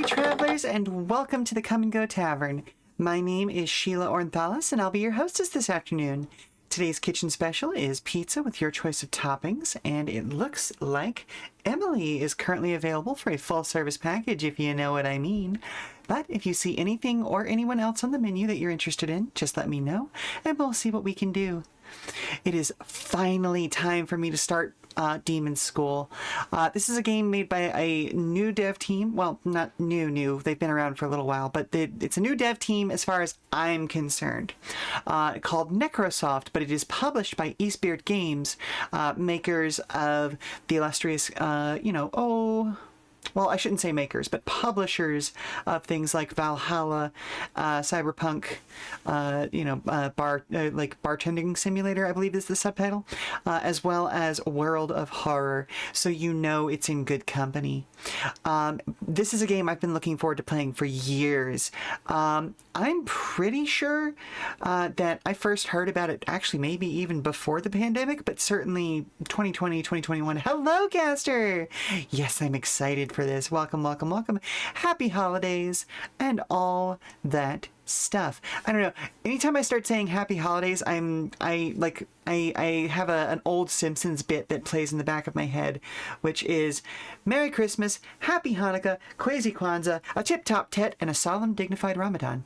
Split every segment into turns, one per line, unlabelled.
Hi travelers, and welcome to the Come and Go Tavern. My name is Sheela Ornthalis, and I'll be your hostess this afternoon. Today's kitchen special is pizza with your choice of toppings, and it looks like Emily is currently available for a full service package, if you know what I mean. But if you see anything or anyone else on the menu that you're interested in, just let me know, and we'll see what we can do. It is finally time for me to start Demonschool. This is a game made by a new dev team. Well, not new. They've been around for a little while, but it's a new dev team as far as I'm concerned. Called Necrosoft, but it is published by Eastbeard Games, makers of the illustrious, well, I shouldn't say makers, but publishers of things like Valhalla, Cyberpunk, Bartending Simulator, I believe is the subtitle, as well as World of Horror. So you know it's in good company. This is a game I've been looking forward to playing for years. I'm pretty sure that I first heard about it actually maybe even before the pandemic, but certainly 2020, 2021. Hello, Caster! Yes, I'm excited for this. Welcome. Happy holidays and all that stuff. I don't know. Anytime I start saying happy holidays, I have an old Simpsons bit that plays in the back of my head, which is Merry Christmas, Happy Hanukkah, Kwezi Kwanzaa, a tip-top tet, and a solemn dignified Ramadan.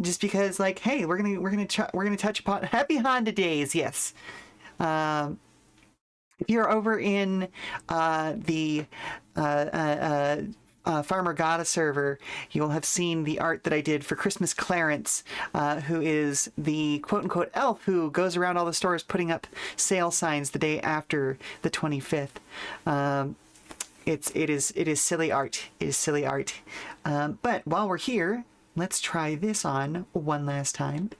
Just because, like, hey, we're gonna touch upon Happy Honda days. Yes. If you're over in the Farmer Gotta server, you'll have seen the art that I did for Christmas Clarence, who is the quote-unquote elf who goes around all the stores putting up sale signs the day after the 25th. It is silly art. It is silly art. But while we're here, let's try this on one last time.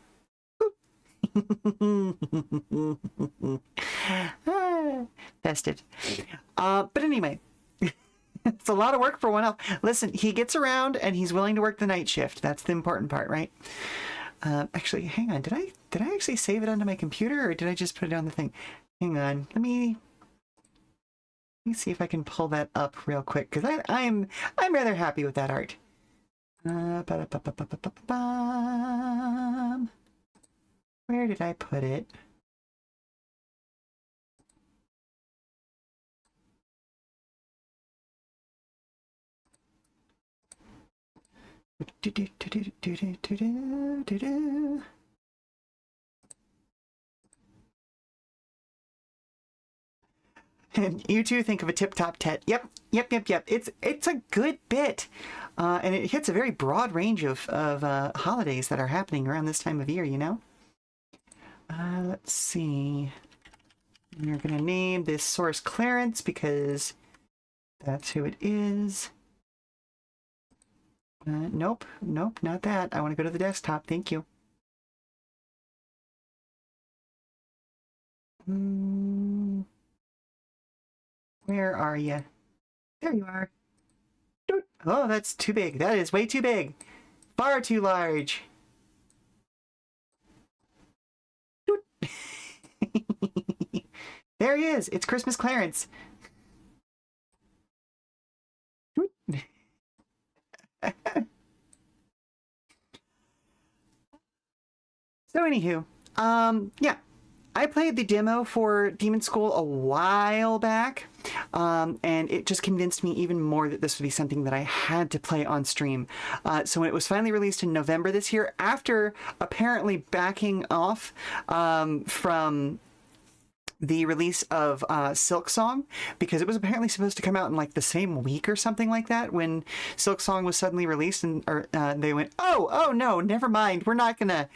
Festive. But anyway, it's a lot of work for one elf. Listen, he gets around and he's willing to work the night shift. That's the important part, right? Actually, hang on. Did I actually save it onto my computer, or did I just put it on the thing? Hang on. Let me see if I can pull that up real quick, because I'm rather happy with that art. Where did I put it? And you too think of a tip-top tet. Yep. It's a good bit. And it hits a very broad range of holidays that are happening around this time of year, you know? Let's see. We're going to name this source Clarence because that's who it is. Nope, not that. I want to go to the desktop. Thank you. Where are you? There you are. Oh, that's too big. That is way too big. Far too large. There he is. It's Christmas Clarence. So anywho, yeah, I played the demo for Demonschool a while back, and it just convinced me even more that this would be something that I had to play on stream. So when it was finally released in November this year, after apparently backing off from the release of Silksong, because it was apparently supposed to come out in like the same week or something like that, when Silksong was suddenly released, and they went, oh no, never mind, we're not gonna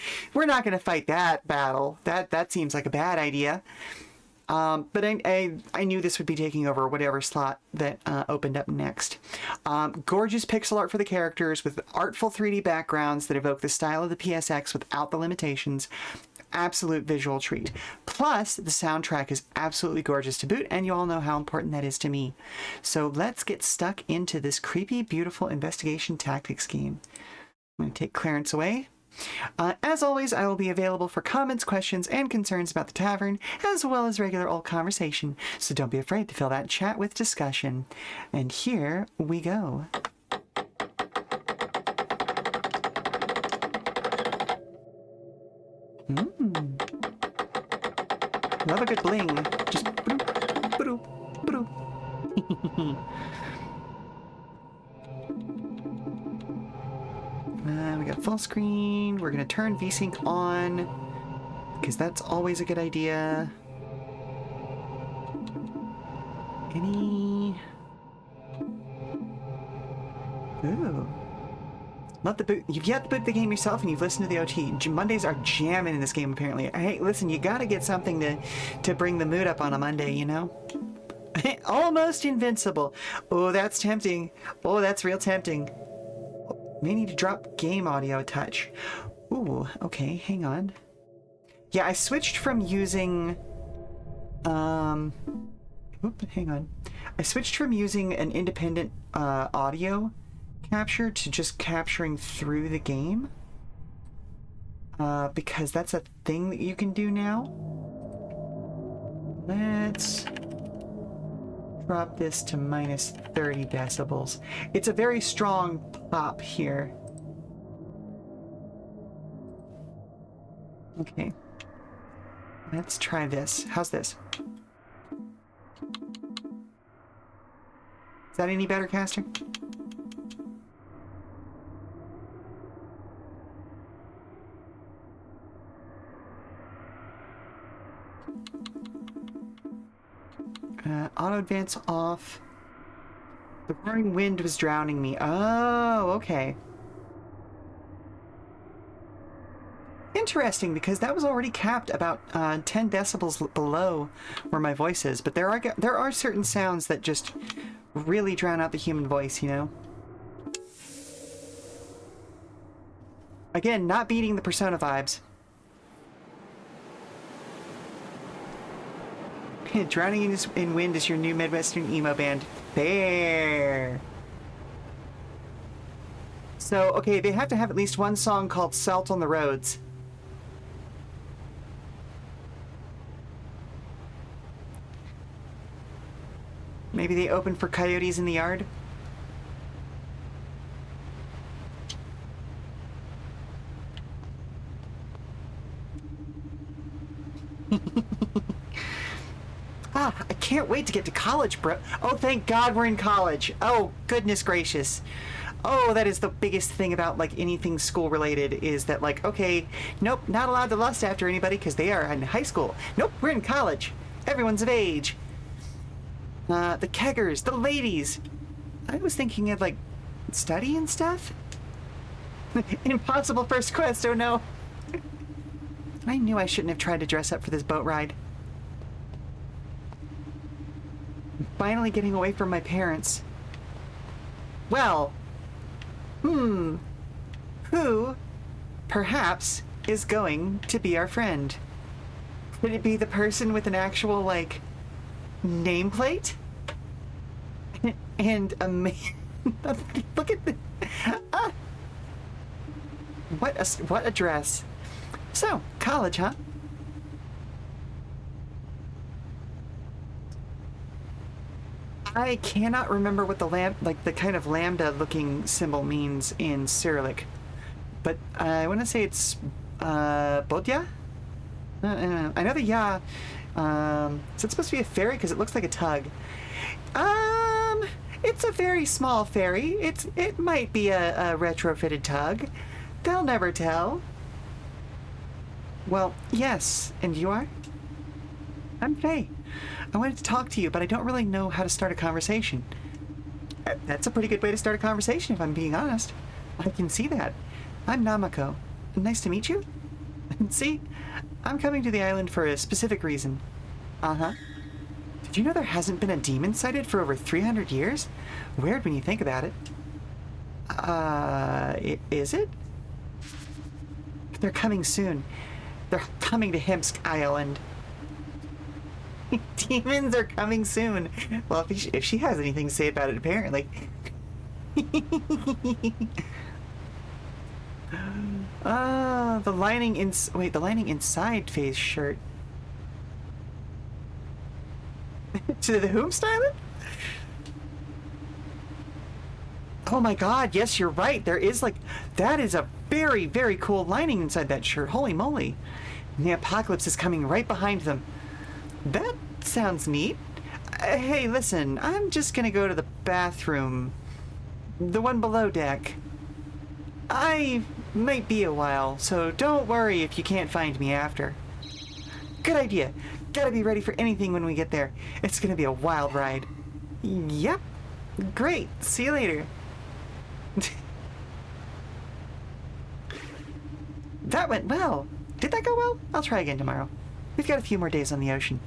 fight that battle. That seems like a bad idea. But I knew this would be taking over whatever slot that opened up next. Gorgeous pixel art for the characters with artful 3D backgrounds that evoke the style of the PSX without the limitations. Absolute visual treat. Plus, the soundtrack is absolutely gorgeous to boot, and you all know how important that is to me. So let's get stuck into this creepy, beautiful investigation tactics game. I'm going to take Clarence away. As always, I will be available for comments, questions, and concerns about the tavern, as well as regular old conversation, so don't be afraid to fill that chat with discussion. And here we go. Love a good bling. Just bloop, bloop, bloop. We got full screen. We're gonna turn VSync on because that's always a good idea. Ooh. Love the boot. You've yet to boot the game yourself and you've listened to the OT. Mondays are jamming in this game, apparently. Hey, listen, you gotta get something to bring the mood up on a Monday, you know? Almost invincible. Oh, that's tempting. Oh, that's real tempting. May need to drop game audio a touch. Ooh, okay, hang on. Yeah, I switched from using... hang on. I switched from using an independent audio capture to just capturing through the game. Because that's a thing that you can do now. Let's drop this to minus 30 decibels. It's a very strong pop here. Okay. Let's try this. How's this? Is that any better, Caster? Auto advance off. The roaring wind was drowning me. Oh, okay. Interesting, because that was already capped about 10 decibels below where my voice is. But there are certain sounds that just really drown out the human voice, you know? Again, not beating the Persona vibes. Drowning in Wind is your new Midwestern emo band. There. So, okay, they have to have at least one song called Salt on the Roads. Maybe they open for Coyotes in the Yard? I can't wait to get to college, bro. Oh, thank God we're in college. Oh, goodness gracious. Oh, that is the biggest thing about, like, anything school-related is that, like, okay, nope, not allowed to lust after anybody because they are in high school. Nope, we're in college. Everyone's of age. The keggers, the ladies. I was thinking of, like, study and stuff. Impossible first quest, oh no. I knew I shouldn't have tried to dress up for this boat ride. Finally getting away from my parents. Well, who, perhaps, is going to be our friend? Could it be the person with an actual, like, nameplate? And a man... Look at the... What a dress. So, college, huh? I cannot remember what the kind of lambda-looking symbol means in Cyrillic, but I want to say it's Bodya. I know the ya. Is it supposed to be a ferry? Because it looks like a tug. It's a very small ferry. It might be a retrofitted tug. They'll never tell. Well, yes. And you are? I'm Faye. I wanted to talk to you, but I don't really know how to start a conversation. That's a pretty good way to start a conversation, if I'm being honest. I can see that. I'm Namako. Nice to meet you. See? I'm coming to the island for a specific reason. Uh-huh. Did you know there hasn't been a demon sighted for over 300 years? Weird when you think about it. Is it? They're coming soon. They're coming to Himsk Island. Demons are coming soon. Well, if she has anything to say about it, apparently. The lining wait, the lining inside Faye's shirt. To the whom styling? Oh my god, yes, you're right. There is like, that is a very, very cool lining inside that shirt. Holy moly. And the apocalypse is coming right behind them. That sounds neat. Hey, listen, I'm just gonna go to the bathroom. The one below deck. I might be a while, so don't worry if you can't find me after. Good idea. Gotta be ready for anything when we get there. It's gonna be a wild ride. Yep. Great. See you later. That went well. Did that go well? I'll try again tomorrow. We've got a few more days on the ocean.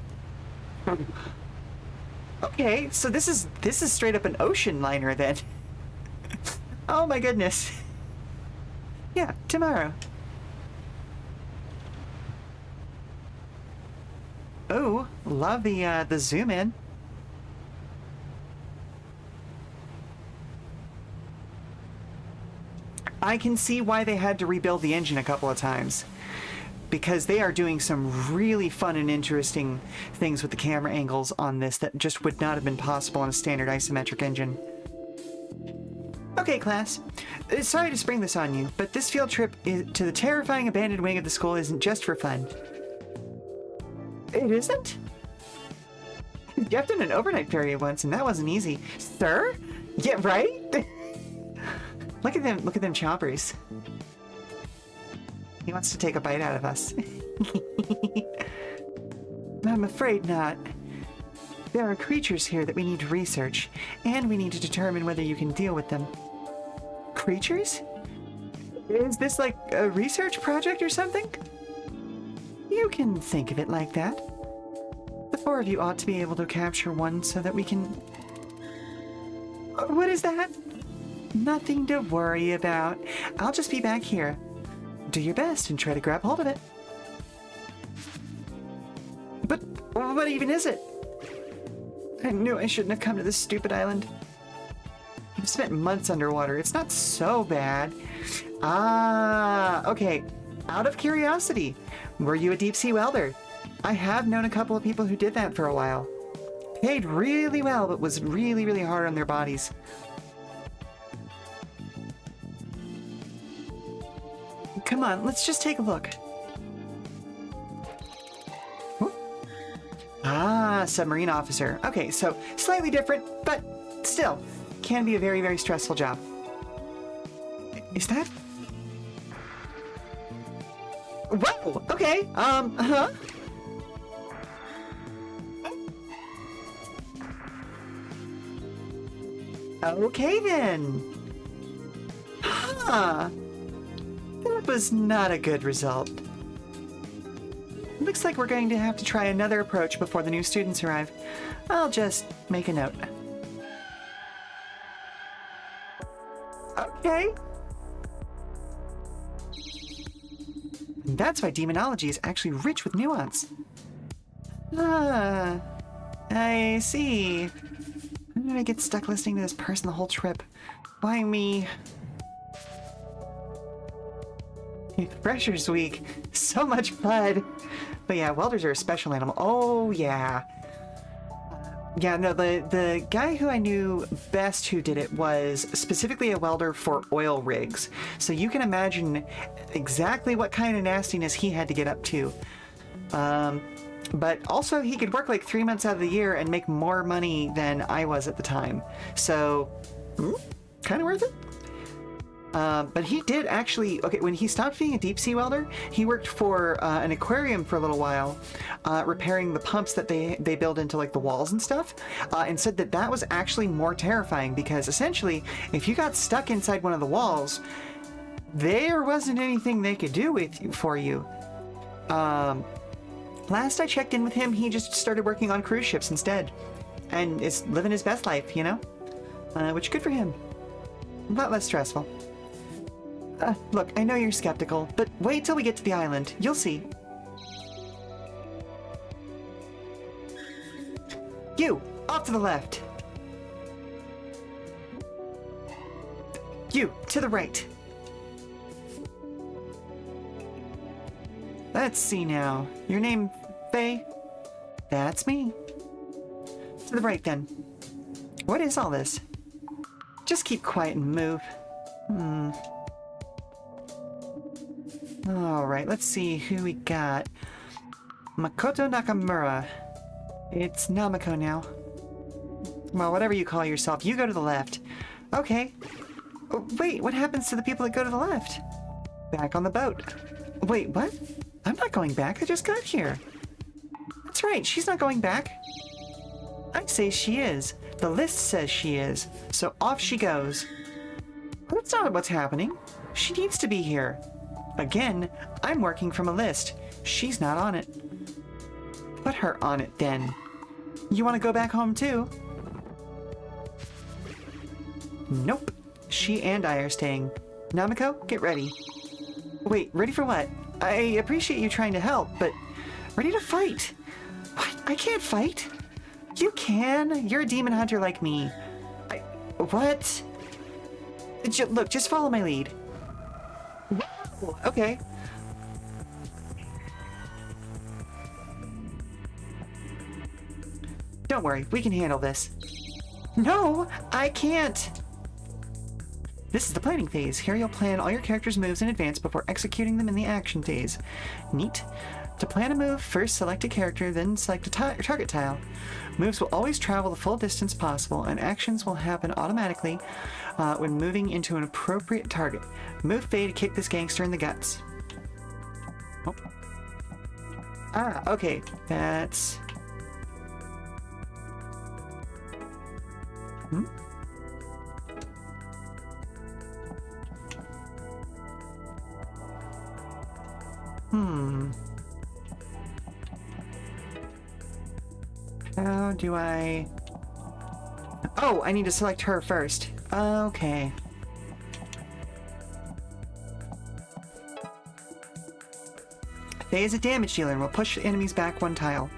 Okay, so this is straight up an ocean liner then. Oh my goodness. Yeah, tomorrow. Oh, love the zoom in. I can see why they had to rebuild the engine a couple of times, because they are doing some really fun and interesting things with the camera angles on this that just would not have been possible on a standard isometric engine. Okay, class. Sorry to spring this on you, but this field trip to the terrifying abandoned wing of the school isn't just for fun. It isn't? I've done an overnight period once, and that wasn't easy. Sir? Yeah, right? Look at them choppers. He wants to take a bite out of us. I'm afraid not. There are creatures here that we need to research, and we need to determine whether you can deal with them. Creatures? Is this like a research project or something? You can think of it like that. The four of you ought to be able to capture one so that we can... What is that? Nothing to worry about. I'll just be back here. Do your best and try to grab hold of it. But what even is it? I knew I shouldn't have come to this stupid island. I've spent months underwater. It's not so bad. Ah, okay. Out of curiosity, were you a deep sea welder? I have known a couple of people who did that for a while. Paid really well, but was really, really hard on their bodies. Come on, let's just take a look. Whoop. Ah, submarine officer. Okay, so slightly different, but still, can be a very, very stressful job. Is that... Whoa! Okay, huh? Okay then. Huh. That was not a good result. Looks like we're going to have to try another approach before the new students arrive. I'll just make a note. Okay. And that's why demonology is actually rich with nuance. Ah, I see. How did I get stuck listening to this person the whole trip? Why me? Fresher's week. So much blood. But yeah, welders are a special animal. Oh, yeah. Yeah, no, the guy who I knew best who did it was specifically a welder for oil rigs. So you can imagine exactly what kind of nastiness he had to get up to. But also he could work like 3 months out of the year and make more money than I was at the time. So, kind of worth it. But he did actually, okay, when he stopped being a deep sea welder, he worked for an aquarium for a little while, repairing the pumps that they build into like the walls and stuff, and said that that was actually more terrifying because essentially, if you got stuck inside one of the walls, there wasn't anything they could do for you. Last I checked in with him, he just started working on cruise ships instead, and is living his best life, you know? Which good for him. A lot less stressful. Look, I know you're skeptical, but wait till we get to the island. You'll see. You, off to the left. You, to the right. Let's see now. Your name, Faye? That's me. To the right then. What is all this? Just keep quiet and move. Alright, let's see who we got. Makoto Nakamura. It's Namako now. Well, whatever you call yourself, you go to the left. Okay. Oh, wait, what happens to the people that go to the left? Back on the boat. Wait, what? I'm not going back, I just got here. That's right, she's not going back. I say she is. The list says she is. So off she goes. That's not what's happening. She needs to be here. Again, I'm working from a list. She's not on it. Put her on it then. You want to go back home too? Nope. She and I are staying. Namiko, get ready. Wait, ready for what? I appreciate you trying to help, but ready to fight? What? I can't fight. You can. You're a demon hunter like me. What? Look, just follow my lead. Okay. Don't worry, we can handle this. No, I can't. This is the planning phase. Here you'll plan all your character's moves in advance before executing them in the action phase. Neat. To plan a move, first select a character, then select a target tile. Moves will always travel the full distance possible, and actions will happen automatically when moving into an appropriate target. Move Faye to kick this gangster in the guts. Oh. Ah, okay. That's... How do I... Oh, I need to select her first. Okay. Faye is a damage dealer and will push enemies back 1 tile.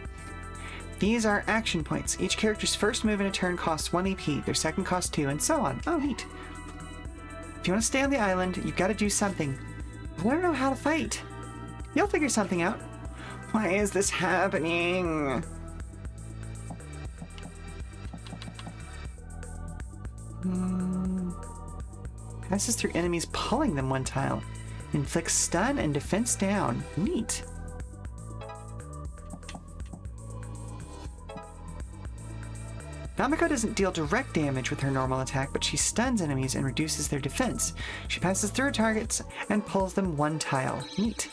These are action points. Each character's first move in a turn costs 1 AP, their second costs 2, and so on. Oh, neat. If you want to stay on the island, you've got to do something. I don't know how to fight. You'll figure something out. Why is this happening? Passes through enemies, pulling them 1 tile. Inflicts stun and defense down. Neat. Namiko doesn't deal direct damage with her normal attack, but she stuns enemies and reduces their defense. She passes through targets and pulls them 1 tile. Neat.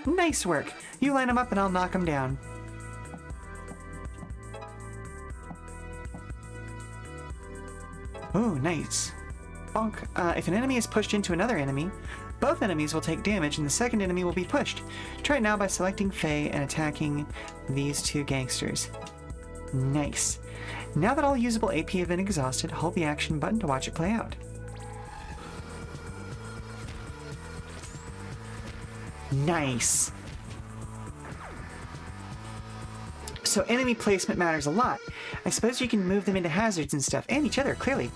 Nice work. You line them up and I'll knock them down. Oh, nice. Bonk. If an enemy is pushed into another enemy, both enemies will take damage and the second enemy will be pushed. Try it now by selecting Faye and attacking these 2 gangsters. Nice. Now that all usable AP have been exhausted, hold the action button to watch it play out. Nice. So enemy placement matters a lot. I suppose you can move them into hazards and stuff, and each other, clearly.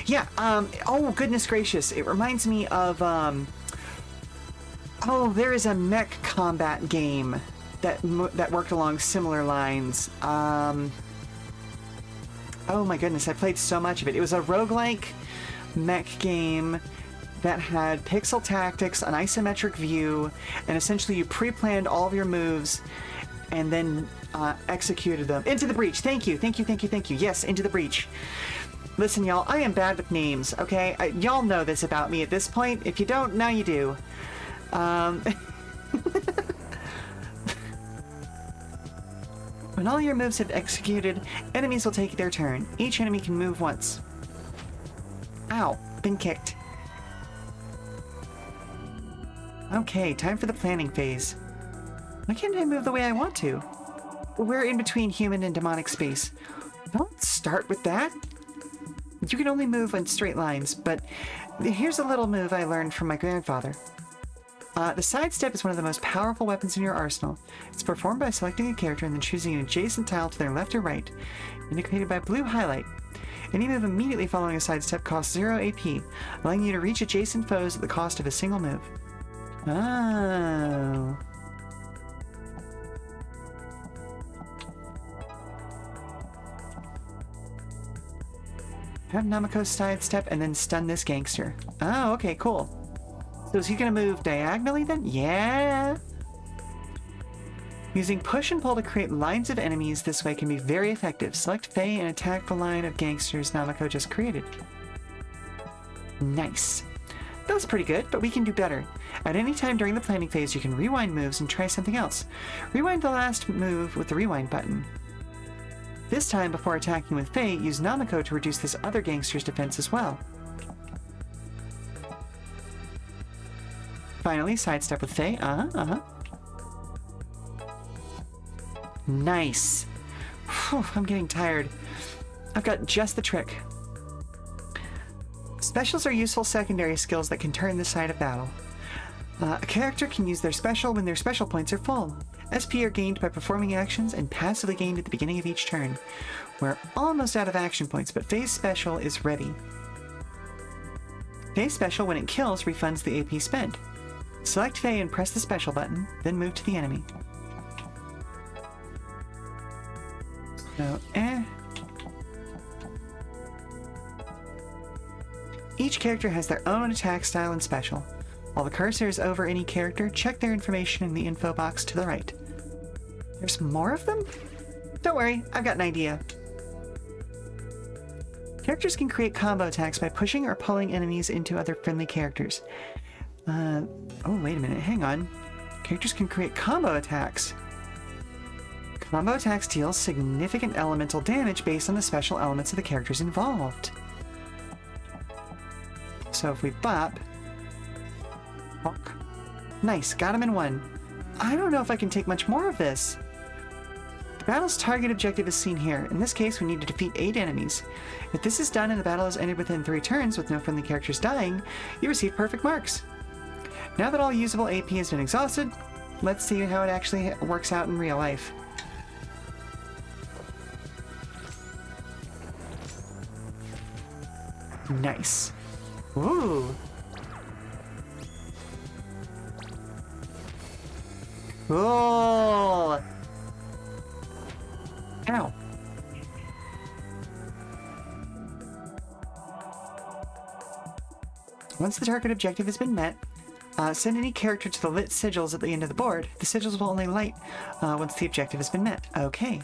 Yeah, oh goodness gracious, it reminds me of, oh, there is a mech combat game that worked along similar lines. Oh my goodness, I played so much of it. It was a roguelike mech game that had pixel tactics, an isometric view, and essentially you pre-planned all of your moves and then executed them. Into the Breach, thank you, thank you, thank you, thank you. Yes, Into the Breach. Listen, y'all, I am bad with names, okay? Y'all know this about me at this point. If you don't, now you do. When all your moves have executed, enemies will take their turn. Each enemy can move once. Ow, been kicked. Okay, time for the planning phase. Why can't I move the way I want to? We're in between human and demonic space. Don't start with that. You can only move in straight lines, but here's a little move I learned from my grandfather. The sidestep is one of the most powerful weapons in your arsenal. It's performed by selecting a character and then choosing an adjacent tile to their left or right, indicated by blue highlight. Any move immediately following a sidestep costs 0 AP, allowing you to reach adjacent foes at the cost of a single move. Oh. Have Namako sidestep and then stun this gangster. Oh, okay, cool. So is he gonna move diagonally then? Yeah! Using push and pull to create lines of enemies this way can be very effective. Select Faye and attack the line of gangsters Namako just created. Nice. That was pretty good, but we can do better. At any time during the planning phase, you can rewind moves and try something else. Rewind the last move with the rewind button. This time, before attacking with Faye, use Namako to reduce this other gangster's defense as well. Finally, sidestep with Faye. Nice. Whew, I'm getting tired. I've got just the trick. Specials are useful secondary skills that can turn the side of battle. A character can use their special when their special points are full. SP are gained by performing actions and passively gained at the beginning of each turn. We're almost out of action points, but Faye's special is ready. Faye's special, when it kills, refunds the AP spent. Select Faye and press the special button, then move to the enemy. So, Each character has their own attack style and special. While the cursor is over any character, check their information in the info box to the right. There's more of them? Don't worry, I've got an idea. Characters can create combo attacks by pushing or pulling enemies into other friendly characters. Oh, wait a minute, hang on. Characters can create combo attacks. Combo attacks deal significant elemental damage based on the special elements of the characters involved. So if we bop... Bonk. Nice, got him in one. I don't know if I can take much more of this. The battle's target objective is seen here. In this case, we need to defeat 8 enemies. If this is done and the battle has ended within 3 turns with no friendly characters dying, you receive perfect marks. Now that all usable AP has been exhausted, let's see how it actually works out in real life. Nice. Ooh. Oh! Ow. Once the target objective has been met, send any character to the lit sigils at the end of the board. The sigils will only light once the objective has been met. Okay.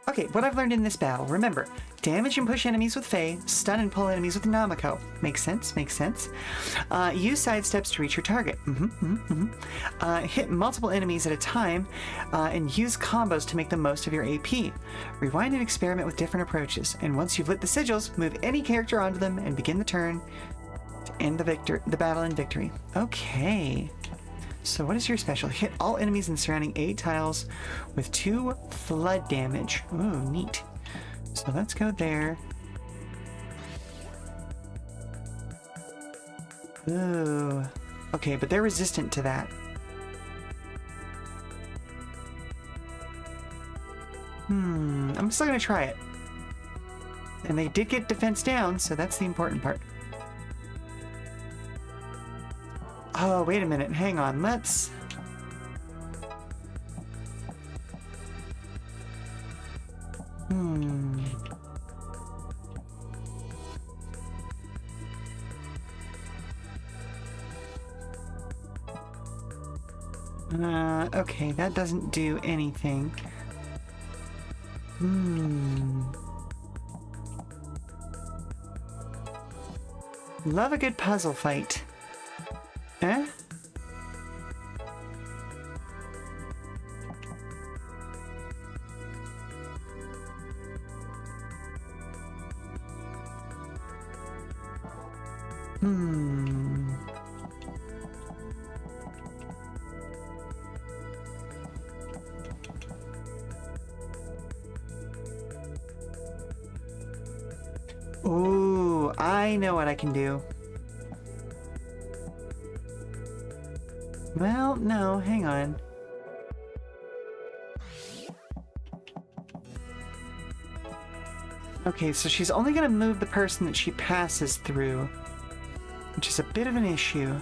Okay, what I've learned in this battle. Remember, damage and push enemies with Faye, stun and pull enemies with Namako. Makes sense, makes sense. Use side steps to reach your target. Hit multiple enemies at a time, and use combos to make the most of your AP. Rewind and experiment with different approaches. And once you've lit the sigils, move any character onto them and begin the turn to end the battle in victory. Okay. So what is your special? Hit all enemies in surrounding 8 tiles with 2 flood damage. Ooh, neat. So let's go there. Ooh. Okay, but they're resistant to that. I'm still gonna try it. And they did get defense down, so that's the important part. Oh, wait a minute. Hang on. Let's... Okay, that doesn't do anything. Love a good puzzle fight. Eh? Ooh, I know what I can do. Well, no, hang on. Okay, so she's only gonna move the person that she passes through, which is a bit of an issue.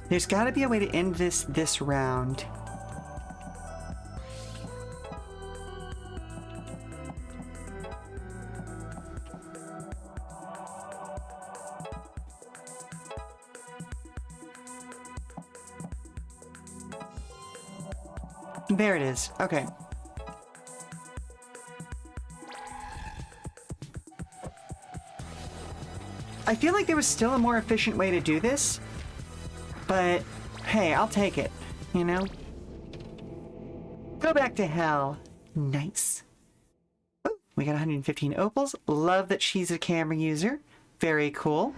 There's got to be a way to end this round. There it is. Okay. I feel like there was still a more efficient way to do this, but hey, I'll take it, you know? Go back to hell. Nice. Oh, we got 115 opals. Love that she's a camera user. Very cool.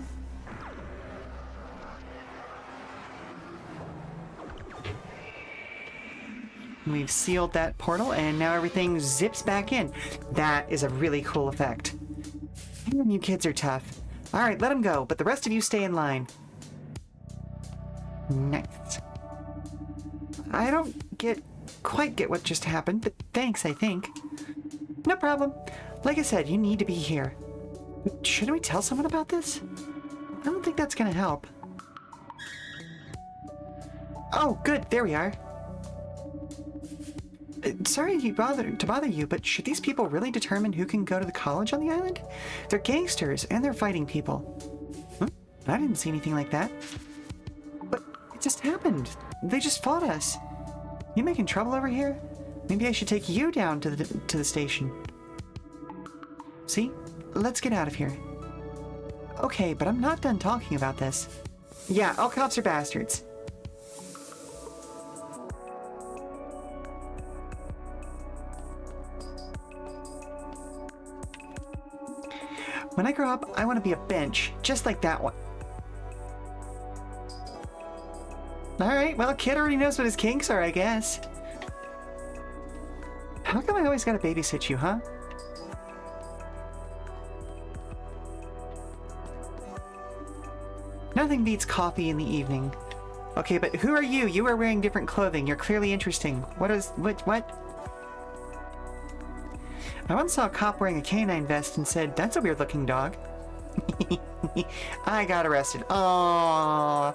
We've sealed that portal, and now everything zips back in. That is a really cool effect. Damn, you kids are tough. Alright, let them go, but the rest of you stay in line. Nice. I don't quite get what just happened, but thanks, I think. No problem. Like I said, you need to be here. Shouldn't we tell someone about this? I don't think that's gonna help. Oh, good, there we are. Sorry to bother you, but should these people really determine who can go to the college on the island? They're gangsters, and they're fighting people. Huh? I didn't see anything like that. But it just happened. They just fought us. You making trouble over here? Maybe I should take you down to the station. See? Let's get out of here. Okay, but I'm not done talking about this. Yeah, all cops are bastards. When I grow up, I want to be a bench, just like that one. Alright, well, kid already knows what his kinks are, I guess. How come I always gotta babysit you, huh? Nothing beats coffee in the evening. Okay, but who are you? You are wearing different clothing. You're clearly interesting. What? I once saw a cop wearing a canine vest and said, "That's a weird looking dog." I got arrested. Aww.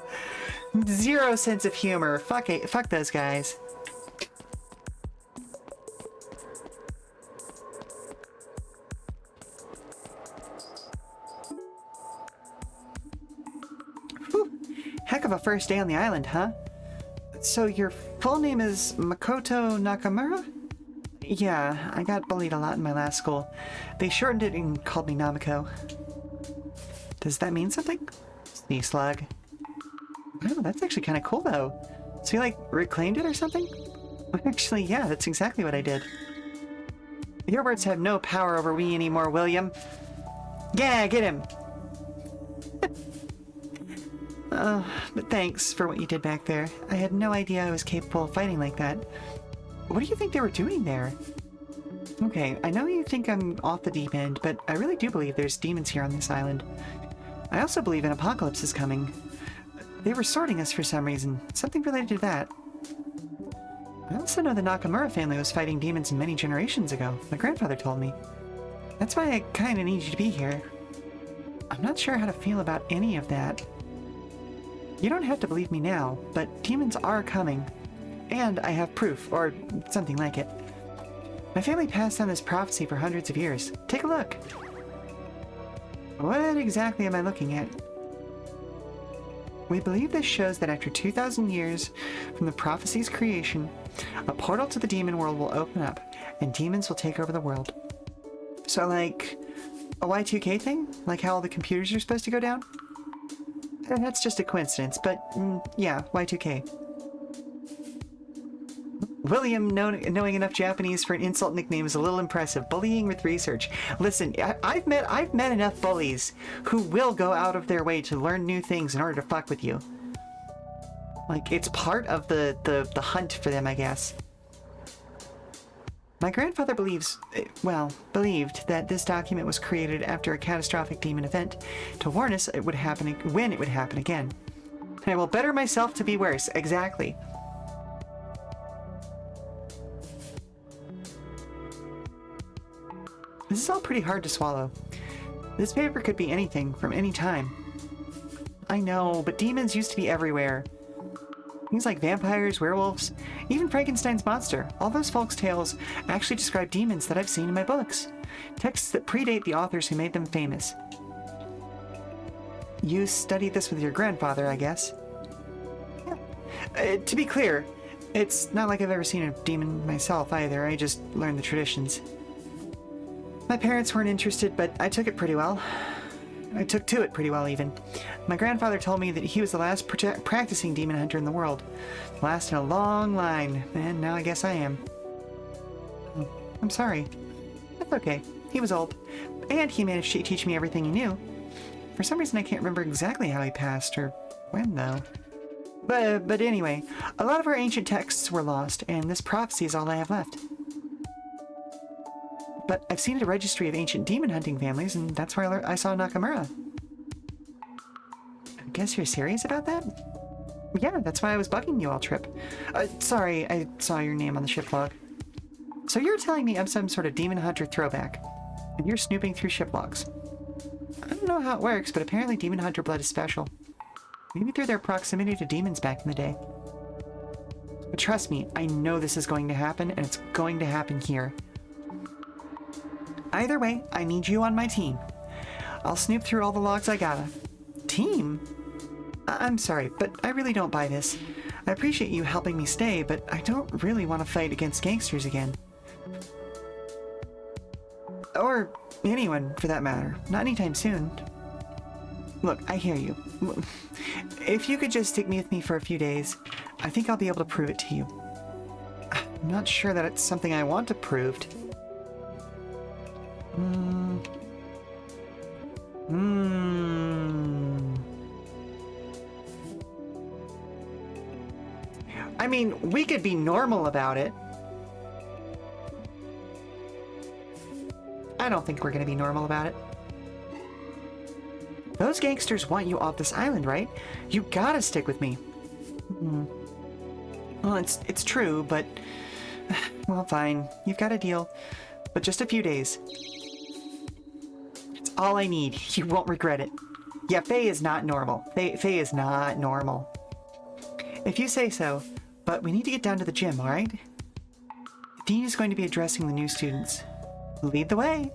Zero sense of humor. Fuck it. Fuck those guys. Whew. Heck of a first day on the island, huh? So your full name is Makoto Nakamura? Yeah, I got bullied a lot in my last school. They shortened it and called me Namiko. Does that mean something? Sea slug. Oh, that's actually kind of cool, though. So you, like, reclaimed it or something? Actually, yeah, that's exactly what I did. Your words have no power over me anymore, William. Yeah, get him! But thanks for what you did back there. I had no idea I was capable of fighting like that. What do you think they were doing there? Okay, I know you think I'm off the deep end, but I really do believe there's demons here on this island. I also believe an apocalypse is coming. They were sorting us for some reason, something related to that. I also know the Nakamura family was fighting demons many generations ago. My grandfather told me. That's why I kinda need you to be here. I'm not sure how to feel about any of that. You don't have to believe me now, but demons are coming. And I have proof, or something like it. My family passed on this prophecy for hundreds of years. Take a look. What exactly am I looking at? We believe this shows that after 2,000 years from the prophecy's creation, a portal to the demon world will open up, and demons will take over the world. So like, a Y2K thing? Like how all the computers are supposed to go down? That's just a coincidence, but yeah, Y2K. William knowing enough Japanese for an insult nickname is a little impressive. Bullying with research. Listen, I've met enough bullies who will go out of their way to learn new things in order to fuck with you. Like, it's part of the hunt for them, I guess. My grandfather believed that this document was created after a catastrophic demon event to warn us it would happen when it would happen again. I will better myself to be worse. Exactly. This is all pretty hard to swallow. This paper could be anything from any time. I know, but demons used to be everywhere. Things like vampires, werewolves, even Frankenstein's monster. All those folks' tales actually describe demons that I've seen in my books. Texts that predate the authors who made them famous. You studied this with your grandfather, I guess. Yeah. To be clear, it's not like I've ever seen a demon myself either. I just learned the traditions. My parents weren't interested, but I took it pretty well. I took to it pretty well, even. My grandfather told me that he was the last practicing demon hunter in the world. The last in a long line, and now I guess I am. I'm sorry. That's okay. He was old, and he managed to teach me everything he knew. For some reason, I can't remember exactly how he passed, or when, though. But anyway, a lot of our ancient texts were lost, and this prophecy is all I have left. But I've seen a registry of ancient demon hunting families, and that's where I saw Nakamura. I guess you're serious about that? Yeah, that's why I was bugging you all trip. Sorry, I saw your name on the ship log. So you're telling me I'm some sort of demon hunter throwback, and you're snooping through ship logs. I don't know how it works, but apparently demon hunter blood is special. Maybe through their proximity to demons back in the day. But trust me, I know this is going to happen, and it's going to happen here. Either way, I need you on my team. I'll snoop through all the logs I gotta. Team? I'm sorry, but I really don't buy this. I appreciate you helping me stay, but I don't really want to fight against gangsters again. Or anyone, for that matter. Not anytime soon. Look, I hear you. If you could just stick with me for a few days, I think I'll be able to prove it to you. I'm not sure that it's something I want to prove. I mean, we could be normal about it. I don't think we're gonna be normal about it. Those gangsters want you off this island, right? You gotta stick with me. Well, it's true, but... Well, fine. You've got a deal. But just a few days. It's all I need. You won't regret it. Yeah, Faye is not normal. Faye is not normal. If you say so, but we need to get down to the gym, alright? The dean is going to be addressing the new students. Lead the way.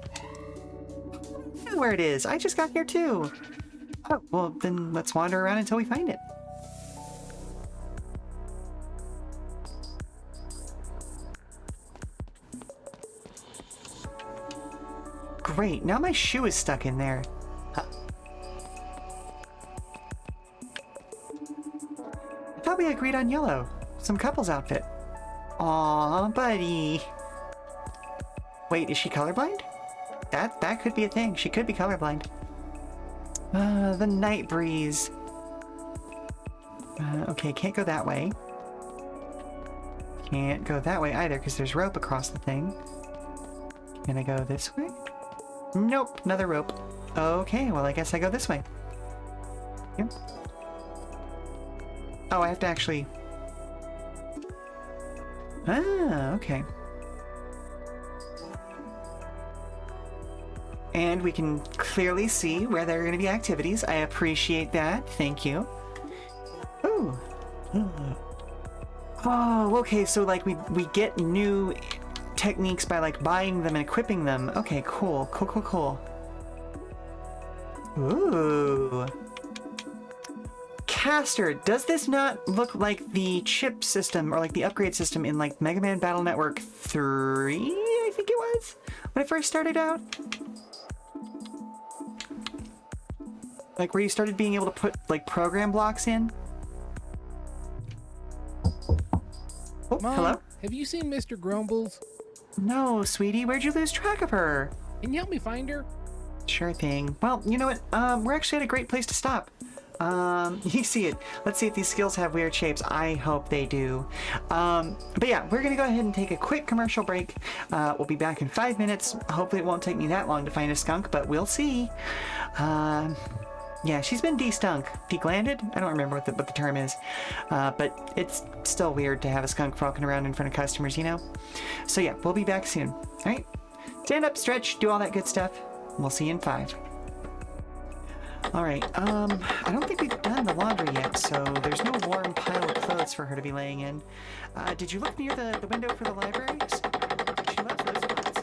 I know where it is. I just got here too. Oh, well, then let's wander around until we find it. Great, now my shoe is stuck in there. Huh. I thought we agreed on yellow. Some couple's outfit. Aw, buddy. Wait, is she colorblind? That could be a thing. She could be colorblind. The night breeze. Okay, can't go that way. Can't go that way either because there's rope across the thing. Can I go this way? Nope, another rope. Okay, well I guess I go this way. Yep. Oh, I have to actually... Ah, okay. And we can clearly see where there are going to be activities. I appreciate that. Thank you. Ooh. Oh, okay, so like we get new techniques by like buying them and equipping them. Okay, cool. Cool. Ooh. Caster, does this not look like the chip system or like the upgrade system in like Mega Man Battle Network 3, I think it was, when I first started out? Like where you started being able to put like program blocks in? Oh,
Mom,
hello?
have you seen Mr. Grumbles?
No, sweetie, where'd you lose track of her?
Can you help me find her?
Sure thing. Well, you know what? We're actually at a great place to stop. You see it. Let's see if these skills have weird shapes. I hope they do. But yeah, we're gonna go ahead and take a quick commercial break. We'll be back in 5 minutes. Hopefully it won't take me that long to find a skunk, but we'll see. Yeah, she's been de-stunk. De-glanded? I don't remember what the term is. But it's still weird to have a skunk walking around in front of customers, you know? So yeah, we'll be back soon. Alright? Stand up, stretch, do all that good stuff. We'll see you in 5. All right. I don't think we've done the laundry yet, so there's no warm pile of clothes for her to be laying in. Did you look near the window for the libraries? She loves those spots.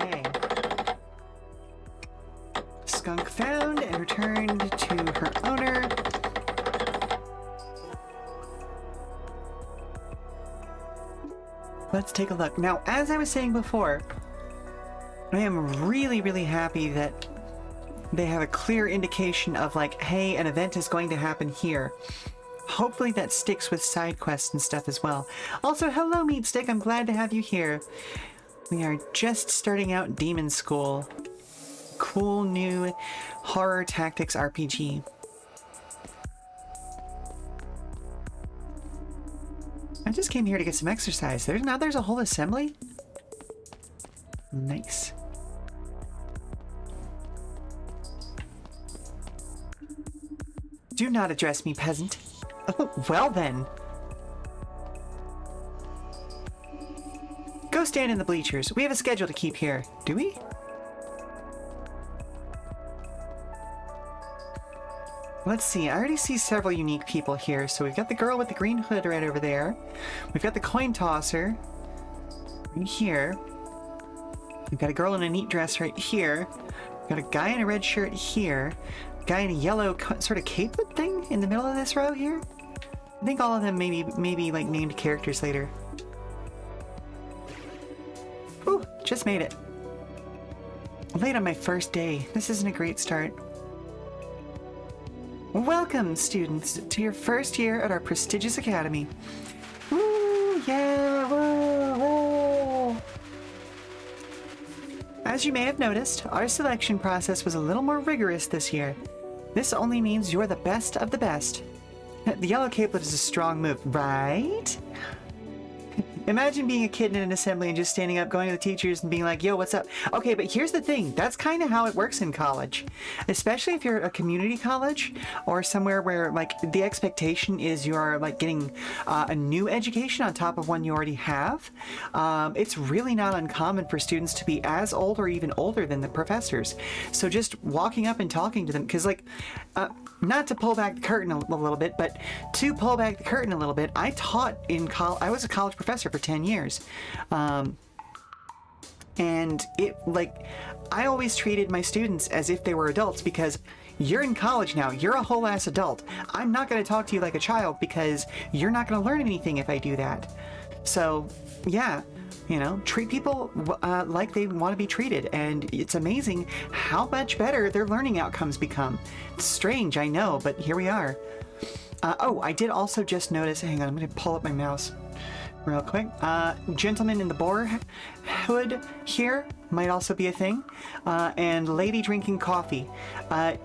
Yay. Skunk found and returned to her owner. Let's take a look. Now, as I was saying before, I am really, really happy that they have a clear indication of like, hey, an event is going to happen here. Hopefully that sticks with side quests and stuff as well. Also, hello, Meat Stick. I'm glad to have you here. We are just starting out Demonschool. Cool new horror tactics RPG. I just came here to get some exercise. There's a whole assembly? Nice. Do not address me, peasant. Oh, well then. Go stand in the bleachers. We have a schedule to keep here. Do we? Let's see, I already see several unique people here. So we've got the girl with the green hood right over there. We've got the coin tosser right here. We've got a girl in a neat dress right here. We've got a guy in a red shirt here. A guy in a yellow sort of capelet thing in the middle of this row here. I think all of them maybe like named characters later. Ooh, just made it. Late on my first day. This isn't a great start. Welcome, students, to your first year at our prestigious academy. Woo, yeah, woo, woo. As you may have noticed, our selection process was a little more rigorous this year. This only means you're the best of the best. The yellow capelet is a strong move, right? Imagine being a kid in an assembly and just standing up, going to the teachers and being like, yo, what's up? Okay, but here's the thing. That's kind of how it works in college. Especially if you're at a community college or somewhere where, like, the expectation is you're, like, getting a new education on top of one you already have. It's really not uncommon for students to be as old or even older than the professors. So just walking up and talking to them, because, like, not to pull back the curtain a little bit, but to pull back the curtain a little bit, I taught in college. I was a college professor for 10 years. And it, like, I always treated my students as if they were adults because you're in college now. You're a whole ass adult. I'm not going to talk to you like a child because you're not going to learn anything if I do that. So, yeah. You know, treat people like they want to be treated, and it's amazing how much better their learning outcomes become. It's strange, I know, but here we are. Oh, I did also just notice, hang on, I'm going to pull up my mouse real quick. Gentleman in the boar hood here might also be a thing, and lady drinking coffee.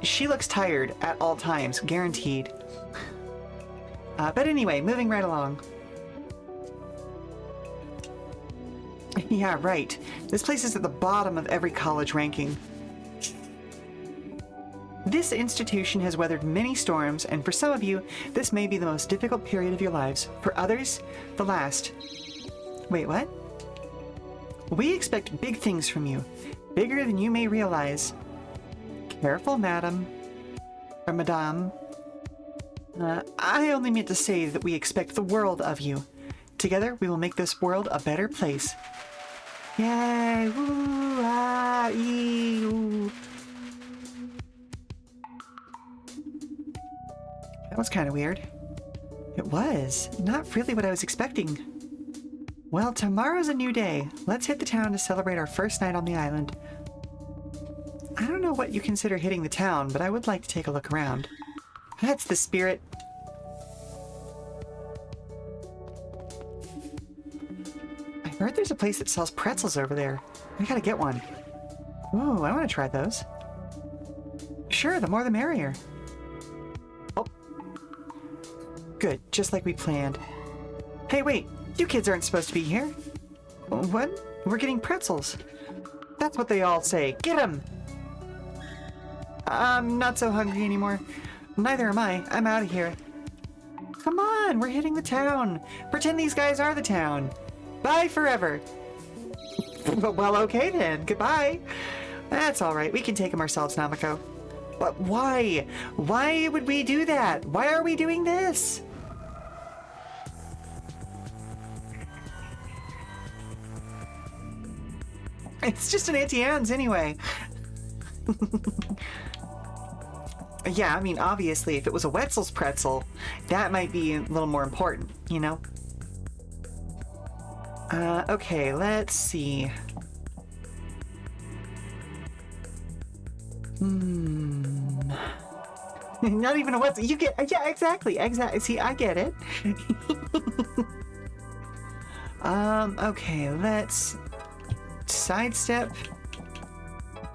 She looks tired at all times, guaranteed. But anyway, moving right along. Yeah, right. This place is at the bottom of every college ranking. This institution has weathered many storms, and for some of you, this may be the most difficult period of your lives. For others, the last. Wait, what? We expect big things from you. Bigger than you may realize. Careful, madam. Or madame. I only meant to say that we expect the world of you. Together, we will make this world a better place. Yay! Woo! Ah! Ee! Ooh. That was kind of weird. It was. Not really what I was expecting. Well, tomorrow's a new day. Let's hit the town to celebrate our first night on the island. I don't know what you consider hitting the town, but I would like to take a look around. That's the spirit. I heard there's a place that sells pretzels over there. I gotta get one. Ooh, I want to try those. Sure, the more the merrier. Oh. Good, just like we planned. Hey, wait, you kids aren't supposed to be here. What? We're getting pretzels. That's what they all say. Get them! I'm not so hungry anymore. Neither am I. I'm out of here. Come on, we're hitting the town. Pretend these guys are the town. Bye forever. Well, okay then. Goodbye. That's all right. We can take them ourselves, Namako. But why? Why would we do that? Why are we doing this? It's just an Auntie Anne's anyway. Yeah, I mean, obviously, if it was a Wetzel's pretzel, that might be a little more important, you know? Okay, let's see. Not even a Wetzel. You get, yeah, exactly. See, I get it. Okay, let's sidestep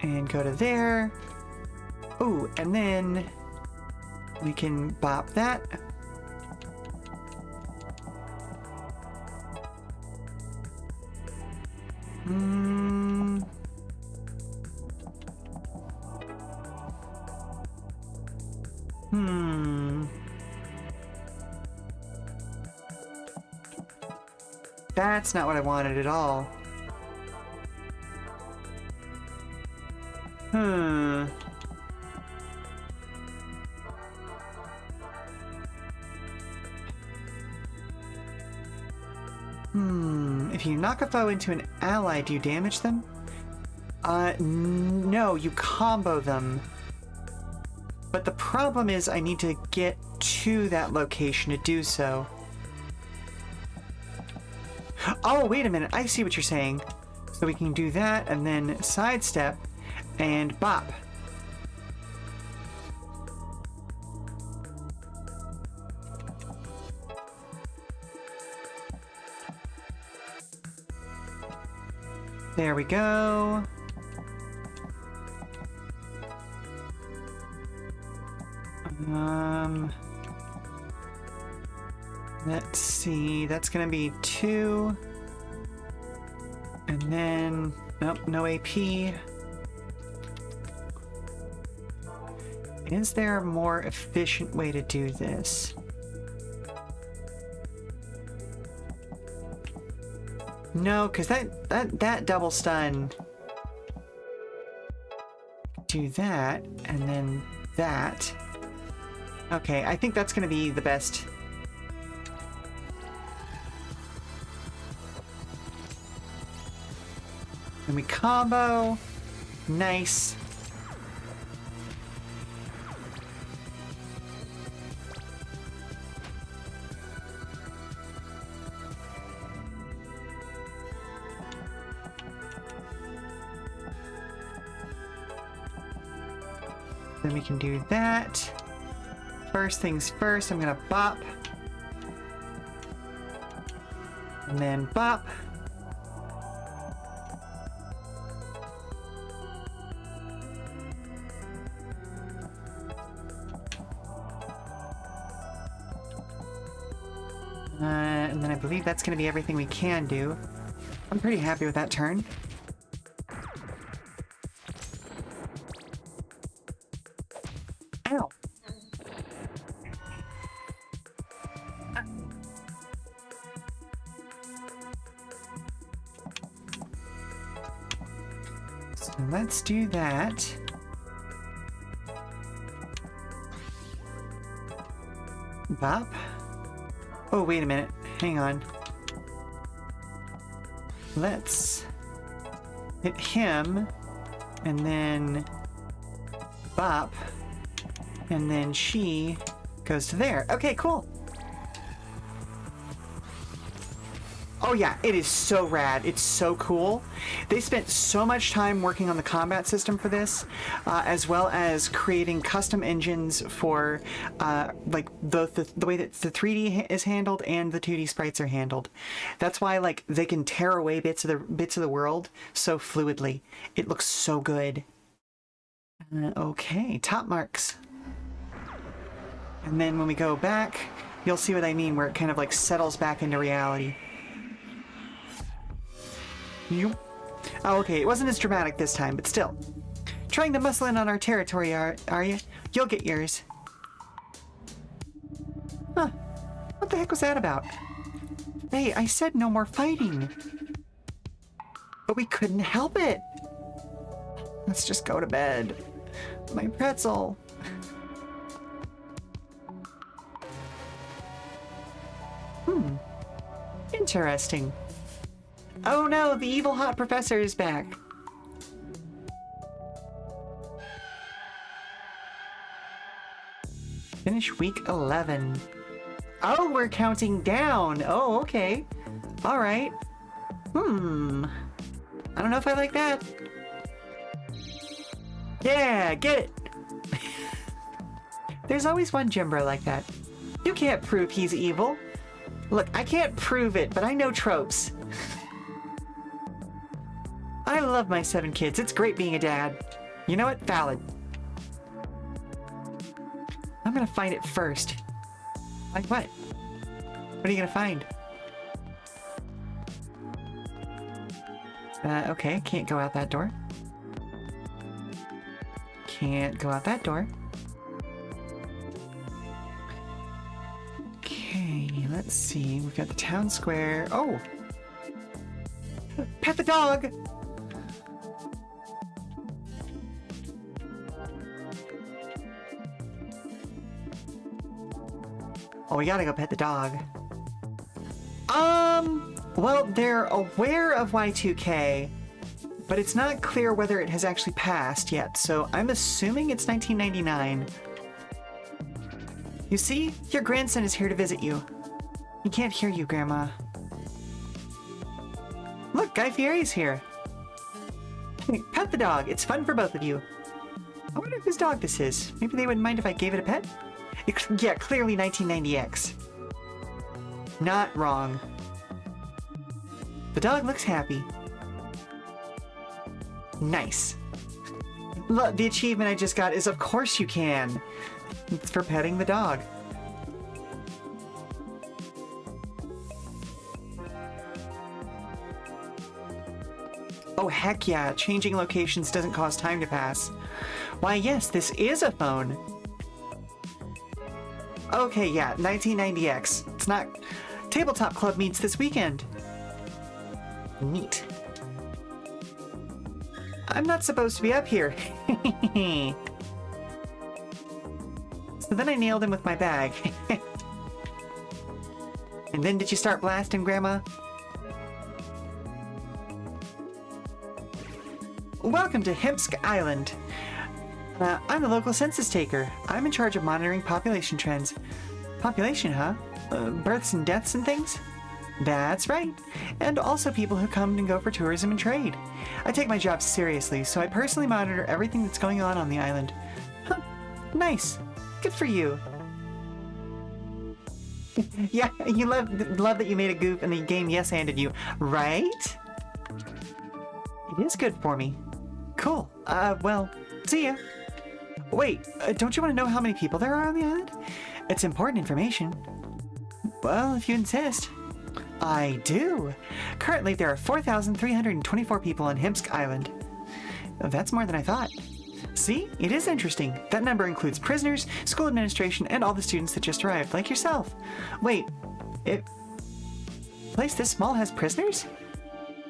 and go to there. Ooh, and then we can bop that. That's not what I wanted at all. If you knock a foe into an ally, do you damage them? No, you combo them. But the problem is I need to get to that location to do so. Oh, wait a minute. I see what you're saying. So we can do that and then sidestep and bop. There we go. Let's see, that's gonna be 2. And then, nope, no AP. Is there a more efficient way to do this? No, because that double stun. Do that, and then that. Okay, I think that's gonna be the best. And we combo. Nice. Then we can do that. First things first, I'm gonna bop. And then bop. And then I believe that's going to be everything we can do. I'm pretty happy with that turn. Ow. So let's do that. Bop. Oh, wait a minute. Hang on. Let's hit him, and then bop, and then she goes to there. Okay, cool. Oh yeah, it is so rad. It's so cool. They spent so much time working on the combat system for this, as well as creating custom engines for like the way that the 3D is handled and the 2D sprites are handled. That's why like they can tear away bits of the world so fluidly. It looks so good. Okay, top marks. And then when we go back, you'll see what I mean, where it kind of like settles back into reality. You. Oh, okay, it wasn't as dramatic this time, but still. Trying to muscle in on our territory, are you? You'll get yours. Huh. What the heck was that about? Hey, I said no more fighting. But we couldn't help it. Let's just go to bed. My pretzel. Interesting. Oh no, the evil hot professor is back. finish week 11. Oh, we're counting down. Oh, okay. All right. I don't know if I like that. Yeah, get it. There's always one gym bro like that. You can't prove he's evil. Look, I can't prove it, but I know tropes. I love my 7 kids. It's great being a dad. You know what? Valid. I'm gonna find it first. Like what? What are you gonna find? Okay, can't go out that door. Can't go out that door. Okay, let's see. We've got the town square. Oh! Pet the dog! Oh, we gotta go pet the dog. Well, they're aware of Y2K, but it's not clear whether it has actually passed yet, so I'm assuming it's 1999. You see? Your grandson is here to visit you. He can't hear you, Grandma. Look, Guy Fieri's here. Hey, pet the dog. It's fun for both of you. I wonder whose dog this is. Maybe they wouldn't mind if I gave it a pet? Yeah, clearly 1990X. Not wrong. The dog looks happy. Nice. Look, the achievement I just got is Of Course You Can. It's for petting the dog. Oh, heck yeah. Changing locations doesn't cause time to pass. Why, yes, this is a phone. Okay, yeah, 1990X. It's not... Tabletop Club meets this weekend. Neat. I'm not supposed to be up here. So then I nailed him with my bag. And then did you start blasting, Grandma? Welcome to Hempsk Island. I'm the local census taker. I'm in charge of monitoring population trends. Population, huh? Births and deaths and things? That's right. And also people who come and go for tourism and trade. I take my job seriously, so I personally monitor everything that's going on the island. Huh. Nice. Good for you. Yeah, you love that you made a goof and the game yes-handed you, right? It is good for me. Cool. Well, see ya. Wait, don't you want to know how many people there are on the island? It's important information. Well, if you insist. I do. Currently, there are 4,324 people on Hempsk Island. That's more than I thought. See? It is interesting. That number includes prisoners, school administration, and all the students that just arrived, like yourself. Wait, a place this small has prisoners?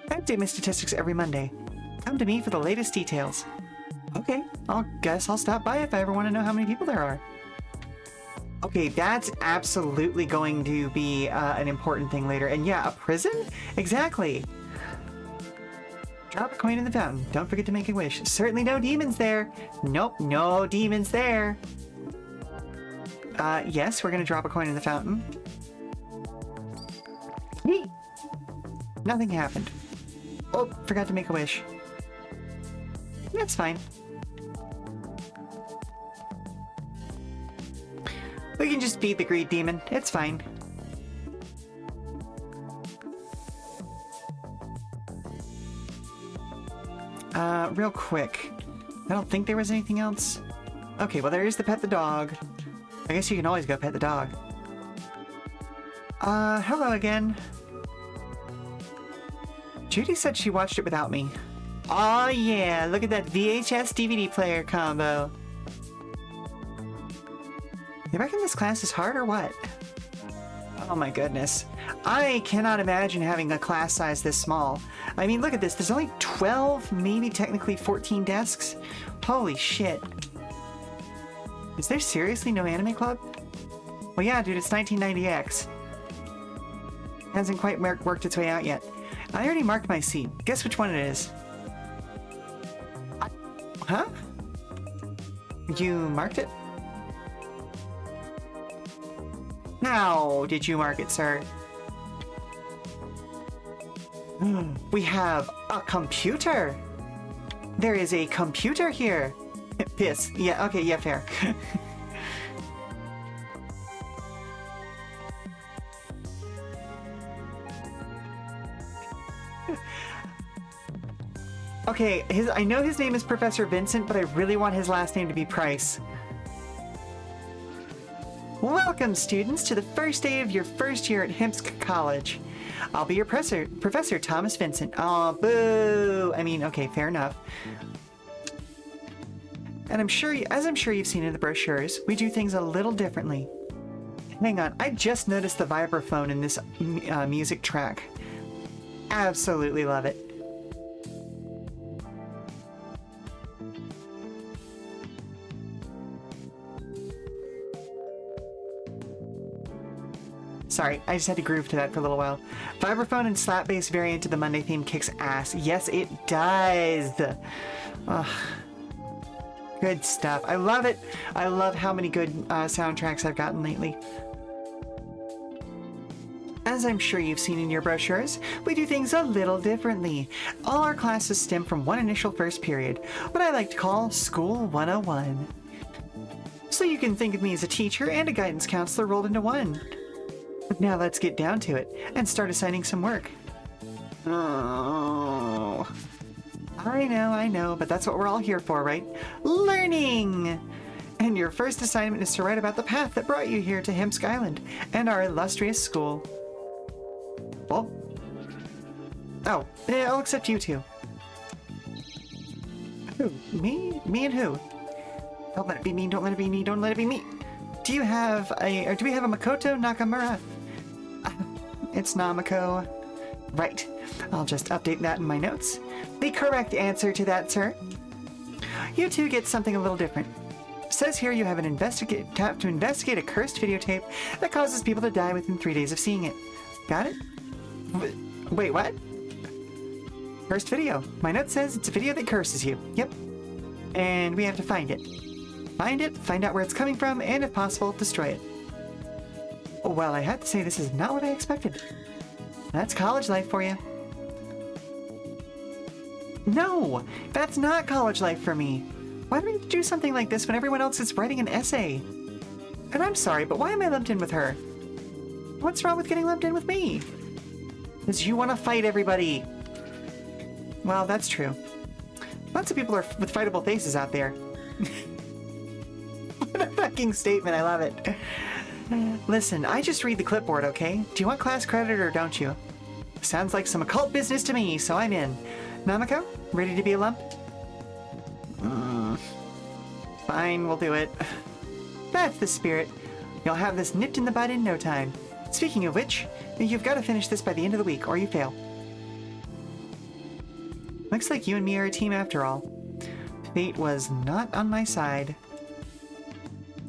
I update my statistics every Monday. Come to me for the latest details. Okay, guess I'll stop by if I ever want to know how many people there are. Okay, that's absolutely going to be an important thing later. And yeah, a prison? Exactly. Drop a coin in the fountain. Don't forget to make a wish. Certainly no demons there. Nope, no demons there. Yes, we're gonna drop a coin in the fountain. Neat. Nothing happened. Oh, forgot to make a wish. That's fine. We can just beat the greed demon. It's fine. Real quick. I don't think there was anything else. Okay, well there is the pet the dog. I guess you can always go pet the dog. Hello again. Judy said she watched it without me. Aw yeah, look at that VHS DVD player combo. You reckon this class is hard or what? Oh my goodness. I cannot imagine having a class size this small. I mean, look at this. There's only 12, maybe technically 14 desks. Holy shit. Is there seriously no anime club? Well, yeah, dude, it's 1990X. Hasn't quite worked its way out yet. I already marked my seat. Guess which one it is? Huh? You marked it? How did you mark it, sir? We have a computer. There is a computer here. Piss. Yeah, okay, yeah, fair. Okay, I know his name is Professor Vincent, but I really want his last name to be Price. Welcome, students, to the first day of your first year at Hempsk College. I'll be your Professor Thomas Vincent. Aw, boo! I mean, okay, fair enough. And as I'm sure you've seen in the brochures, we do things a little differently. Hang on, I just noticed the vibraphone in this music track. Absolutely love it. Sorry, I just had to groove to that for a little while. Vibraphone and slap bass variant to the Monday theme kicks ass. Yes, it does. Ugh. Good stuff. I love it. I love how many good soundtracks I've gotten lately. As I'm sure you've seen in your brochures, we do things a little differently. All our classes stem from one initial first period, what I like to call School 101. So you can think of me as a teacher and a guidance counselor rolled into one. Now let's get down to it and start assigning some work. Oh, I know, but that's what we're all here for, right? Learning! And your first assignment is to write about the path that brought you here to Hempsk Island and our illustrious school. Well, oh, I'll accept you two. Who? Me? Me and who? Don't let it be me, don't let it be me, don't let it be me. Do we have a Makoto Nakamura? It's Namako. Right. I'll just update that in my notes. The correct answer to that, sir. You two get something a little different. It says here you have to investigate a cursed videotape that causes people to die within 3 days of seeing it. Got it? Wait, what? Cursed video. My note says it's a video that curses you. Yep. And we have to find it. Find it, find out where it's coming from, and if possible, destroy it. Well, I have to say this is not what I expected. That's college life for you. No, that's not college life for me. Why do we do something like this when everyone else is writing an essay? And I'm sorry, but why am I lumped in with her? What's wrong with getting lumped in with me? Because you want to fight everybody. Well, that's true. Lots of people are with fightable faces out there. What a fucking statement, I love it. Listen, I just read the clipboard, okay? Do you want class credit or don't you? Sounds like some occult business to me, so I'm in. Namako, ready to be a lump? Fine, we'll do it. That's the spirit. You'll have this nipped in the bud in no time. Speaking of which, you've got to finish this by the end of the week, or you fail. Looks like you and me are a team after all. Fate was not on my side.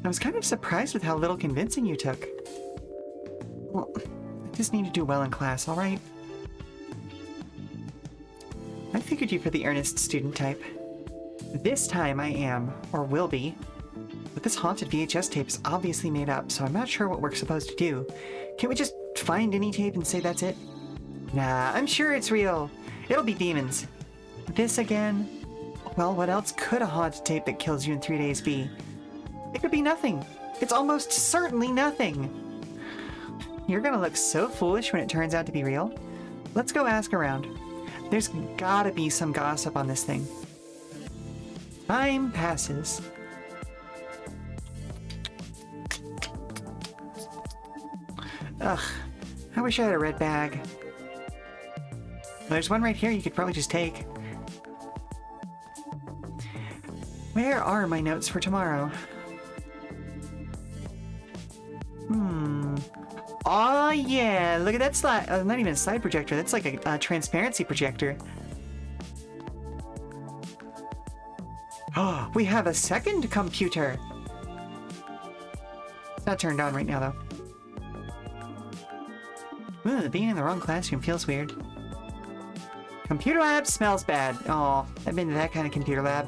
I was kind of surprised with how little convincing you took. Well, I just need to do well in class, alright? I figured you for the earnest student type. This time I am, or will be. But this haunted VHS tape is obviously made up, so I'm not sure what we're supposed to do. Can't we just find any tape and say that's it? Nah, I'm sure it's real. It'll be demons. This again? Well, what else could a haunted tape that kills you in 3 days be? It could be nothing. It's almost certainly nothing. You're gonna look so foolish when it turns out to be real. Let's go ask around. There's gotta be some gossip on this thing. Time passes. Ugh, I wish I had a red bag. There's one right here you could probably just take. Where are my notes for tomorrow? Oh yeah, look at that slide. Not even a slide projector, that's like a transparency projector. Oh, we have a second computer. It's not turned on right now though. Ooh, being in the wrong classroom feels weird. Computer lab smells bad. Oh, I've been to that kind of computer lab.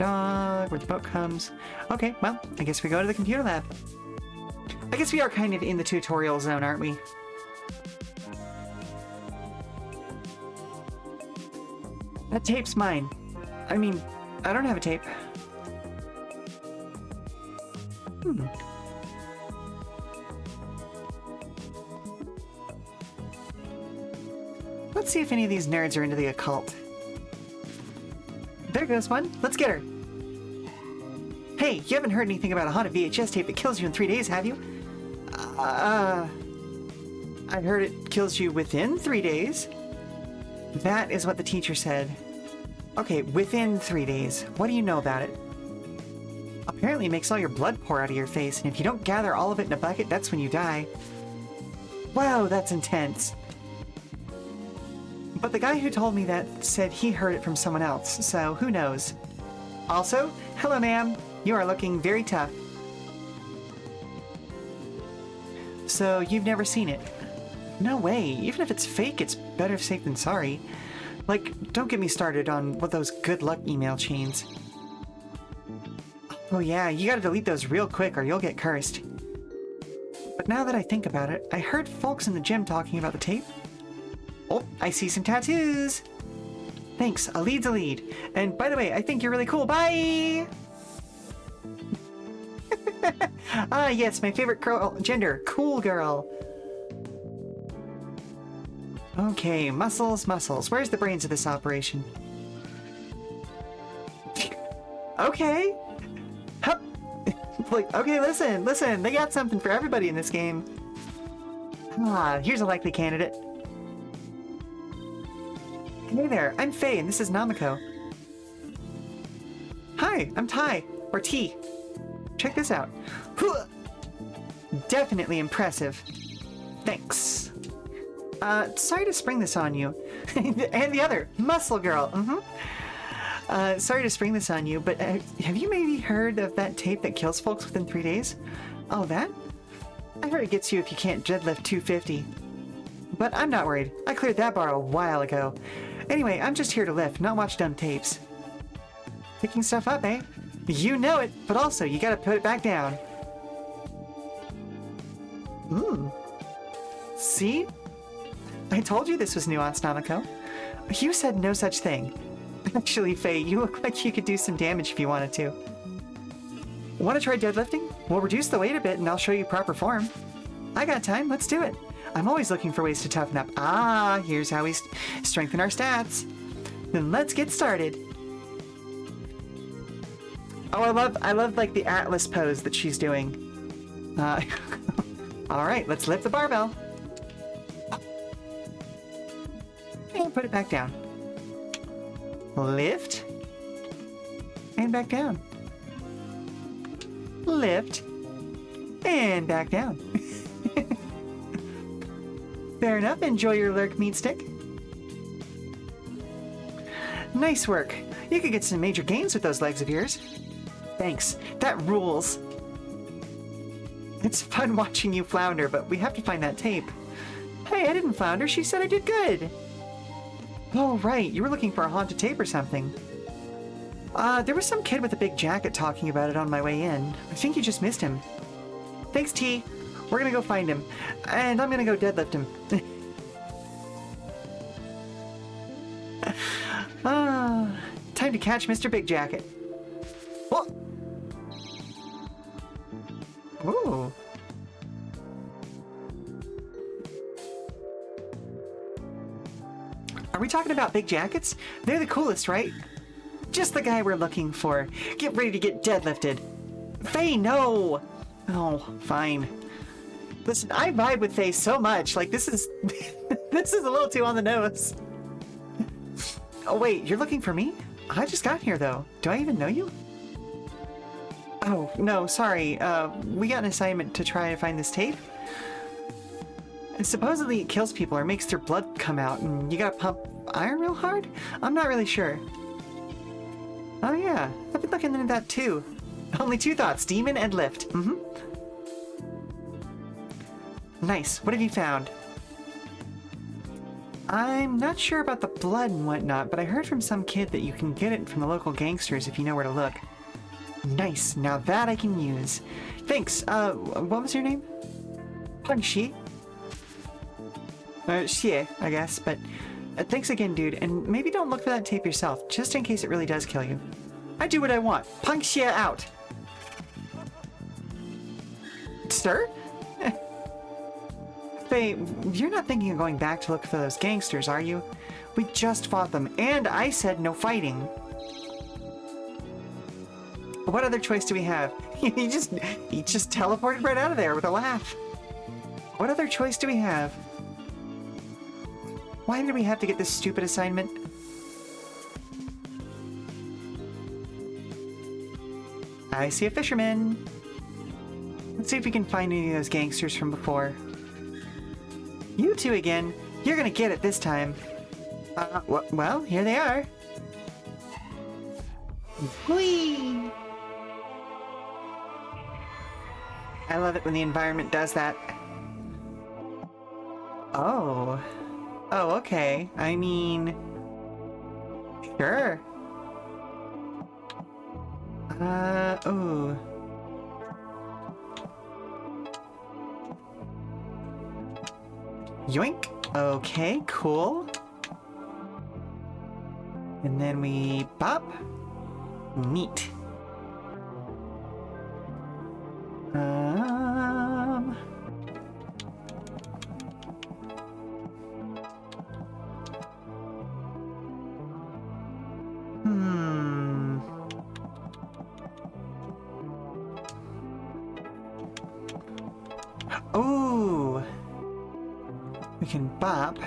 dog, where the boat comes. Okay, well, I guess we go to the computer lab. I guess we are kind of in the tutorial zone, aren't we? That tape's mine. I mean, I don't have a tape. Let's see if any of these nerds are into the occult. There goes one. Let's get her. Hey, you haven't heard anything about a haunted VHS tape that kills you in 3 days, have you? I heard it kills you within 3 days. That is what the teacher said. Okay, within 3 days. What do you know about it? Apparently it makes all your blood pour out of your face, and if you don't gather all of it in a bucket, that's when you die. Wow, that's intense. But the guy who told me that said he heard it from someone else, so who knows? Also, hello ma'am, you are looking very tough. So you've never seen it? No way, even if it's fake, it's better safe than sorry. Like, don't get me started on what those good luck email chains. Oh yeah, you gotta delete those real quick or you'll get cursed. But now that I think about it, I heard folks in the gym talking about the tape. Oh, I see some tattoos! Thanks, a lead's a lead. And by the way, I think you're really cool, bye! Ah yes, my favorite gender, cool girl. Okay, muscles, muscles. Where's the brains of this operation? Okay. Hup. Like, okay, listen, they got something for everybody in this game. Ah, here's a likely candidate. Hey there, I'm Faye, and this is Namiko. Hi, I'm Ty, or T. Check this out. Definitely impressive. Thanks. Sorry to spring this on you. And the other, Muscle Girl. Sorry to spring this on you, but have you maybe heard of that tape that kills folks within 3 days? Oh, that? I heard it gets you if you can't deadlift 250. But I'm not worried. I cleared that bar a while ago. Anyway, I'm just here to lift, not watch dumb tapes. Picking stuff up, eh? You know it, but also you gotta put it back down. See? I told you this was nuanced, Namiko. You said no such thing. Actually, Faye, you look like you could do some damage if you wanted to. Want to try deadlifting? We'll reduce the weight a bit and I'll show you proper form. I got time, let's do it. I'm always looking for ways to toughen up. Ah, here's how we strengthen our stats. Then let's get started. Oh, I love like the Atlas pose that she's doing. All right, let's lift the barbell. And put it back down. Lift. And back down. Lift. And back down. Fair enough. Enjoy your lurk meat stick. Nice work. You could get some major gains with those legs of yours. Thanks. That rules. It's fun watching you flounder, but we have to find that tape. Hey, I didn't flounder. She said I did good. Oh, right. You were looking for a haunted tape or something. There was some kid with a big jacket talking about it on my way in. I think you just missed him. Thanks, T. We're gonna go find him. And I'm gonna go deadlift him. Time to catch Mr. Big Jacket. Whoa! Ooh. Are we talking about big jackets? They're the coolest, right? Just the guy we're looking for. Get ready to get deadlifted. Faye, no! Oh, fine. Listen, I vibe with Faye so much. Like, this is... this is a little too on the nose. Oh, wait, you're looking for me? I just got here, though. Do I even know you? Oh, no, sorry. We got an assignment to try to find this tape. And supposedly it kills people or makes their blood come out, and you gotta pump iron real hard? I'm not really sure. Oh yeah, I've been looking into that too. Only two thoughts, demon and lift. Nice, what have you found? I'm not sure about the blood and whatnot, but I heard from some kid that you can get it from the local gangsters if you know where to look. Nice, now that I can use. Thanks, what was your name? Pangxi? Xie, I guess, but thanks again, dude, and maybe don't look for that tape yourself, just in case it really does kill you. I do what I want. Pangxi out! Sir? Faye, you're not thinking of going back to look for those gangsters, are you? We just fought them, and I said no fighting. What other choice do we have? he just teleported right out of there with a laugh. What other choice do we have? Why did we have to get this stupid assignment? I see a fisherman. Let's see if we can find any of those gangsters from before. You two again. You're gonna get it this time. Well, here they are. Whee! I love it when the environment does that. Oh. Oh, okay. I mean... Sure. Ooh. Yoink. Okay, cool. And then we bop. Neat. Ooh. We can bop.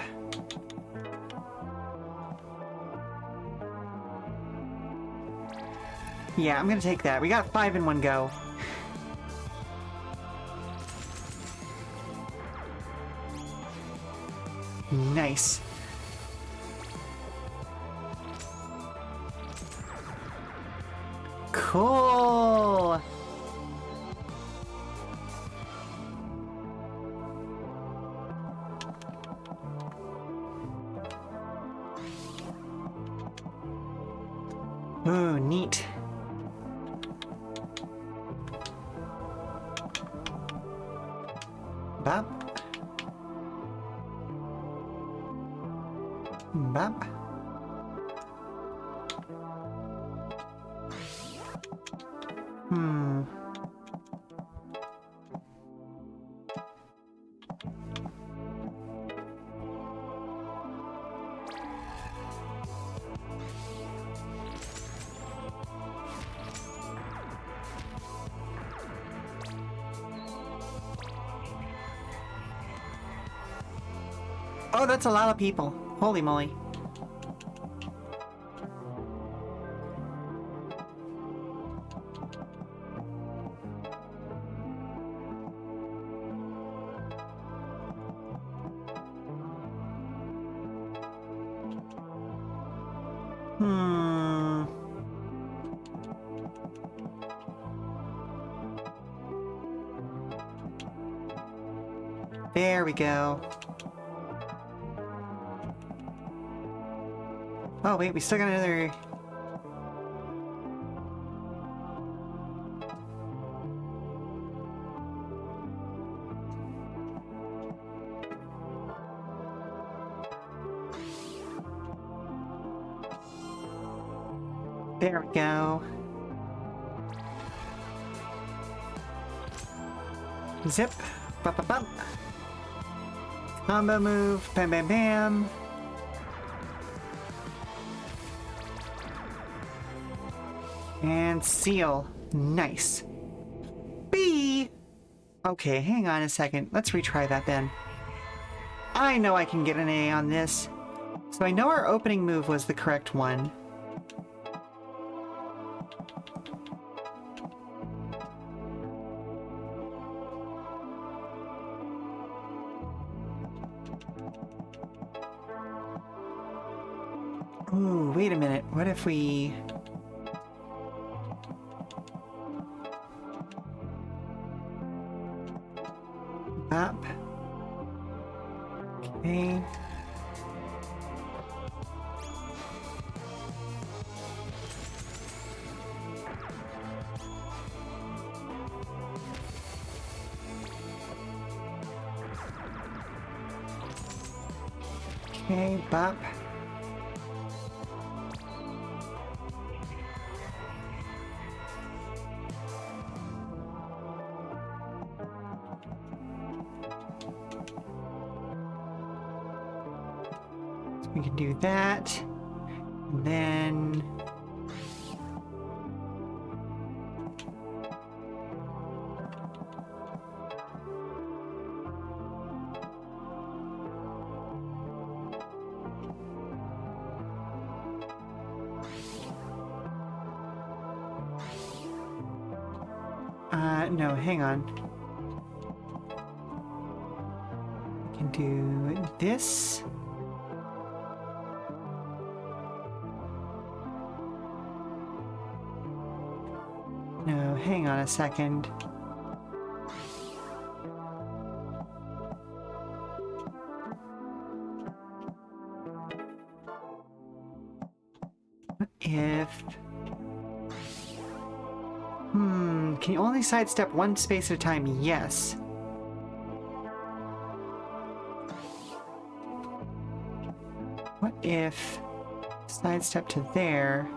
Yeah, I'm gonna take that. We got 5 in one go. Nice. Cool. Ooh, neat. Bop. Bop. Oh, that's a lot of people. Holy moly. There we go. Oh wait, we still got another... There we go. Zip. Bop, bop, bop. Combo move. Bam, bam, bam. And seal. Nice. B. Okay, hang on a second. Let's retry that then. I know I can get an A on this. So I know our opening move was the correct one. Ooh, wait a minute. What if we... Up. Okay. Okay, bop. So we can do that. And then... no, hang on. We can do this. No, hang on a second. What if... can you only sidestep one space at a time? Yes. What if sidestep to there?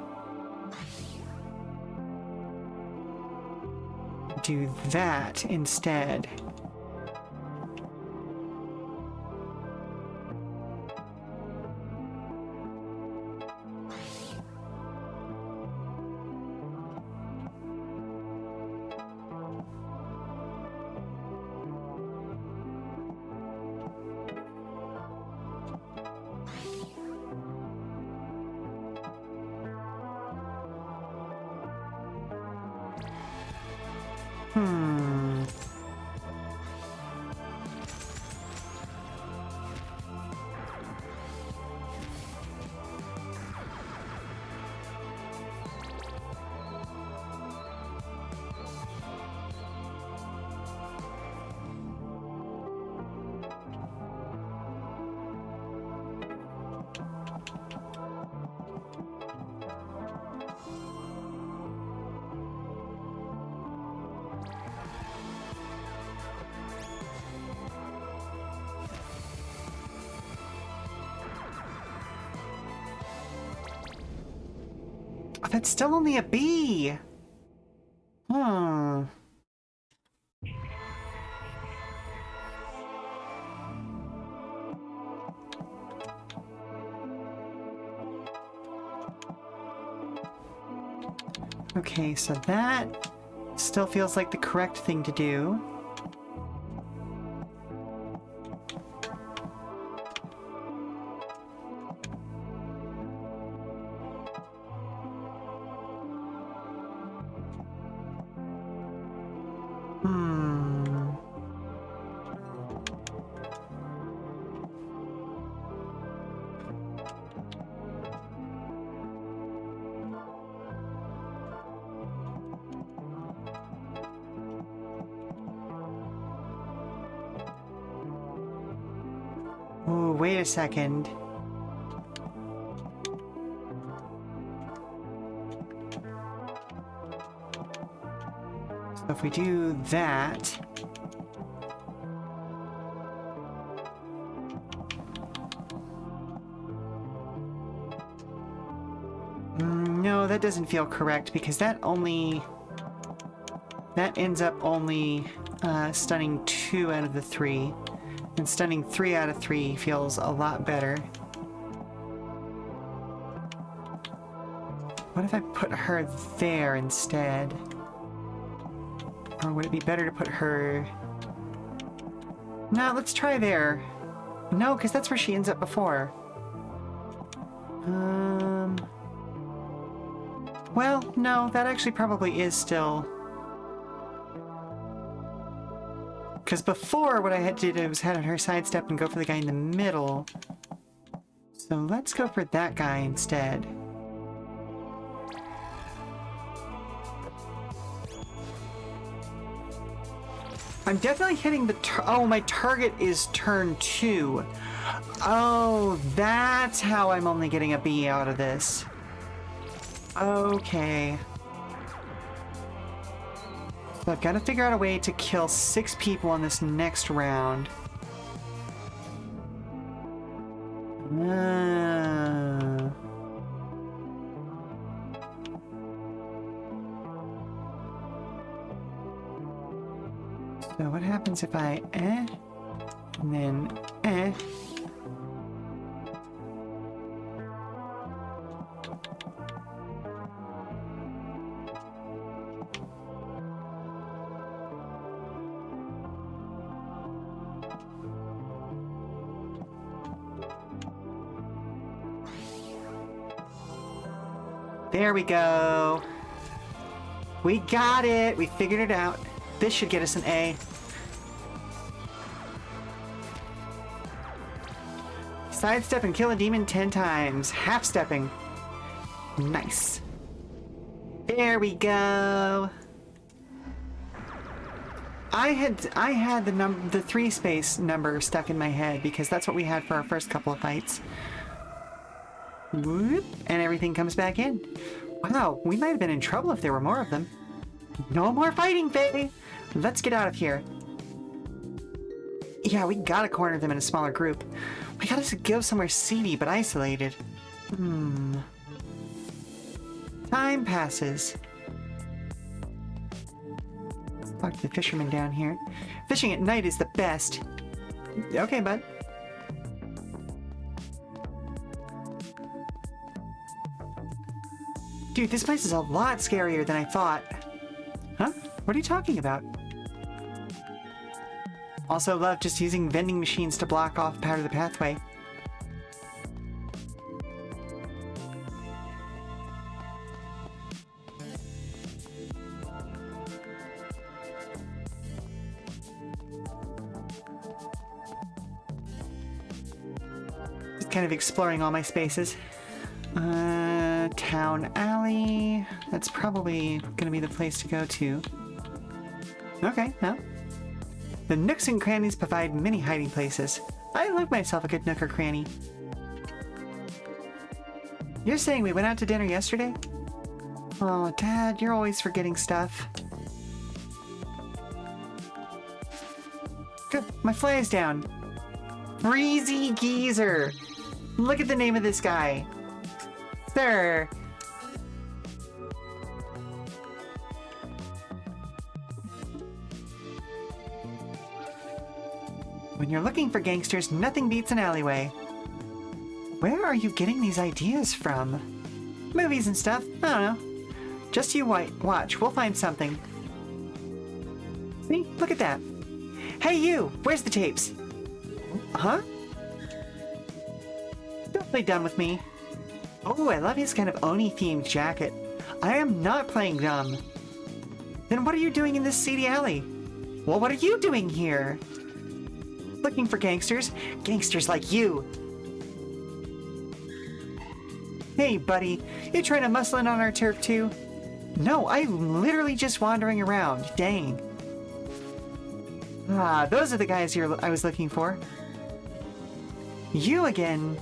Do that instead. Oh, that's still only a B. Hmm. Okay, so that still feels like the correct thing to do. Ooh, wait a second. So if we do that... no, that doesn't feel correct because that only... that ends up only stunning 2 out of the 3. And stunning 3 out of 3 feels a lot better. What if I put her there instead? Or would it be better to put her... No, let's try there. No, because that's where she ends up before. Well, no, that actually probably is still... Because before, what I had to do was had her sidestep and go for the guy in the middle. So let's go for that guy instead. I'm definitely hitting the... oh, my target is turn 2. Oh, that's how I'm only getting a B out of this. Okay. So I've got to figure out a way to kill 6 people on this next round. So what happens if I and then There we go. We got it. We figured it out. This should get us an A. Sidestep and kill a demon 10 times. Half stepping. Nice. There we go. I had the 3 space number stuck in my head because that's what we had for our first couple of fights. Whoop, and everything comes back in. Wow, we might have been in trouble if there were more of them. No more fighting, Faye! Let's get out of here. Yeah, we gotta corner them in a smaller group. We gotta go somewhere seedy but isolated. Time passes. Talk to the fisherman down here. Fishing at night is the best. Okay, bud. Dude, this place is a lot scarier than I thought. Huh? What are you talking about? Also love just using vending machines to block off part of the pathway. Just kind of exploring all my spaces. Town alley. That's probably gonna be the place to go to. Okay, well. The nooks and crannies provide many hiding places. I love myself a good nook or cranny. You're saying we went out to dinner yesterday? Oh, Dad, you're always forgetting stuff. Good, my fly is down. Breezy Geezer! Look at the name of this guy. Sir! When you're looking for gangsters, nothing beats an alleyway. Where are you getting these ideas from? Movies and stuff, I don't know. Just you watch, we'll find something. See, look at that. Hey you, where's the tapes? Huh? Don't play dumb with me. Oh, I love his kind of Oni-themed jacket. I am not playing dumb. Then what are you doing in this seedy alley? Well, what are you doing here? Looking for gangsters? Gangsters like you! Hey, buddy. You trying to muscle in on our turf too? No, I'm literally just wandering around. Dang. Ah, those are the guys I was looking for. You again.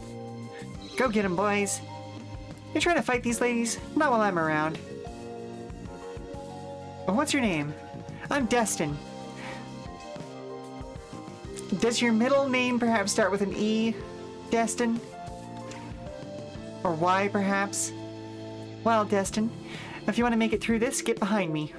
Go get 'em, boys. You're trying to fight these ladies? Not while I'm around. What's your name? I'm Destin. Does your middle name perhaps start with an E, Destin? Or Y, perhaps? Well, Destin, if you want to make it through this, get behind me.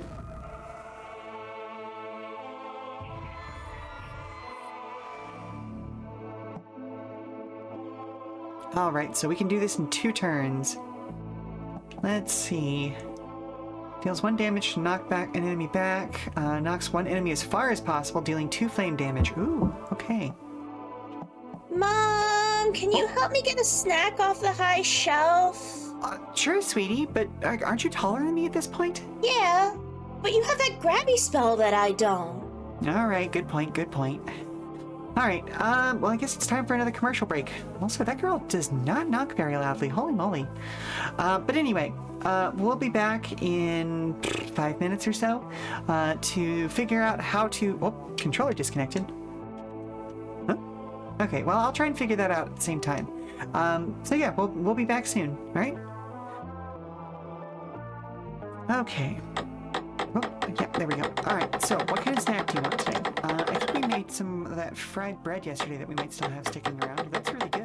Alright, so we can do this in 2 turns. Let's see. Deals 1 damage to knock back an enemy back. Knocks 1 enemy as far as possible, dealing 2 flame damage. Ooh, okay.
Mom, can you help me get a snack off the high shelf?
Sure, sweetie, but aren't you taller than me at this point?
Yeah, but you have that grabby spell that I don't.
Alright, good point, good point. Alright, well, I guess it's time for another commercial break. Also, that girl does not knock very loudly. Holy moly. But anyway, we'll be back in 5 minutes or so to figure out how to... Oh, controller disconnected. Huh? Okay, well, I'll try and figure that out at the same time. So yeah, we'll be back soon, alright? Okay. Oh, yeah, there we go. Alright, so what kind of snack do you want today? I think we made some of that fried bread yesterday that we might still have sticking around. That's really good.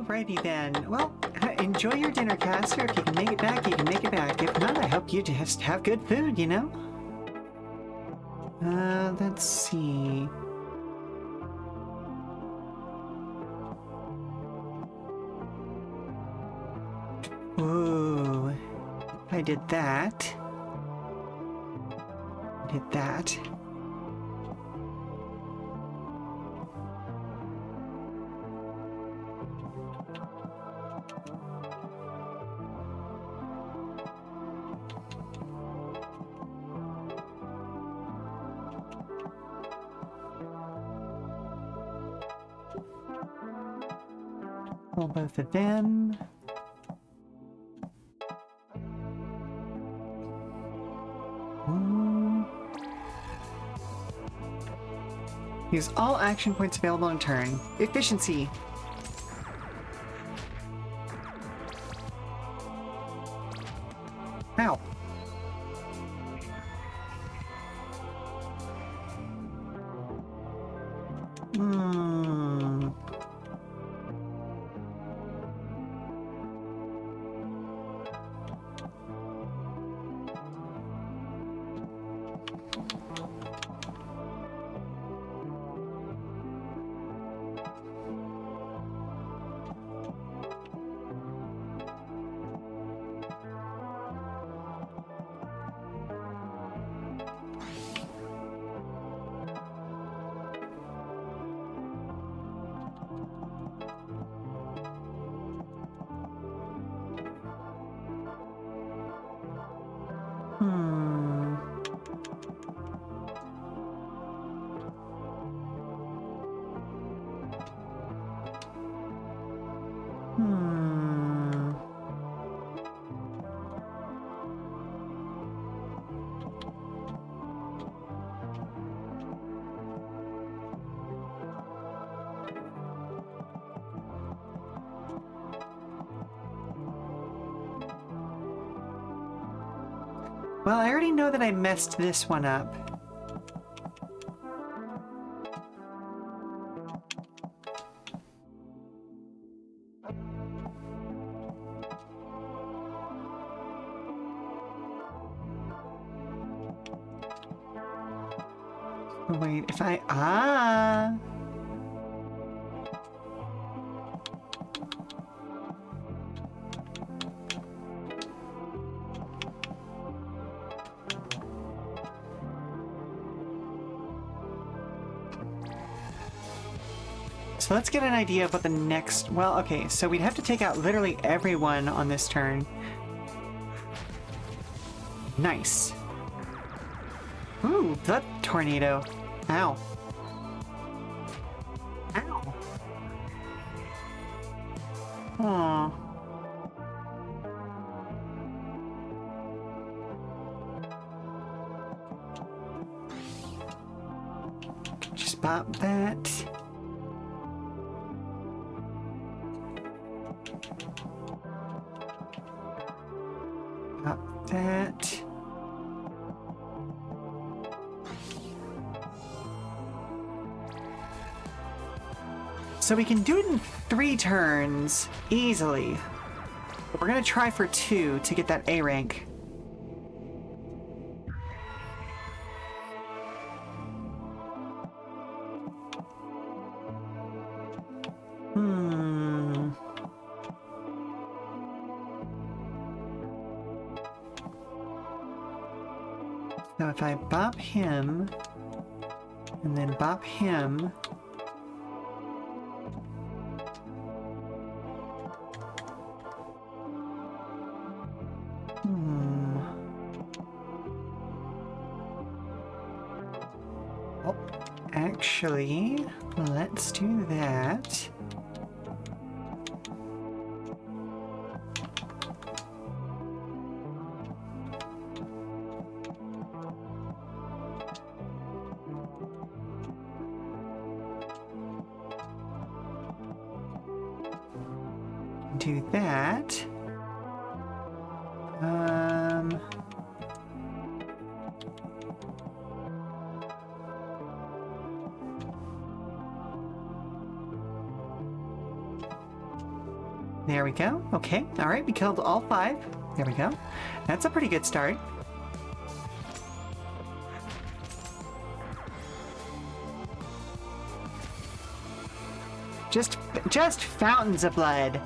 Alrighty then. Well, enjoy your dinner, Caster. If you can make it back, you can make it back. If not, I hope you just have good food, you know? Let's see. Ooh. I did that. I did that. Pull both of them. Use all action points available in turn. Efficiency. Ow. Well, I already know that I messed this one up. Oh, wait, if I... Ah! So let's get an idea of what the next... Well, okay, so we'd have to take out literally everyone on this turn. Nice. Ooh, blood tornado. Ow. Ow. Aw. Just pop that. Pop that. So we can do it in 3 turns, easily. But we're gonna try for 2 to get that A rank. So if I bop him, and then bop him, oh, actually, let's do that. Do that. There we go. Okay. All right. We killed all 5. There we go. That's a pretty good start. Just fountains of blood.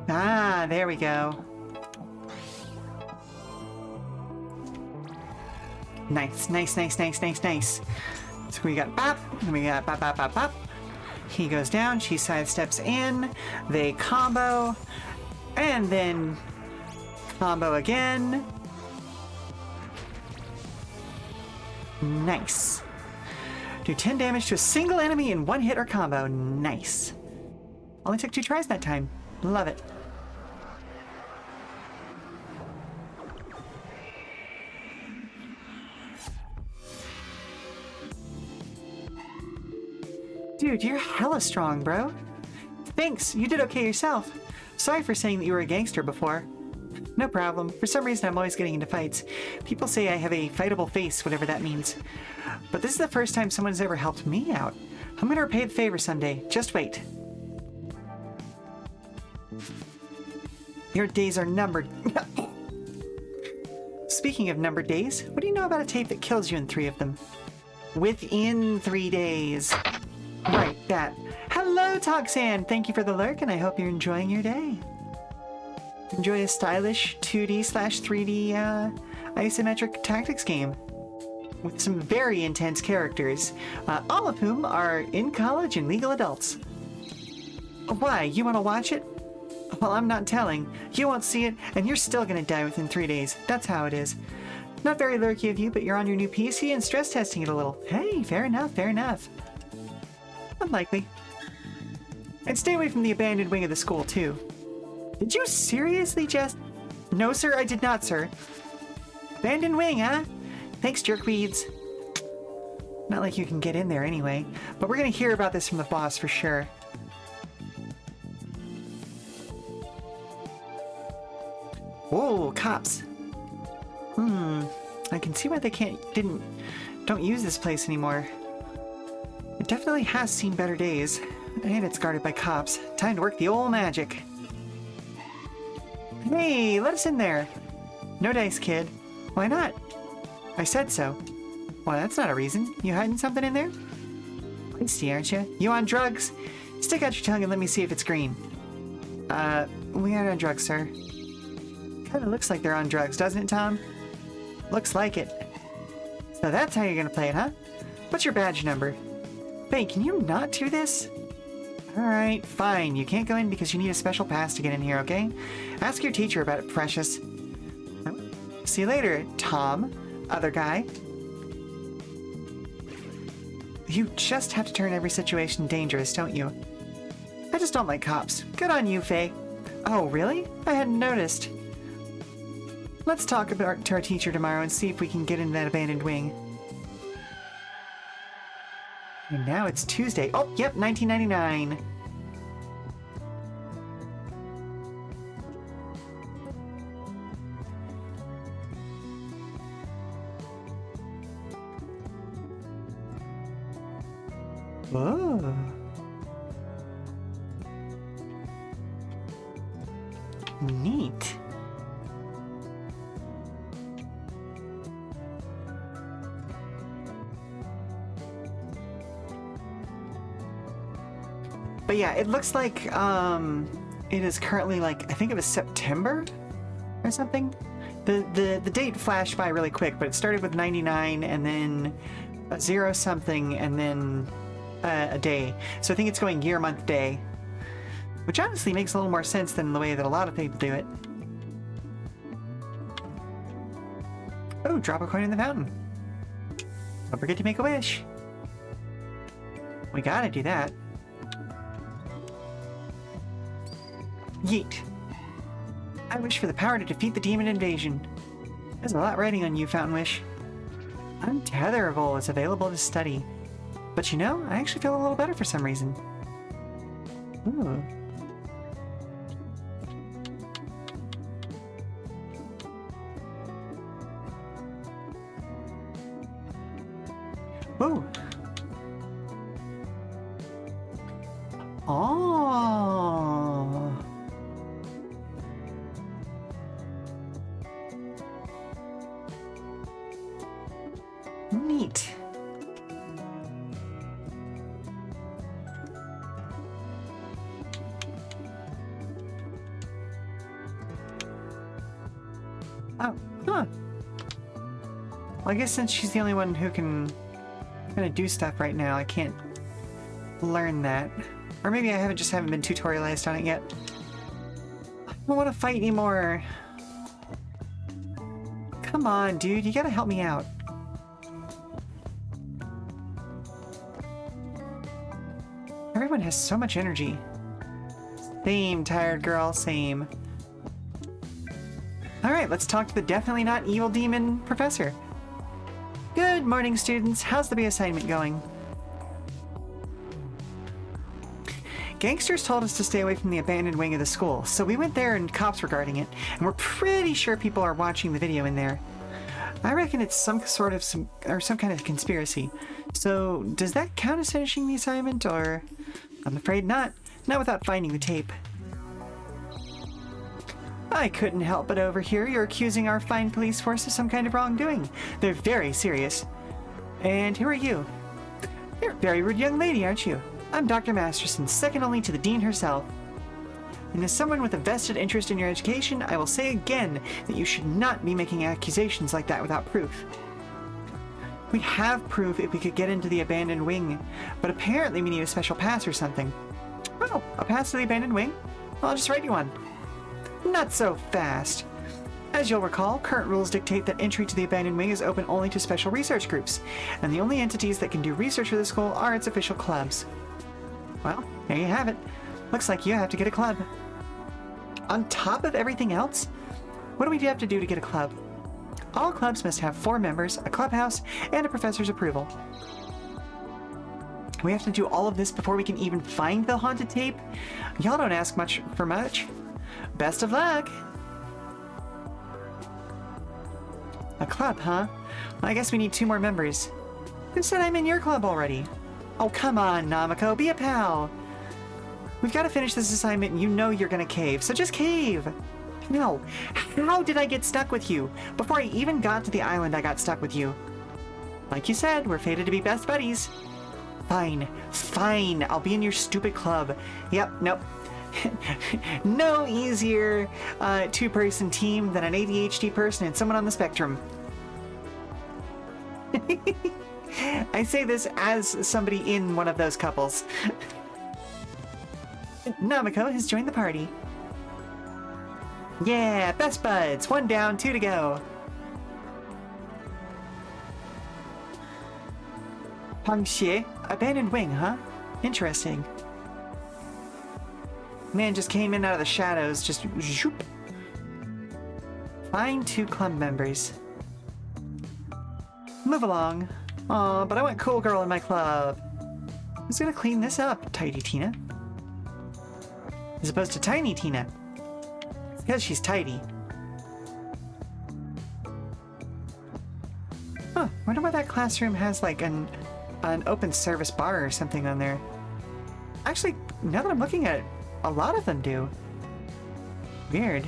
Ah, there we go. Nice, nice, nice, nice, nice, nice. So we got bop, and we got bop, bop, bop, bop. He goes down, she sidesteps in, they combo, and then combo again. Nice. Do 10 damage to a single enemy in one hit or combo. Nice. Only took 2 tries that time. Love it. Dude, you're hella strong, bro. Thanks, you did okay yourself. Sorry for saying that you were a gangster before. No problem. For some reason, I'm always getting into fights. People say I have a fightable face, whatever that means. But this is the first time someone's ever helped me out. I'm gonna repay the favor someday. Just wait. Your days are numbered. Speaking of numbered days, what do you know about a tape that kills you in 3 of them? Within 3 days. Right, that. Hello, Toxan! Thank you for the lurk, and I hope you're enjoying your day. Enjoy a stylish 2D/3D isometric tactics game with some very intense characters, all of whom are in college and legal adults. Why, you want to watch it? Well, I'm not telling. You won't see it, and you're still gonna die within 3 days. That's how it is. Not very lurky of you, but you're on your new PC and stress testing it a little. Hey, fair enough, fair enough. Unlikely. And stay away from the abandoned wing of the school, too. Did you seriously just... No, sir, I did not, sir. Abandoned wing, huh? Thanks, jerkweeds. Not like you can get in there anyway, but we're gonna hear about this from the boss for sure. Whoa, cops. I can see why they don't use this place anymore. It definitely has seen better days, and it's guarded by cops. Time to work the old magic. Hey, let us in there. No dice, kid. Why not? I said so. Well, that's not a reason. You hiding something in there? Feisty, aren't you? You on drugs? Stick out your tongue and let me see if it's green. We aren't on drugs, sir. Kinda looks like they're on drugs, doesn't it, Tom? Looks like it. So that's how you're gonna play it, huh? What's your badge number? Faye, can you not do this? Alright, fine. You can't go in because you need a special pass to get in here, okay? Ask your teacher about it, precious. See you later, Tom. Other guy. You just have to turn every situation dangerous, don't you? I just don't like cops. Good on you, Faye. Oh, really? I hadn't noticed. Let's talk about to our teacher tomorrow and see if we can get into that abandoned wing. And now it's Tuesday. Oh, yep, 1999. Whoa. Neat. But yeah, it looks like it is currently like, I think it was September or something. The date flashed by really quick, but it started with 99 and then a 0 something and then a day. So I think it's going year, month, day. Which honestly makes a little more sense than the way that a lot of people do it. Oh, drop a coin in the fountain. Don't forget to make a wish. We gotta do that. Yeet. I wish for the power to defeat the demon invasion. There's a lot riding on you, Fountain Wish. Untetherable is available to study. But you know, I actually feel a little better for some reason. Ooh. Whoa. Oh. Neat. Oh, huh. Well, I guess since she's the only one who can kind of do stuff right now, I can't learn that. Or maybe I haven't been tutorialized on it yet. I don't want to fight anymore. Come on, dude, you gotta help me out. Everyone has so much energy. Same, tired girl, same. Alright, let's talk to the definitely not evil demon professor. Good morning, students. How's the B assignment going? Gangsters told us to stay away from the abandoned wing of the school, so we went there and cops were guarding it, and we're pretty sure people are watching the video in there. I reckon it's some kind of conspiracy. So, does that count as finishing the assignment, or? I'm afraid not. Not without finding the tape. I couldn't help but overhear you're accusing our fine police force of some kind of wrongdoing. They're very serious. And who are you? You're a very rude young lady, aren't you? I'm Dr. Masterson, second only to the dean herself. And as someone with a vested interest in your education, I will say again that you should not be making accusations like that without proof. We have proof if we could get into the abandoned wing, but apparently we need a special pass or something. Oh, a pass to the abandoned wing? Well, I'll just write you one. Not so fast. As you'll recall, current rules dictate that entry to the abandoned wing is open only to special research groups, and the only entities that can do research for the school are its official clubs. Well, there you have it. Looks like you have to get a club. On top of everything else, what do we have to do to get a club? All clubs must have 4 members, a clubhouse, and a professor's approval. We have to do all of this before we can even find the haunted tape? Y'all don't ask much for much. Best of luck! A club, huh? Well, I guess we need 2 more members. Who said I'm in your club already? Oh, come on, Namiko, be a pal! We've got to finish this assignment and you know you're gonna cave, so just cave! No, how did I get stuck with you? Before I even got to the island, I got stuck with you. Like you said, we're fated to be best buddies. Fine, fine, I'll be in your stupid club. Yep, nope. No easier 2-person team than an ADHD person and someone on the spectrum. I say this as somebody in one of those couples. Namiko has joined the party. Yeah, best buds. 1 down, 2 to go. Pangxie, abandoned wing, huh? Interesting. Man just came in out of the shadows, just zoop. Find 2 club members. Move along. Aw, but I want cool girl in my club. Who's gonna clean this up, Tidy Tina? As opposed to Tiny Tina. It's because she's tidy. Huh, wonder why that classroom has like an open service bar or something on there. Actually, now that I'm looking at it, a lot of them do. Weird.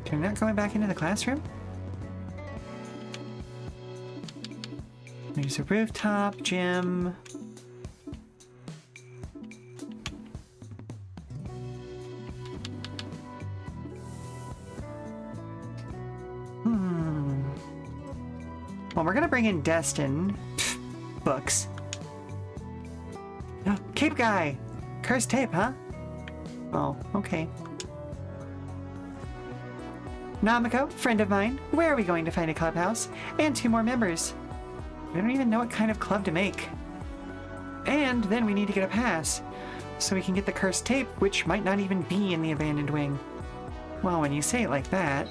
Okay, I'm not going back into the classroom. There's a rooftop gym. Well, we're gonna bring in Destin. Pfft, books. Cape Guy! Cursed tape, huh? Oh, okay. Namiko, friend of mine, where are we going to find a clubhouse? And 2 more members. We don't even know what kind of club to make. And then we need to get a pass, so we can get the cursed tape, which might not even be in the abandoned wing. Well, when you say it like that...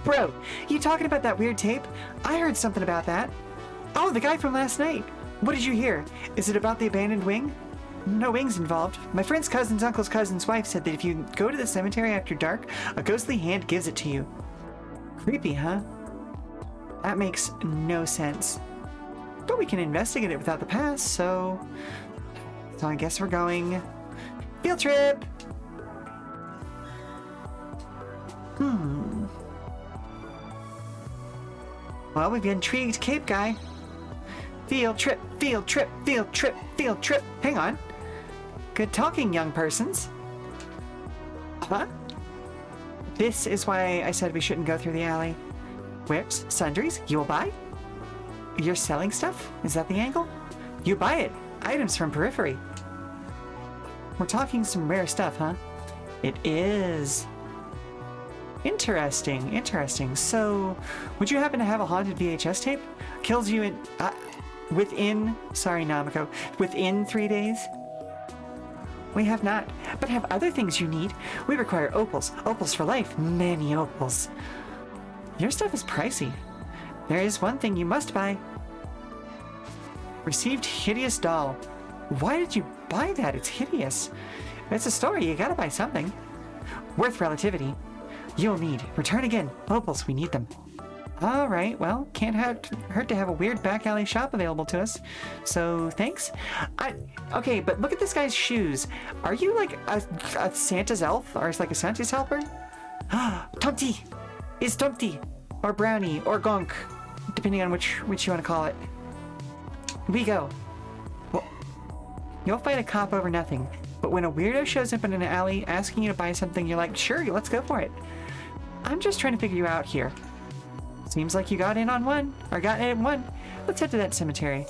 Bro, you talking about that weird tape? I heard something about that. Oh, the guy from last night. What did you hear? Is it about the abandoned wing? No wings involved. My friend's cousin's uncle's cousin's wife said that if you go to the cemetery after dark, a ghostly hand gives it to you. Creepy, huh? That makes no sense. But we can investigate it without the pass, so I guess we're going... Field trip! Well, we've intrigued Cape Guy. Field trip, field trip, field trip, field trip. Hang on. Good talking, young persons. Huh? This is why I said we shouldn't go through the alley. Wares, sundries, you will buy? You're selling stuff? Is that the angle? You buy it. Items from periphery. We're talking some rare stuff, huh? It is. Interesting, interesting. So, would you happen to have a haunted VHS tape? Kills you in, sorry Namiko, within 3 days? We have not, but have other things you need. We require opals. Opals for life. Many opals. Your stuff is pricey. There is one thing you must buy. Received hideous doll. Why did you buy that? It's hideous. It's a story. You gotta buy something. Worth relativity. You'll need. Return again. Opals. We need them. Alright, well, can't hurt to have a weird back alley shop available to us. So, thanks. Okay, but look at this guy's shoes. Are you like a Santa's elf? Or like a Santa's helper? Tomty! Is Tomty! Or Brownie, or Gonk. Depending on which you want to call it. We go. Well, you'll fight a cop over nothing. But when a weirdo shows up in an alley asking you to buy something, you're like, sure, let's go for it. I'm just trying to figure you out here. Seems like you got in on one, or got in at one. Let's head to that cemetery.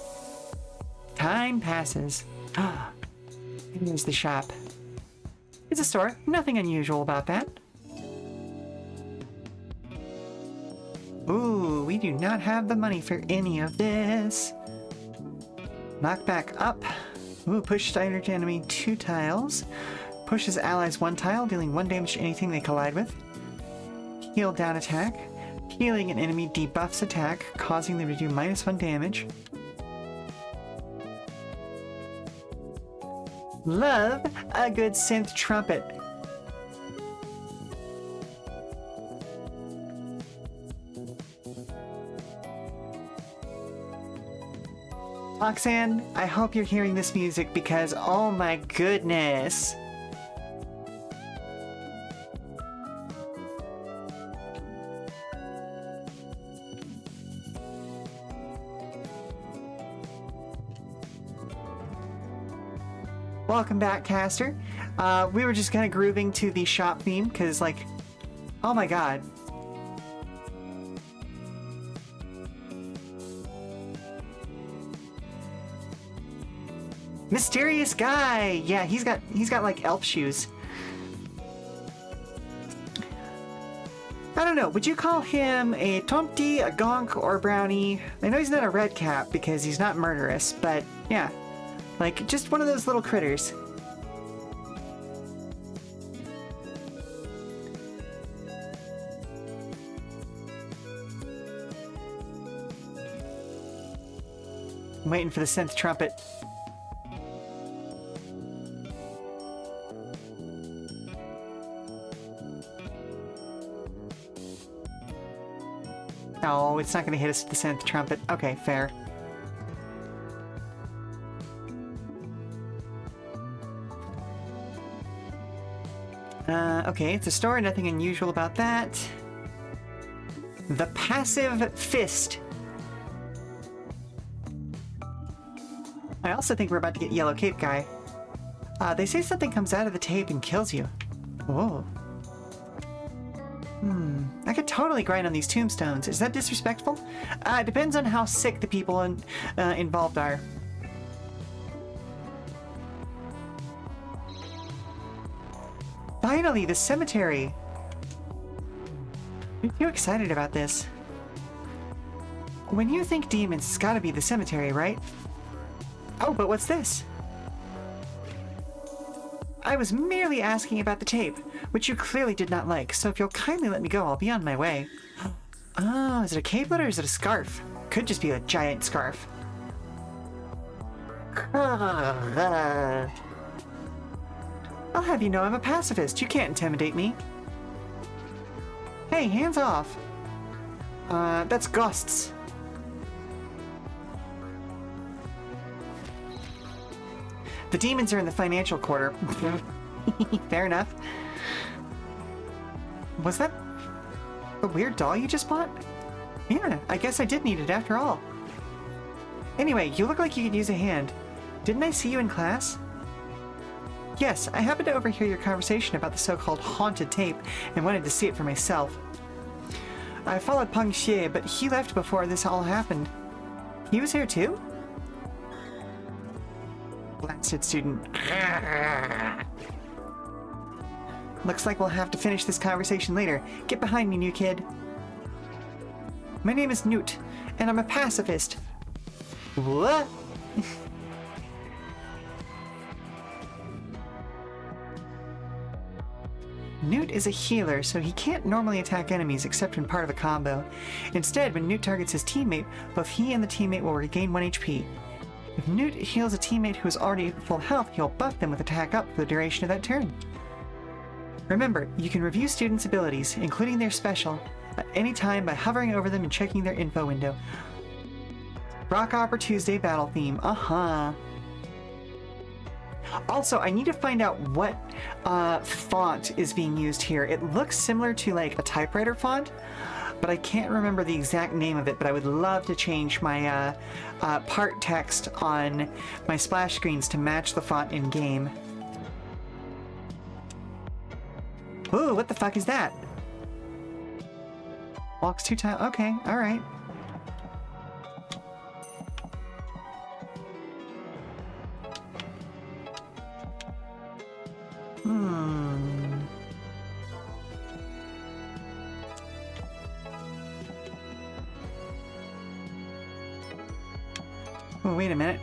Time passes. Here's the shop. It's a store. Nothing unusual about that. Ooh, we do not have the money for any of this. Knock back up. Ooh, push standard enemy 2 tiles. Pushes allies 1 tile, dealing 1 damage to anything they collide with. Heal down attack. Healing an enemy debuffs attack, causing them to do -1 damage. Love a good synth trumpet. Roxanne, I hope you're hearing this music because, oh my goodness. Welcome back, caster. We were just kind of grooving to the shop theme because, like, oh my god. Mysterious guy. Yeah, he's got like elf shoes. I don't know. Would you call him a Tomty, a Gonk, or a Brownie? I know he's not a red cap because he's not murderous, but yeah. Like, just one of those little critters. I'm waiting for the synth trumpet. Oh, it's not going to hit us with the synth trumpet. Okay, fair. Okay, it's a store, nothing unusual about that. The passive fist. I also think we're about to get Yellow Cape Guy. They say something comes out of the tape and kills you. Whoa. I could totally grind on these tombstones. Is that disrespectful? It depends on how sick the people involved are. Finally, the cemetery! I'm too excited about this. When you think demons, it's gotta be the cemetery, right? Oh, but what's this? I was merely asking about the tape, which you clearly did not like, so if you'll kindly let me go, I'll be on my way. Oh, is it a capelet or is it a scarf? Could just be a giant scarf. I'll have you know I'm a pacifist. You can't intimidate me. Hey, hands off. That's ghosts. The demons are in the financial quarter. Fair enough. Was that a weird doll you just bought? Yeah, I guess I did need it after all. Anyway, you look like you could use a hand. Didn't I see you in class? Yes, I happened to overhear your conversation about the so-called haunted tape and wanted to see it for myself. I followed Peng Xie, but he left before this all happened. He was here too? Blasted student. Looks like we'll have to finish this conversation later. Get behind me, new kid. My name is Newt, and I'm a pacifist. What? Newt is a healer, so he can't normally attack enemies except when part of a combo. Instead, when Newt targets his teammate, both he and the teammate will regain 1 HP. If Newt heals a teammate who is already at full health, he'll buff them with attack up for the duration of that turn. Remember, you can review students' abilities, including their special, at any time by hovering over them and checking their info window. Rock Opera Tuesday battle theme. Also, I need to find out what font is being used here. It looks similar to like a typewriter font, but I can't remember the exact name of it, but I would love to change my part text on my splash screens to match the font in game. Ooh, what the fuck is that? Walks 2 times. Okay, alright. Oh, wait a minute.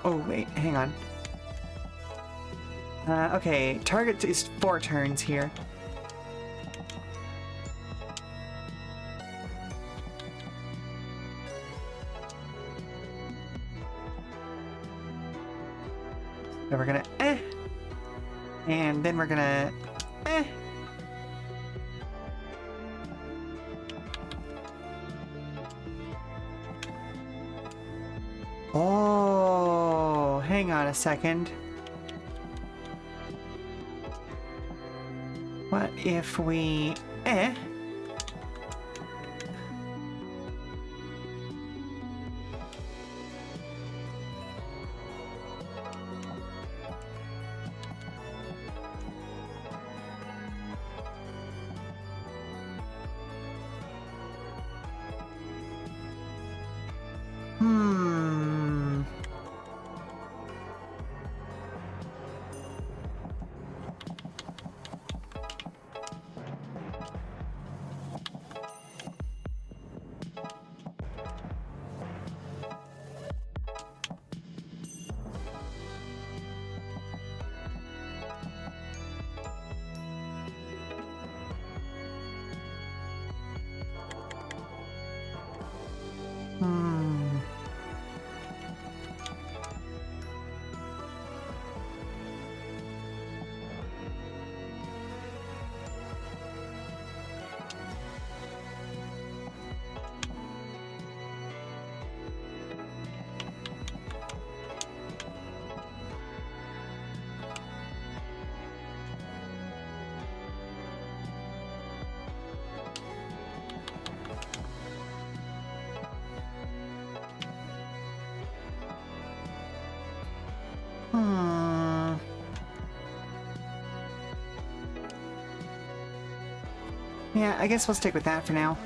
Oh, wait, hang on. Okay, target is 4 turns here. So we're gonna and then we're gonna Oh, hang on a second. What if we Yeah, I guess we'll stick with that for now.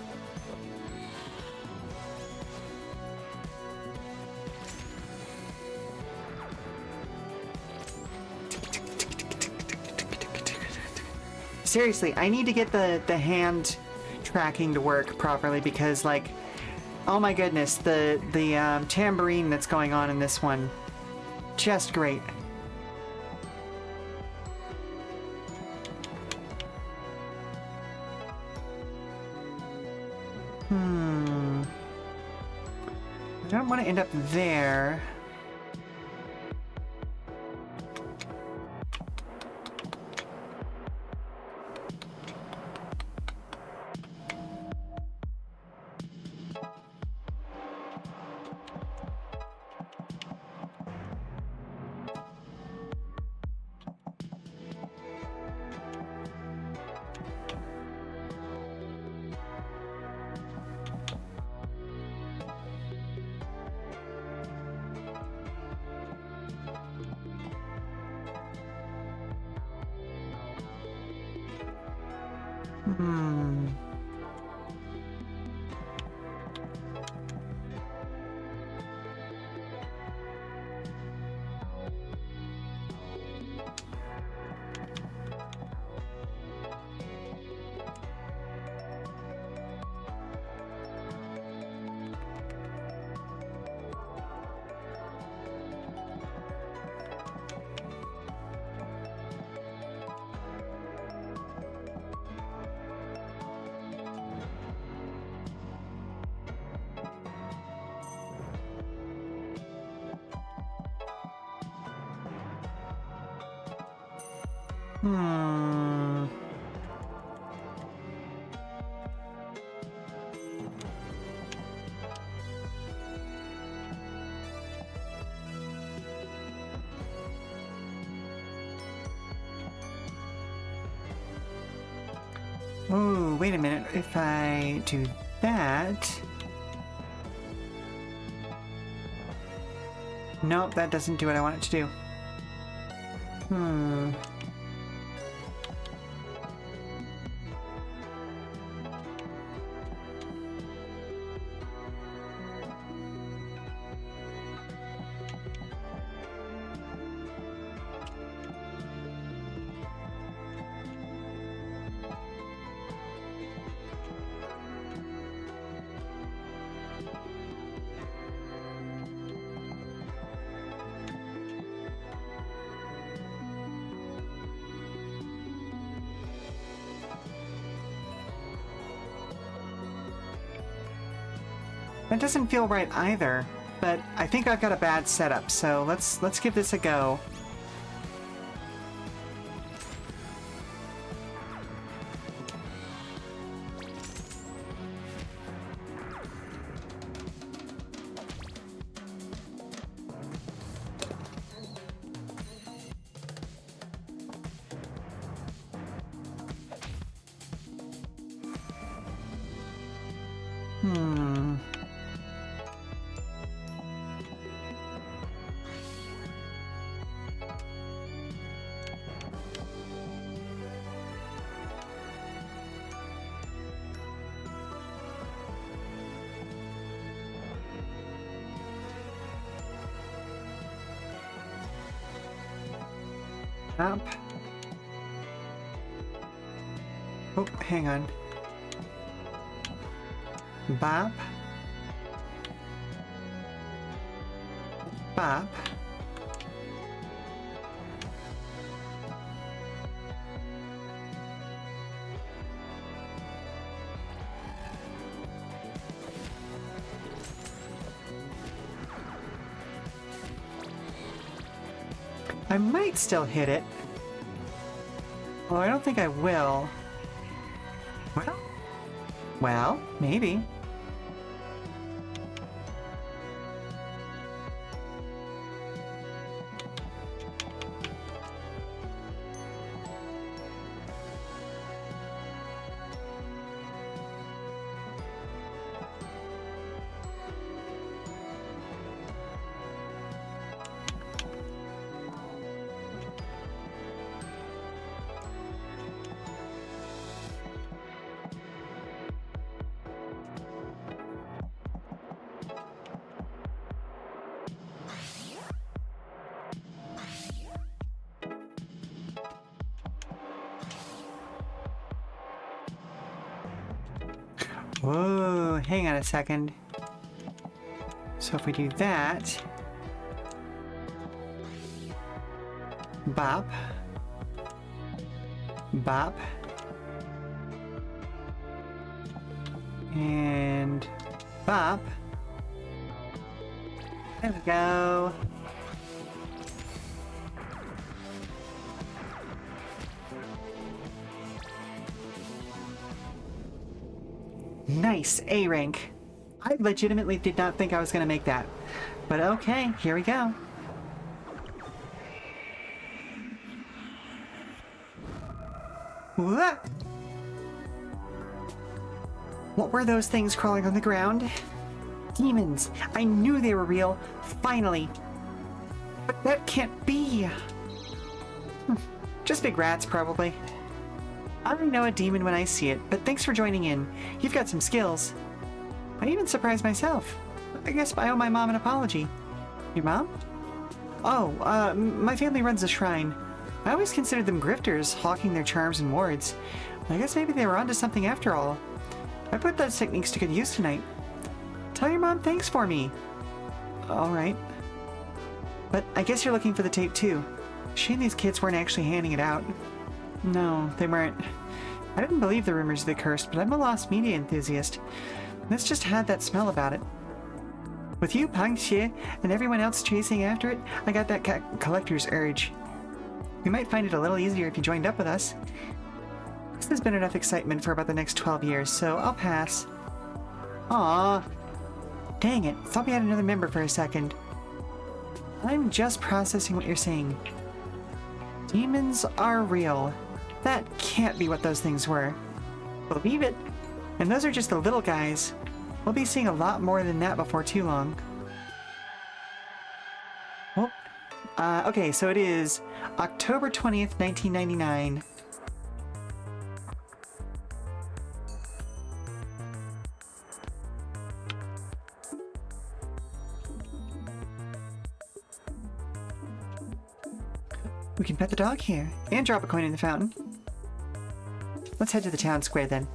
Seriously, I need to get the hand tracking to work properly because, like, oh my goodness, the tambourine that's going on in this one, just great. I don't want to end up there. Oh, wait a minute. If I do that... Nope, that doesn't do what I want it to do. That doesn't feel right either, but I think I've got a bad setup, so let's give this a go. Up. Oh, hang on. Bop. Bop. I might still hit it. Oh, I don't think I will. Well, maybe. Whoa, hang on a second. So if we do that... Bop. Bop. And... Bop. There we go. Nice, A rank. I legitimately did not think I was going to make that. But okay, here we go. What? What were those things crawling on the ground? Demons! I knew they were real. Finally. But that can't be. Just big rats, probably. I know a demon when I see it, but thanks for joining in. You've got some skills. I even surprised myself. I guess I owe my mom an apology. Your mom? Oh, my family runs a shrine. I always considered them grifters, hawking their charms and wards. I guess maybe they were onto something after all. I put those techniques to good use tonight. Tell your mom thanks for me. Alright. But I guess you're looking for the tape too. Shame these kids weren't actually handing it out. No, they weren't. I didn't believe the rumors of the curse, but I'm a lost media enthusiast. This just had that smell about it. With you, Pang Xie, and everyone else chasing after it, I got that collector's urge. We might find it a little easier if you joined up with us. This has been enough excitement for about the next 12 years, so I'll pass. Aww. Dang it, thought we had another member for a second. I'm just processing what you're saying. Demons are real. That can't be what those things were. Believe it. And those are just the little guys. We'll be seeing a lot more than that before too long. Oh. Okay, so it is October 20th, 1999. We can pet the dog here, and drop a coin in the fountain. Let's head to the town square then.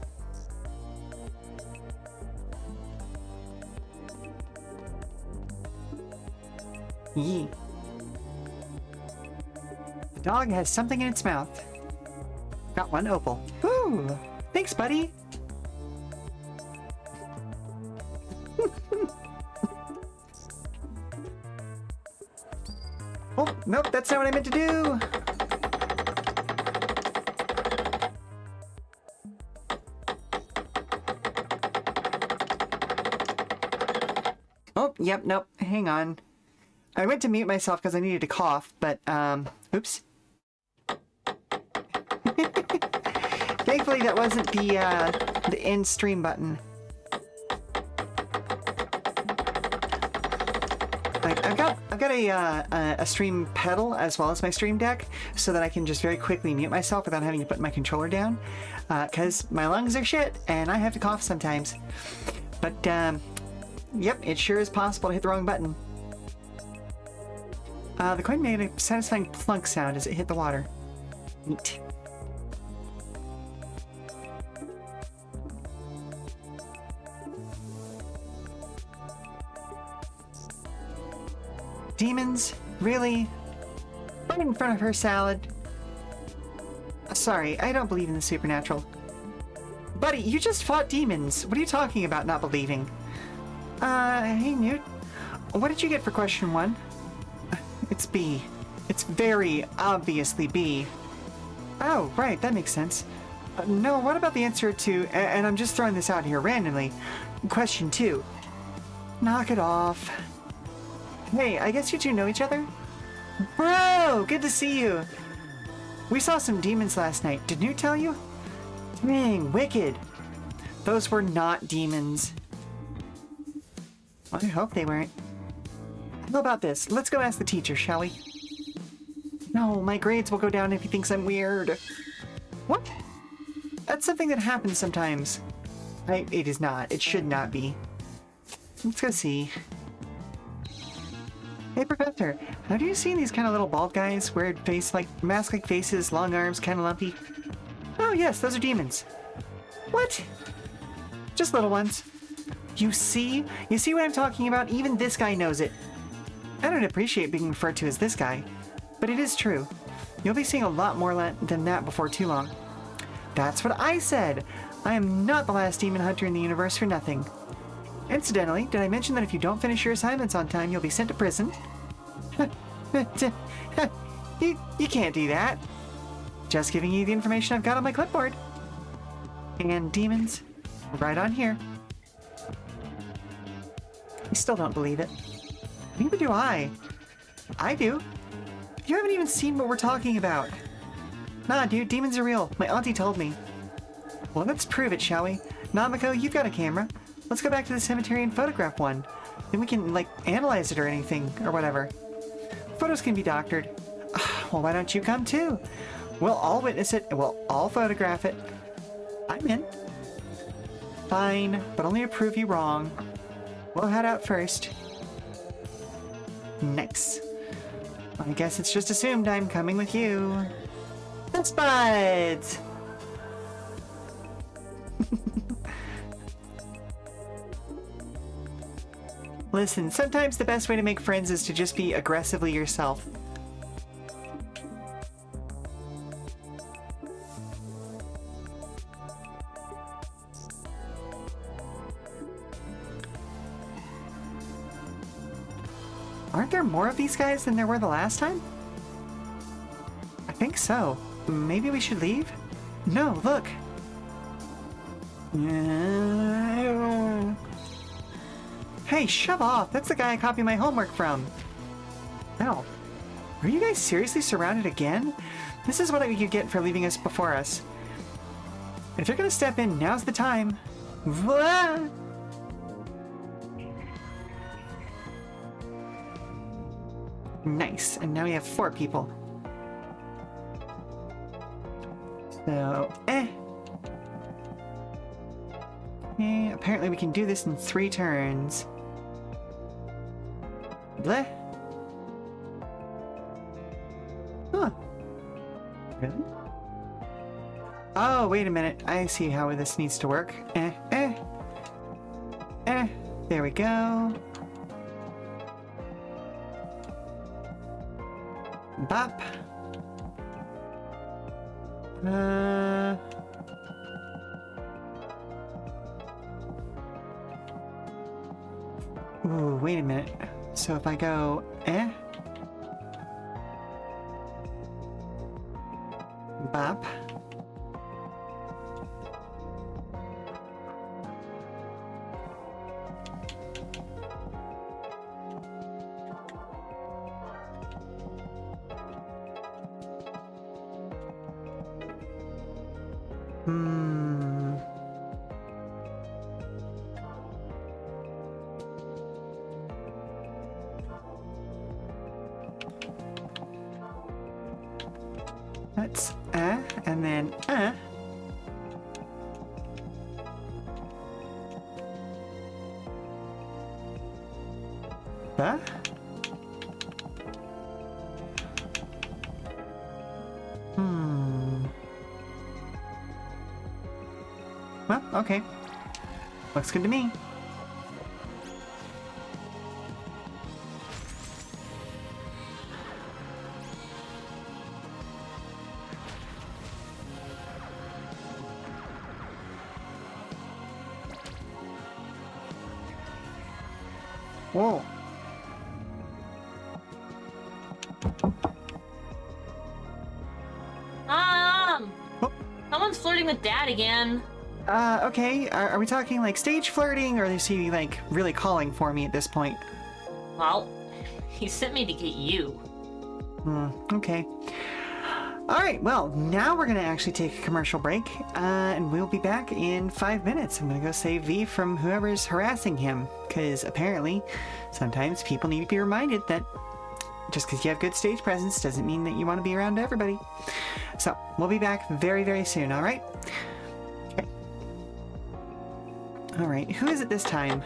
Yee. The dog has something in its mouth. Got one opal. Ooh! Thanks, buddy! Oh, nope, that's not what I meant to do! Oh, yep, nope, hang on. I went to mute myself because I needed to cough, but, oops. Thankfully that wasn't the end stream button. Like, I've got a stream pedal as well as my stream deck, so that I can just very quickly mute myself without having to put my controller down, because my lungs are shit, and I have to cough sometimes. But, yep, it sure is possible to hit the wrong button. The coin made a satisfying plunk sound as it hit the water. Neat. Demons? Really? Right in front of her salad? Sorry, I don't believe in the supernatural. Buddy, you just fought demons. What are you talking about not believing? Hey Newt. What did you get for question 1? It's B. It's very obviously B. Oh, right, that makes sense. No, what about the answer to, and I'm just throwing this out here randomly, question 2? Knock it off. Hey, I guess you two know each other? Bro, good to see you. We saw some demons last night. Did Newt tell you? Dang, wicked. Those were not demons. I hope they weren't. How about this? Let's go ask the teacher, shall we? No, my grades will go down if he thinks I'm weird. What? That's something that happens sometimes. It is not. It should not be. Let's go see. Hey, Professor. Have you seen these kind of little bald guys? Weird face, like mask-like faces, long arms, kind of lumpy? Oh, yes, those are demons. What? just little ones. You see? You see what I'm talking about? Even this guy knows it. I don't appreciate being referred to as this guy, but it is true. You'll be seeing a lot more than that before too long. That's what I said! I am not the last demon hunter in the universe for nothing. Incidentally, did I mention that if you don't finish your assignments on time, you'll be sent to prison? You can't do that. Just giving you the information I've got on my clipboard. And demons, right on here. I still don't believe it. Neither do I. I do. You haven't even seen what we're talking about. Nah, dude, demons are real. My auntie told me. Well, let's prove it, shall we? Namiko, you've got a camera. Let's go back to the cemetery and photograph one. Then we can, like, analyze it or anything, or whatever. Photos can be doctored. Well, why don't you come too? We'll all witness it, and we'll all photograph it. I'm in. Fine, but only to prove you wrong. We'll head out first. Nice. I guess it's just assumed I'm coming with you. Best buds! Listen, sometimes the best way to make friends is to just be aggressively yourself. Aren't there more of these guys than there were the last time? I think so. Maybe we should leave? No, look! Hey, shove off! That's the guy I copied my homework from! Ow. Are you guys seriously surrounded again? This is what you get for leaving us before us. If you're gonna step in, now's the time. Voila! Nice, and now we have 4 people. So, apparently we can do this in 3 turns. Bleh. Huh. Really? Oh, wait a minute. I see how this needs to work. There we go. Bop. Ooh, wait a minute. So if I go, bop. That's and then bah. Well, okay. Looks good to me. Whoa. Oh.
Someone's flirting with Dad again.
Okay. Are we talking like stage flirting, or is he like really calling for me at this point?
Well, he sent me to get you.
Okay. Alright, well, now we're gonna actually take a commercial break, and we'll be back in 5 minutes. I'm gonna go save V from whoever's harassing him, because apparently sometimes people need to be reminded that just because you have good stage presence doesn't mean that you want to be around everybody. So, we'll be back very, very soon, alright? Okay. Alright, who is it this time?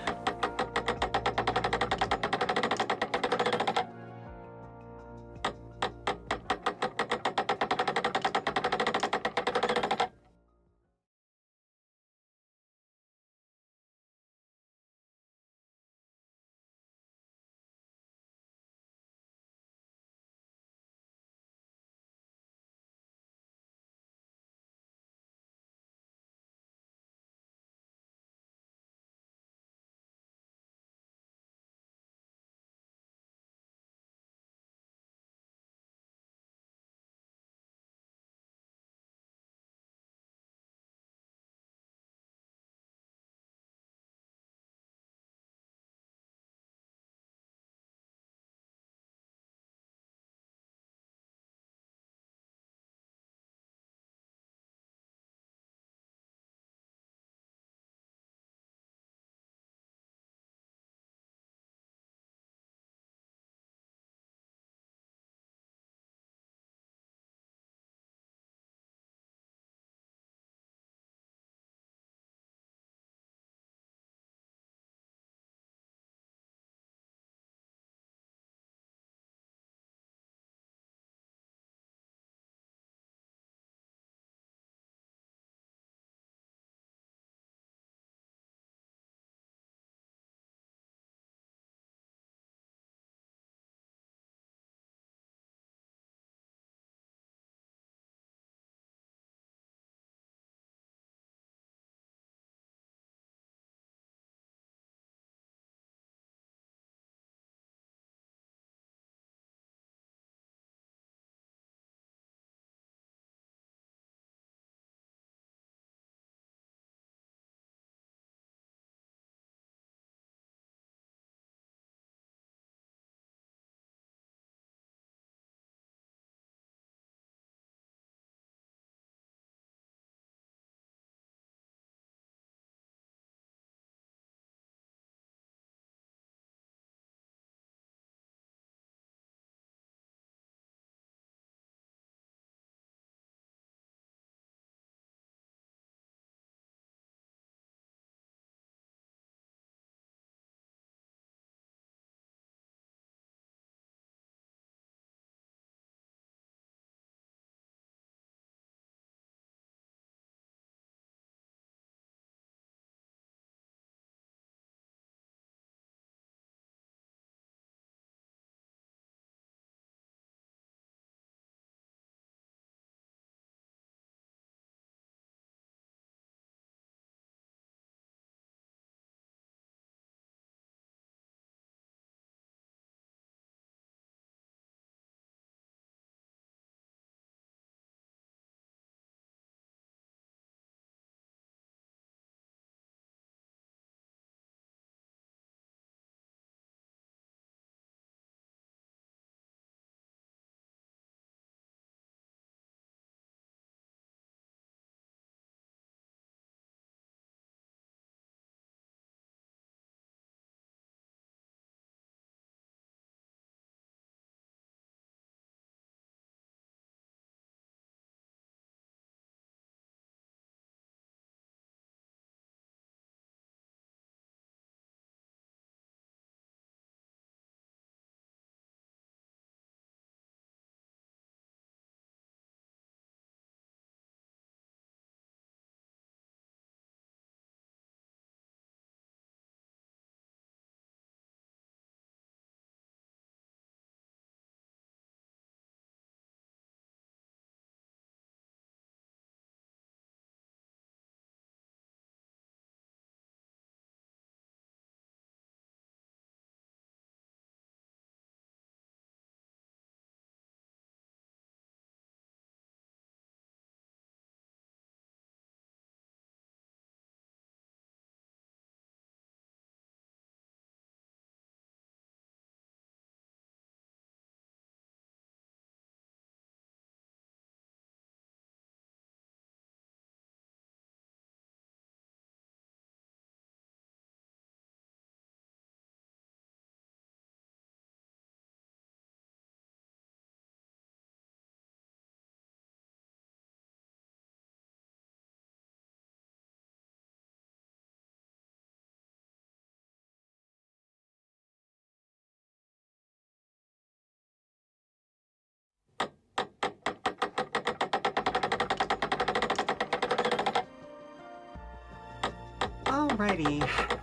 Alrighty,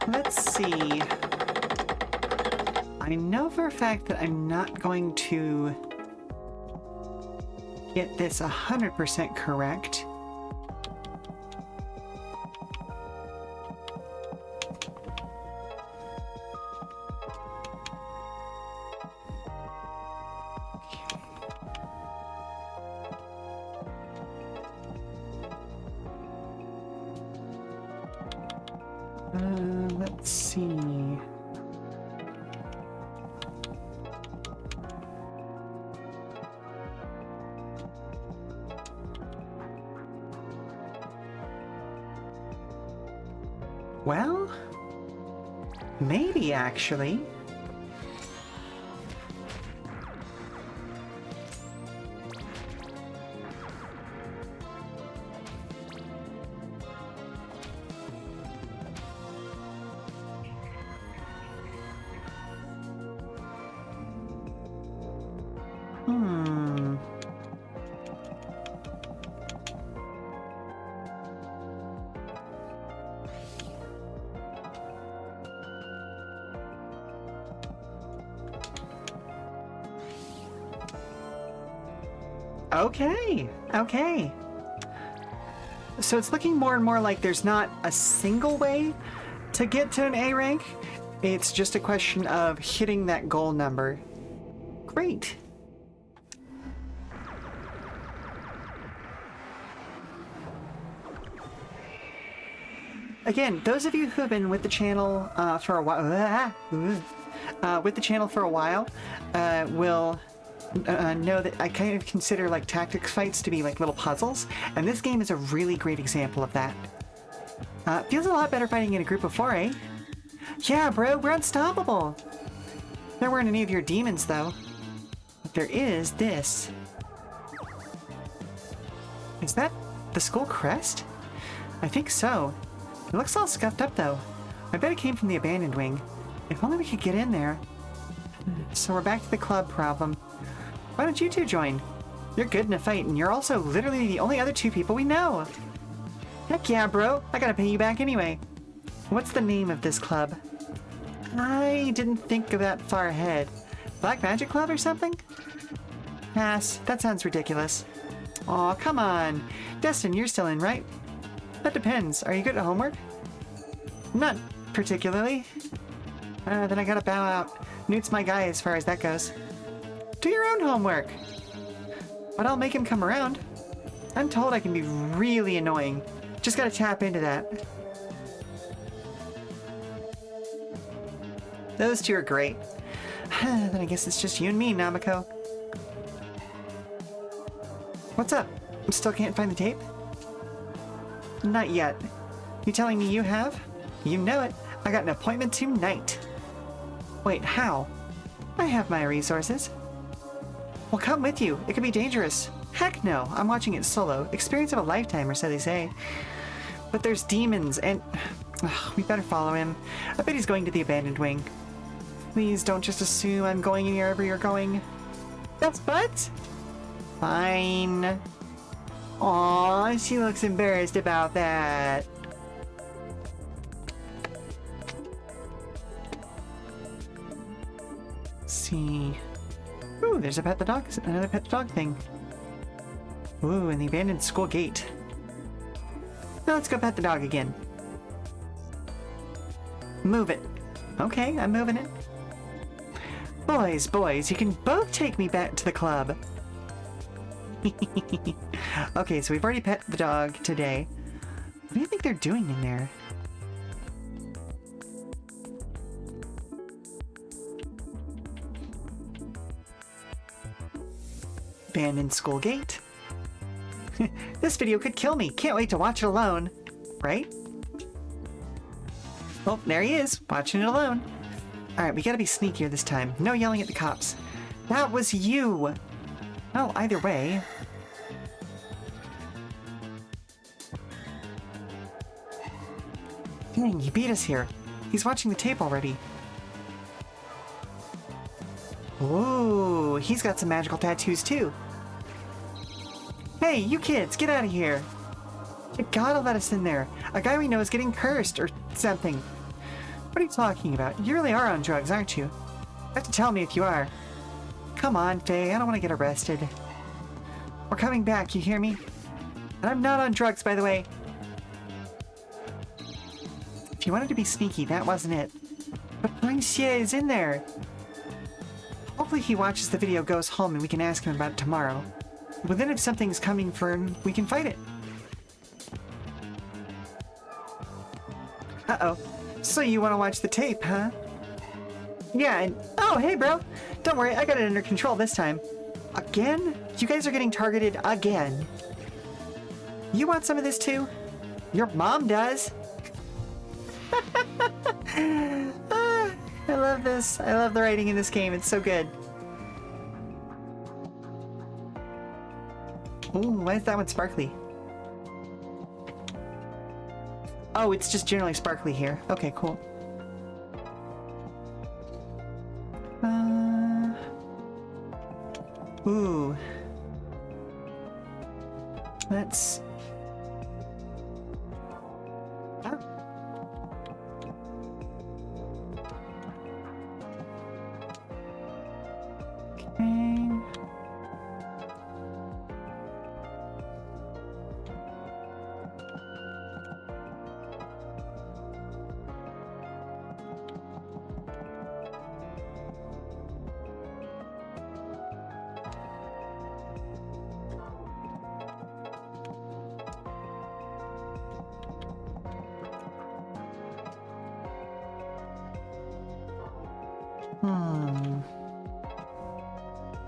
let's see. I know for a fact that I'm not going to get this 100% correct. Let's see. Well, maybe actually. Okay. So it's looking more and more like there's not a single way to get to an A rank. It's just a question of hitting that goal number. Great. Again, those of you who have been with the channel for a while, will know that I kind of consider like tactics fights to be like little puzzles, and this game is a really great example of that. Feels a lot better fighting in a group of 4, eh? Yeah, bro, we're unstoppable! There weren't any of your demons, though. But there is this. Is that the school crest? I think so. It looks all scuffed up, though. I bet it came from the abandoned wing. If only we could get in there. So we're back to the club problem. Why don't you two join? You're good in a fight, and you're also literally the only other 2 people we know. Heck yeah, bro. I gotta pay you back anyway. What's the name of this club? I didn't think of that far ahead. Black Magic Club or something? Pass. That sounds ridiculous. Aw, come on. Destin, you're still in, right? That depends. Are you good at homework? Not particularly. Then I gotta bow out. Newt's my guy as far as that goes. Do your own homework. But I'll make him come around. I'm told I can be really annoying. Just gotta tap into that. Those 2 are great. Then I guess it's just you and me, Namiko. What's up? Still can't find the tape? Not yet. You telling me you have? You know it. I got an appointment tonight. Wait, how? I have my resources. Well, come with you. It could be dangerous. Heck no. I'm watching it solo. Experience of a lifetime, or so they say. But there's demons, and... we better follow him. I bet he's going to the abandoned wing. Please don't just assume I'm going wherever you're going. That's but? Fine. Aw, she looks embarrassed about that. Let's see. Ooh, there's a pet the dog, another pet the dog thing. Ooh, and the abandoned school gate. Now let's go pet the dog again. Move it. Okay, I'm moving it. Boys, you can both take me back to the club. Okay, so we've already pet the dog today. What do you think they're doing in there? Abandoned school gate. This video could kill me. Can't wait to watch it alone. Right? Oh, there he is, watching it alone. Alright, we gotta be sneakier this time. No yelling at the cops. That was you! Well, either way... Dang, he beat us here. He's watching the tape already. Ooh, he's got some magical tattoos too. Hey, you kids, get out of here! The God will let us in there. A guy we know is getting cursed or something. What are you talking about? You really are on drugs, aren't you? You have to tell me if you are. Come on, Faye. I don't want to get arrested. We're coming back, you hear me? And I'm not on drugs, by the way. If you wanted to be sneaky, that wasn't it. But Xie is in there. Hopefully he watches the video, goes home, and we can ask him about it tomorrow. But then if something's coming for him, we can fight it. Uh-oh. So you want to watch the tape, huh? Yeah, and... Oh, hey, bro! Don't worry, I got it under control this time. Again? You guys are getting targeted again. You want some of this too? Your mom does. Ah, I love this. I love the writing in this game. It's so good. Ooh, why is that one sparkly? Oh, it's just generally sparkly here. Okay, cool. Ooh. Let's... Oh. Okay.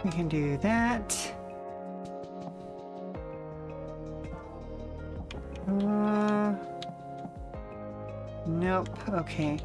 We can do that. Nope. Okay.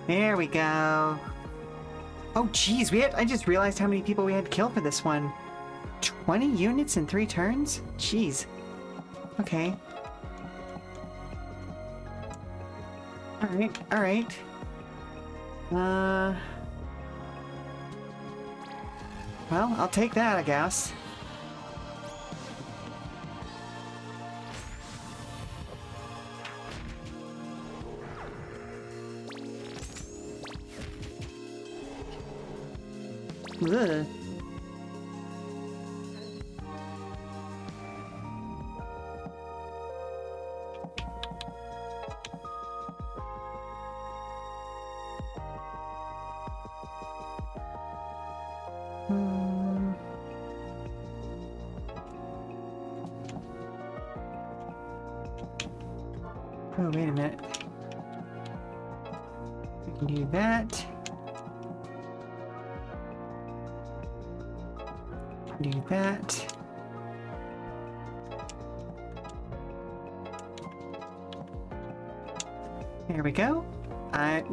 There we go. Oh, geez, I just realized how many people we had to kill for this one. 20 units in 3 turns? Jeez. Okay. Alright, alright. Well, I'll take that, I guess. Ugh. Oh, wait a minute. We can do that. Do that. There we go.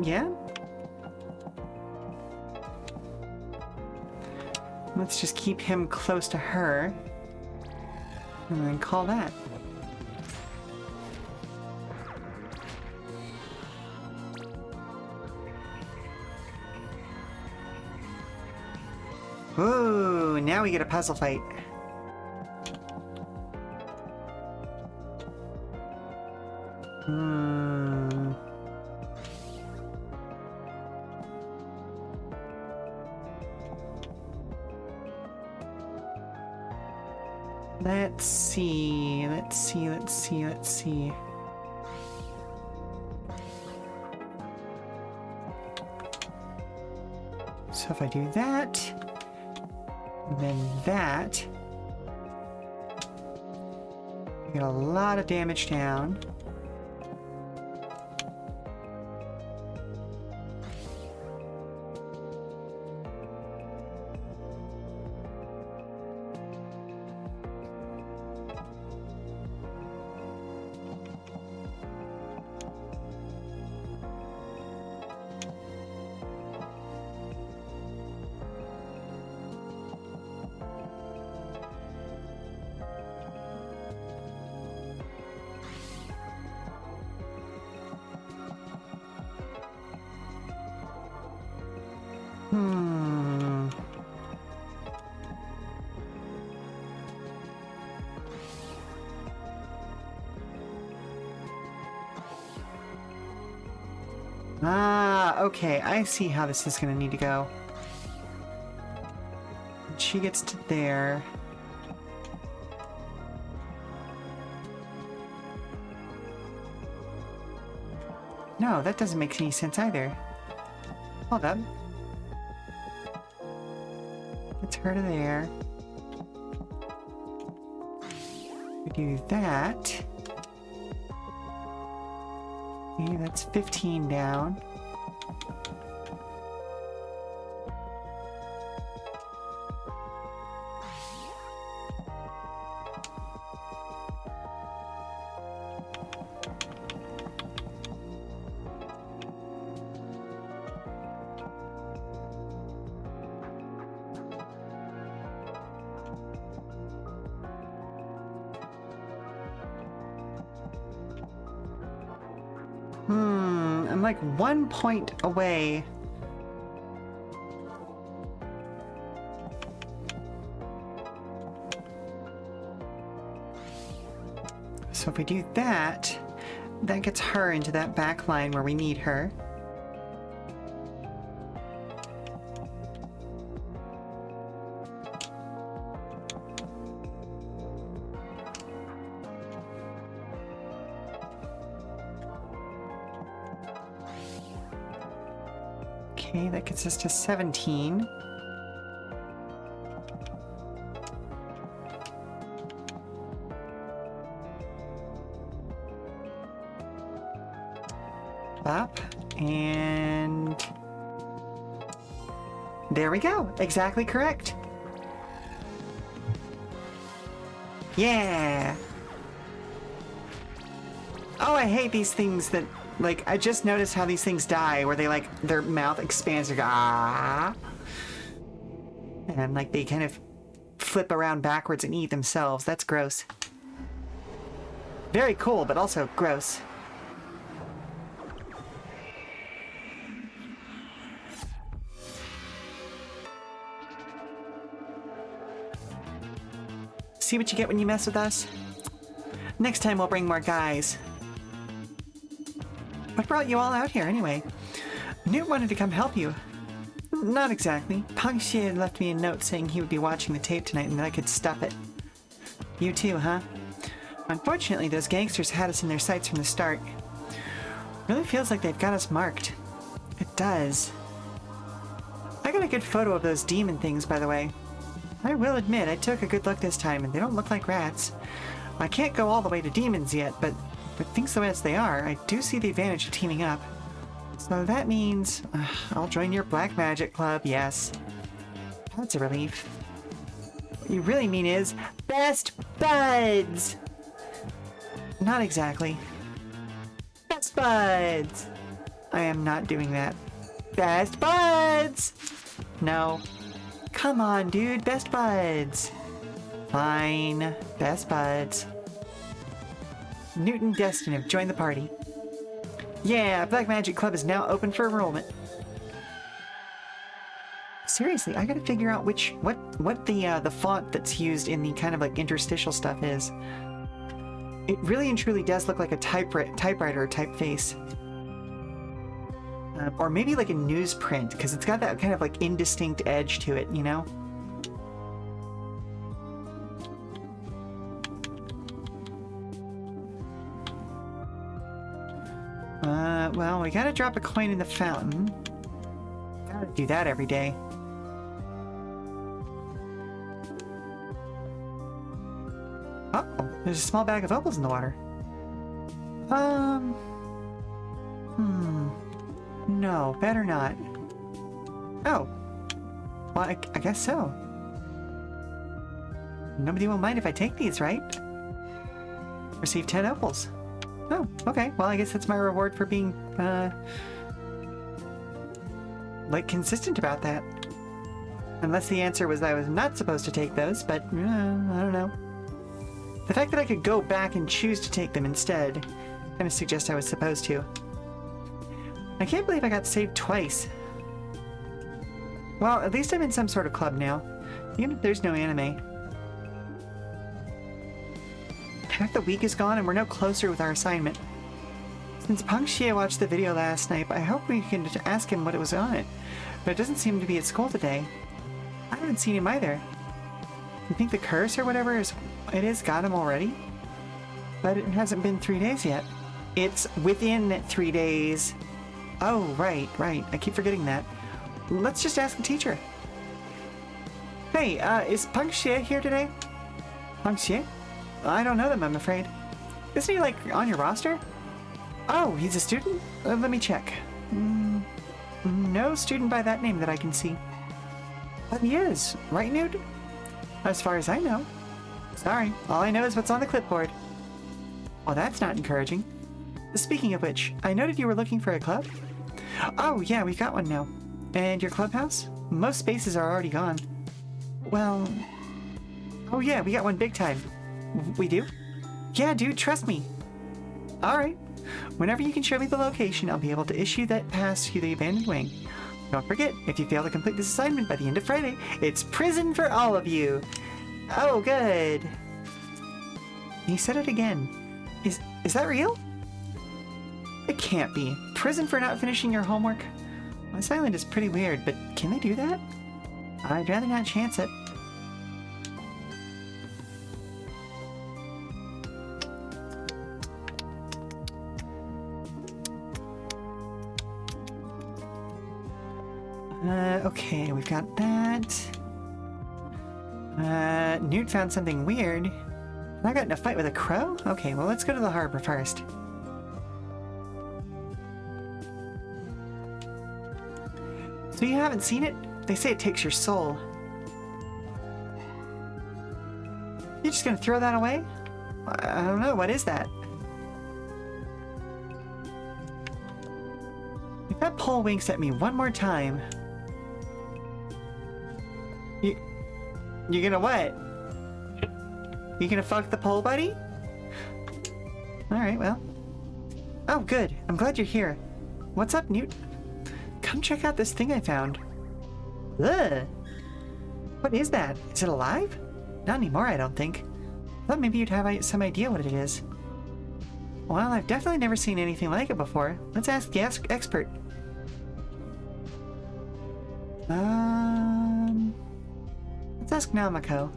Yeah. Let's just keep him close to her. And then call that. Ooh, now we get a puzzle fight. Let's see. So if I do that, then that, I get a lot of damage down. Ah, okay. I see how this is going to need to go. She gets to there. No, that doesn't make any sense either. Hold up. Gets her to there. We do that. Okay, that's 15 down. I'm like 1 point away. So if we do that, that gets her into that back line where we need her. Okay, that gets us to 17. Up, and there we go. Exactly correct. Yeah. Oh, I hate these things that, like, I just noticed how these things die, where they, like, their mouth expands, they go, ah. And, like, they kind of flip around backwards and eat themselves. That's gross. Very cool, but also gross. See what you get when you mess with us? Next time we'll bring more guys. What brought you all out here anyway? Newt wanted to come help you. Not exactly. Pangxie had left me a note saying he would be watching the tape tonight and that I could stuff it. You too, huh? Unfortunately, those gangsters had us in their sights from the start. Really feels like they've got us marked. It does. I got a good photo of those demon things, by the way. I will admit, I took a good look this time, and they don't look like rats. I can't go all the way to demons yet, but with things the way as they are, I do see the advantage of teaming up. So that means I'll join your black magic club, yes. That's a relief. What you really mean is best buds! Not exactly. Best buds! I am not doing that. Best buds! No. Come on, dude, best buds. Fine, best buds. Newt and Destin have joined the party. Yeah, Black Magic Club is now open for enrollment. Seriously, I gotta figure out what the font that's used in the kind of like interstitial stuff is. It really and truly does look like a typewriter typeface. Or maybe like a newsprint, because it's got that kind of like indistinct edge to it, you know? Well, we gotta drop a coin in the fountain. Gotta do that every day. Oh, there's a small bag of opals in the water. No, better not. Oh. Well, I guess so. Nobody will mind if I take these, right? Receive 10 opals. Oh, okay. Well, I guess that's my reward for being, like, consistent about that. Unless the answer was I was not supposed to take those, but, I don't know. The fact that I could go back and choose to take them instead kind of suggests I was supposed to. I can't believe I got saved twice. Well, at least I'm in some sort of club now, even if there's no anime. Half the week is gone and we're no closer with our assignment. Since Punk Shia watched the video last night, I hope we can ask him what it was on it. But it doesn't seem to be at school today. I haven't seen him either. You think the curse or whatever it is got him already? But it hasn't been 3 days yet. It's within 3 days. Oh, right. I keep forgetting that. Let's just ask the teacher. Hey, is Punk Shia here today? Punk Shia? I don't know them, I'm afraid. Isn't he, like, on your roster? Oh, he's a student? Let me check. No student by that name that I can see. But he is, right, Newt? As far as I know. Sorry, all I know is what's on the clipboard. Well, that's not encouraging. Speaking of which, I noted you were looking for a club? Oh, yeah, we've got one now. And your clubhouse? Most spaces are already gone. Well... Oh yeah, we got one big time. We do? Yeah, dude, trust me. Alright. Whenever you can show me the location, I'll be able to issue that pass to the abandoned wing. Don't forget, if you fail to complete this assignment by the end of Friday, it's prison for all of you. Oh, good. He said it again. Is that real? It can't be. Prison for not finishing your homework? This island is pretty weird, but can they do that? I'd rather not chance it. Okay, we've got that. Newt found something weird. I got in a fight with a crow? Okay, well, let's go to the harbor first. So you haven't seen it? They say it takes your soul. You're just gonna throw that away? I don't know, what is that? If that pole winks at me one more time... You're gonna what? You gonna fuck the pole, buddy? Alright, well. Oh, good. I'm glad you're here. What's up, Newt? Come check out this thing I found. Ugh. What is that? Is it alive? Not anymore, I don't think. I thought maybe you'd have some idea what it is. Well, I've definitely never seen anything like it before. Let's ask the expert. Let's ask Namako.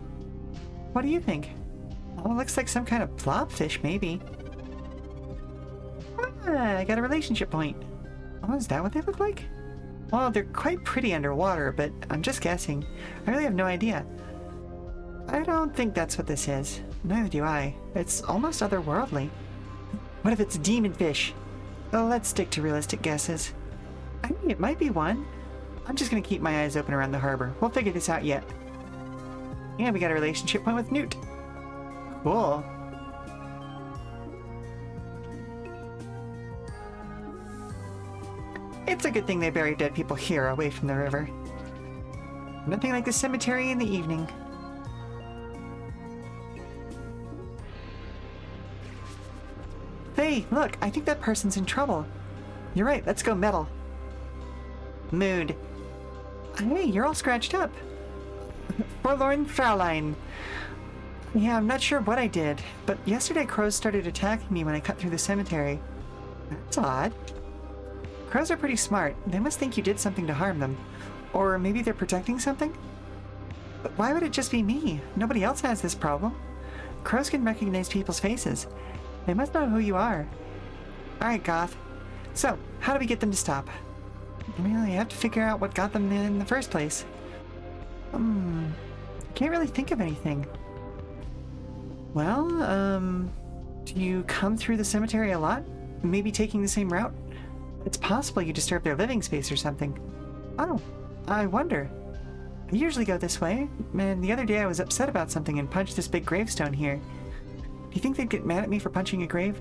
What do you think? Oh, it looks like some kind of blobfish, maybe. Ah, I got a relationship point. Oh, is that what they look like? Well, they're quite pretty underwater, but I'm just guessing. I really have no idea. I don't think that's what this is. Neither do I. It's almost otherworldly. What if it's a demon fish? Well, let's stick to realistic guesses. I mean, it might be one. I'm just gonna keep my eyes open around the harbor. We'll figure this out yet. Yeah, we got a relationship point with Newt. Cool. It's a good thing they bury dead people here, away from the river. Nothing like the cemetery in the evening. Hey, look, I think that person's in trouble. You're right, let's go meddle. Mood. Hey, you're all scratched up. Forlorn Fraulein. Yeah, I'm not sure what I did, but yesterday crows started attacking me when I cut through the cemetery. That's odd. Crows are pretty smart. They must think you did something to harm them. Or maybe they're protecting something? But why would it just be me? Nobody else has this problem. Crows can recognize people's faces. They must know who you are. Alright, Goth. So, how do we get them to stop? Well, you have to figure out what got them there in the first place. Can't really think of anything. Well, do you come through the cemetery a lot? Maybe taking the same route? It's possible you disturb their living space or something. Oh, I wonder. I usually go this way, and the other day I was upset about something and punched this big gravestone here. Do you think they'd get mad at me for punching a grave?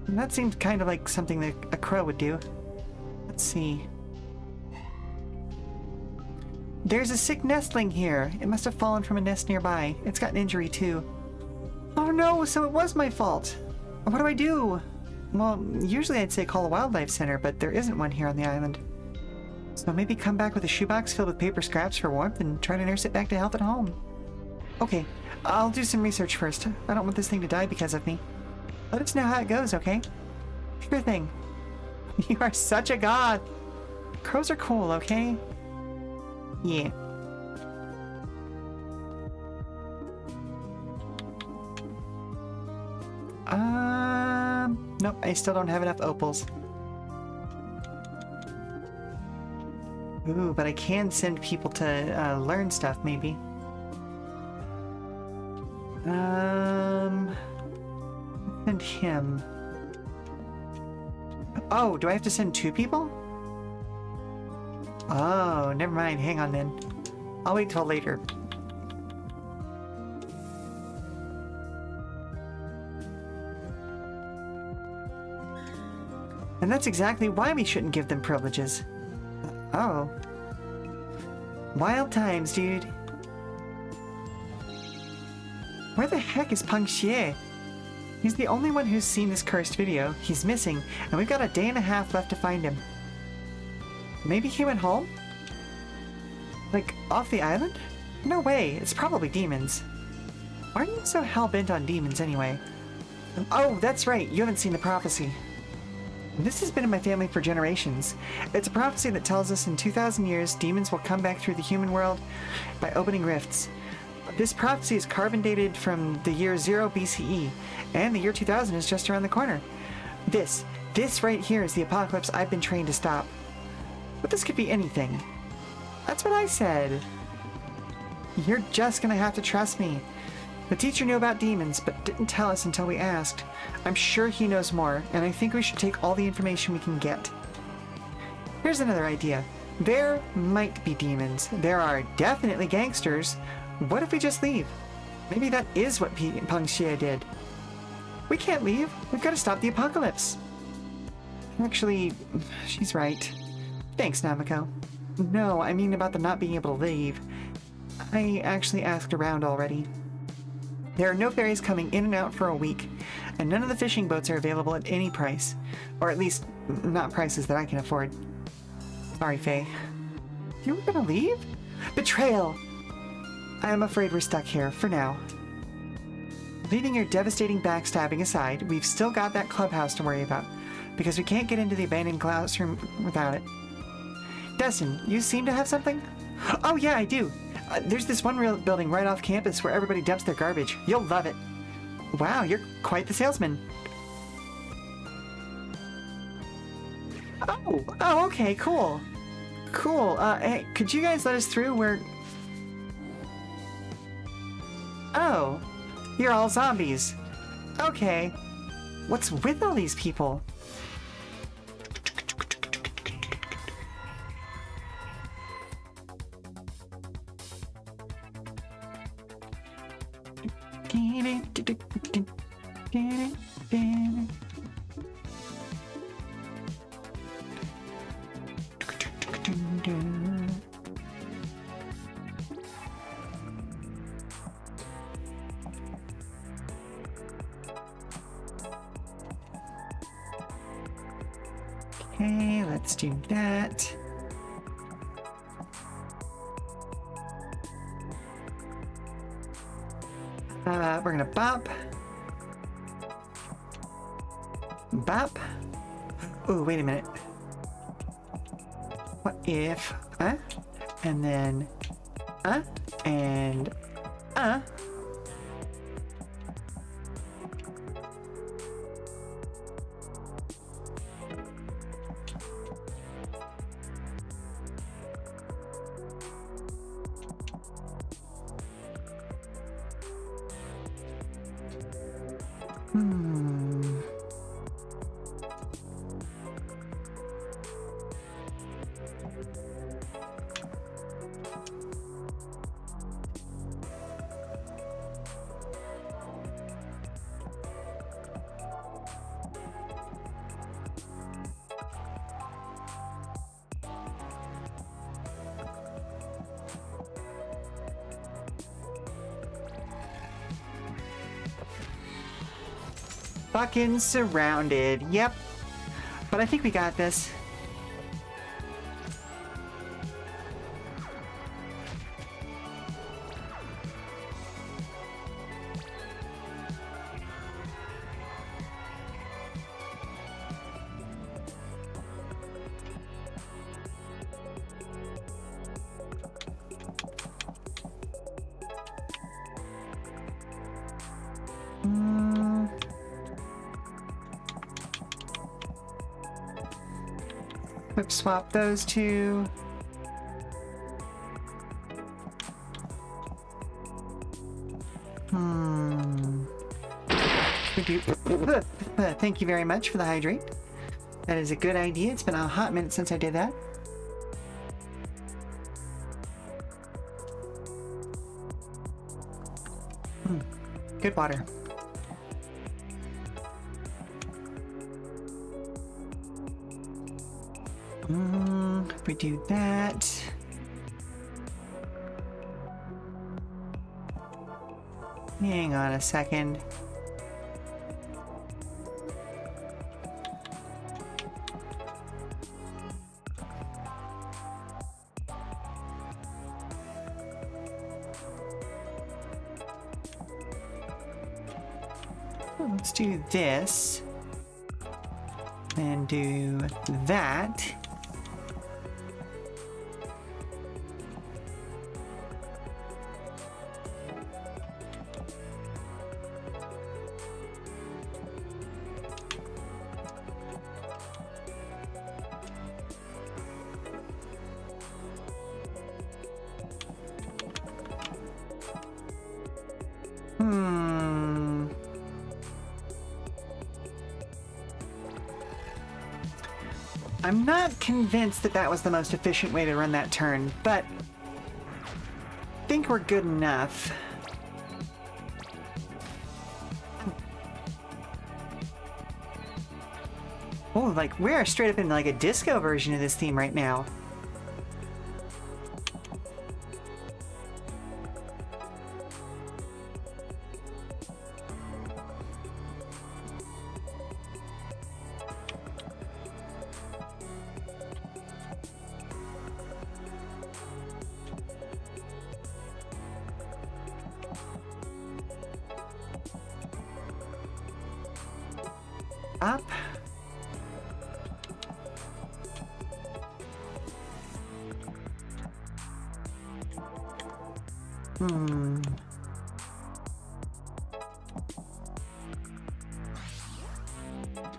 That seems kind of like something that a crow would do. Let's see. There's a sick nestling here. It must have fallen from a nest nearby. It's got an injury too. Oh no, so it was my fault. What do I do? Well, usually I'd say call a wildlife center, but there isn't one here on the island. So maybe come back with a shoebox filled with paper scraps for warmth and try to nurse it back to health at home. Okay, I'll do some research first. I don't want this thing to die because of me. Let us know how it goes, okay? Sure thing. You are such a god. Crows are cool, okay? Yeah. Nope, I still don't have enough opals. Ooh, but I can send people to learn stuff, maybe. Send him. Oh, do I have to send 2 people? Oh, never mind. Hang on then. I'll wait till later. And that's exactly why we shouldn't give them privileges. Oh. Wild times, dude. Where the heck is Peng Xie? He's the only one who's seen this cursed video. He's missing, and we've got a day and a half left to find him. Maybe he went home? Like, off the island? No way, it's probably demons. Why are you so hell-bent on demons anyway? Oh, that's right, you haven't seen the prophecy. This has been in my family for generations. It's a prophecy that tells us in 2,000 years, demons will come back through the human world by opening rifts. This prophecy is carbon dated from the year 0 BCE, and the year 2000 is just around the corner. This right here is the apocalypse I've been trained to stop. But this could be anything. That's what I said. You're just gonna have to trust me. The teacher knew about demons, but didn't tell us until we asked. I'm sure he knows more, and I think we should take all the information we can get. Here's another idea. There might be demons. There are definitely gangsters. What if we just leave? Maybe that is what Peng Xie did. We can't leave. We've got to stop the apocalypse. Actually, she's right. Thanks, Namiko. No, I mean about the not being able to leave. I actually asked around already. There are no ferries coming in and out for a week, and none of the fishing boats are available at any price. Or at least, not prices that I can afford. Sorry, Faye. You were gonna leave? Betrayal! I am afraid we're stuck here, for now. Leaving your devastating backstabbing aside, we've still got that clubhouse to worry about, because we can't get into the abandoned classroom without it. Dustin, you seem to have something? Oh yeah, I do! There's this one real building right off campus where everybody dumps their garbage. You'll love it. Wow, you're quite the salesman. Oh, okay, cool. Cool, hey, could you guys let us through? Oh, you're all zombies. Okay. What's with all these people? Okay, let's do that. We're gonna bop. Bop. Ooh, wait a minute. What if, and then, and, fucking surrounded. Yep. But I think we got this. equip swap those two. We do. Thank you very much for the hydrate. That is a good idea. It's been a hot minute since I did that. Good water. If we do that. Hang on a second. Let's do this. And do that. I'm not convinced that that was the most efficient way to run that turn, but I think we're good enough. Oh, like we're straight up in like a disco version of this theme right now. Up.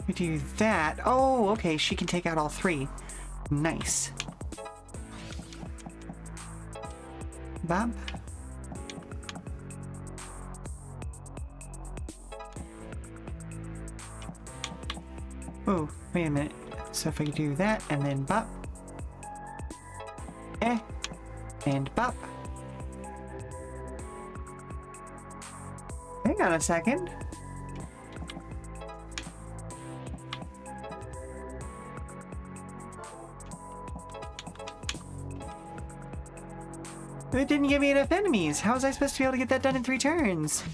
We do that. Oh, okay, she can take out all three. Nice. Bop. Oh, wait a minute. So if I do that and then bop. And bop. Hang on a second. It didn't give me enough enemies. How was I supposed to be able to get that done in 3 turns?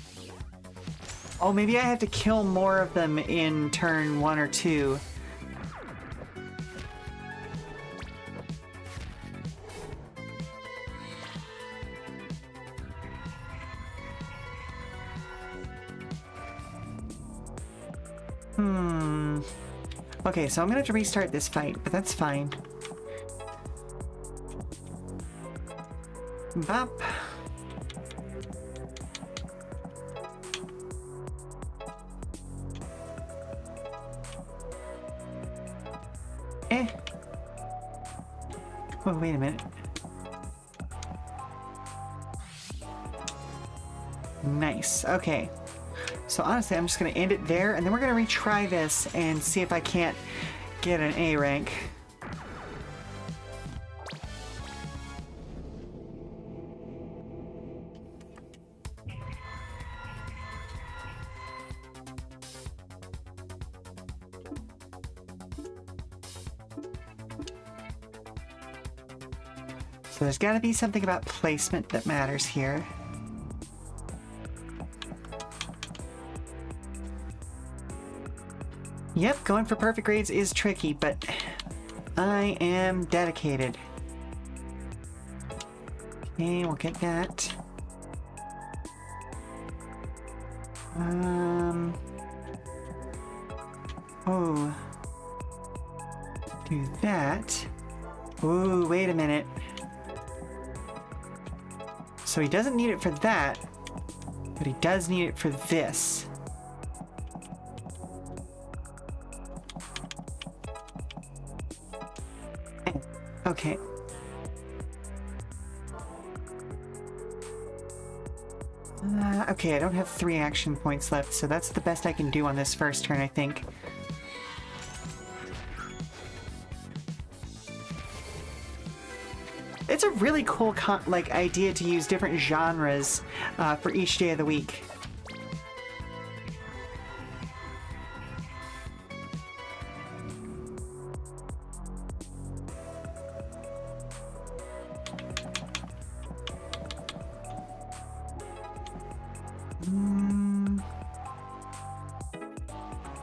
Oh, maybe I have to kill more of them in turn 1 or 2. Okay, so I'm gonna have to restart this fight, but that's fine. Bop. Oh, wait a minute. Nice. Okay. So honestly, I'm just going to end it there, and then we're going to retry this and see if I can't get an A rank. So there's got to be something about placement that matters here. Yep, going for perfect grades is tricky, but I am dedicated. Okay, we'll get that. Oh. Do that. Ooh, wait a minute. So he doesn't need it for that, but he does need it for this. Okay. Okay, I don't have 3 action points left, so that's the best I can do on this first turn, I think. It's a really cool idea to use different genres for each day of the week.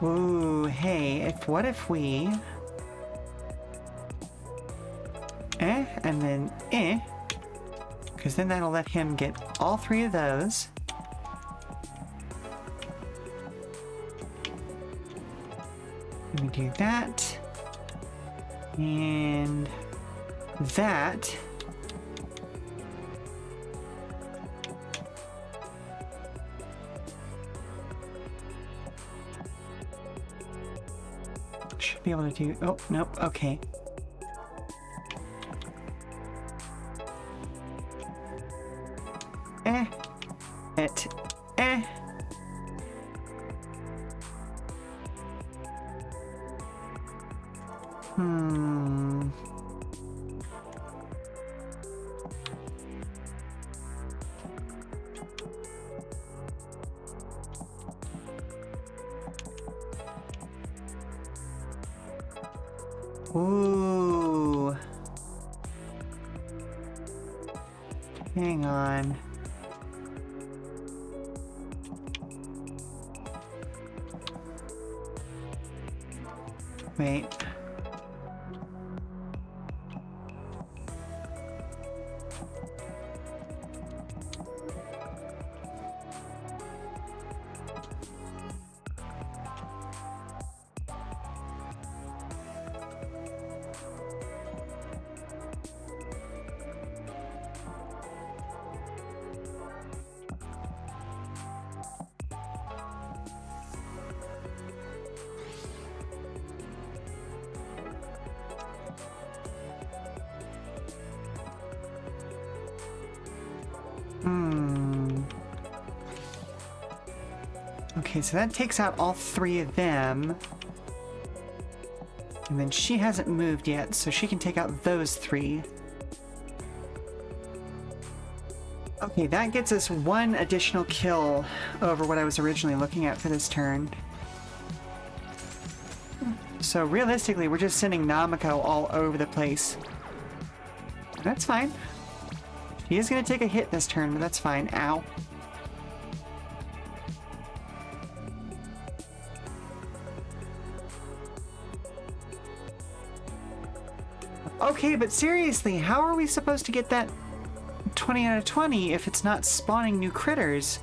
Ooh, hey, what if we... and then because then that'll let him get all 3 of those. Let me do that. And that. Should be able to do... Oh, nope, okay. Ooh. Hang on. Wait. Okay, so that takes out all 3 of them. And then she hasn't moved yet, so she can take out those 3. Okay, that gets us 1 additional kill over what I was originally looking at for this turn. So realistically, we're just sending Namako all over the place. That's fine. He is going to take a hit this turn, but that's fine. Ow. Okay, but seriously, how are we supposed to get that 20 out of 20 if it's not spawning new critters?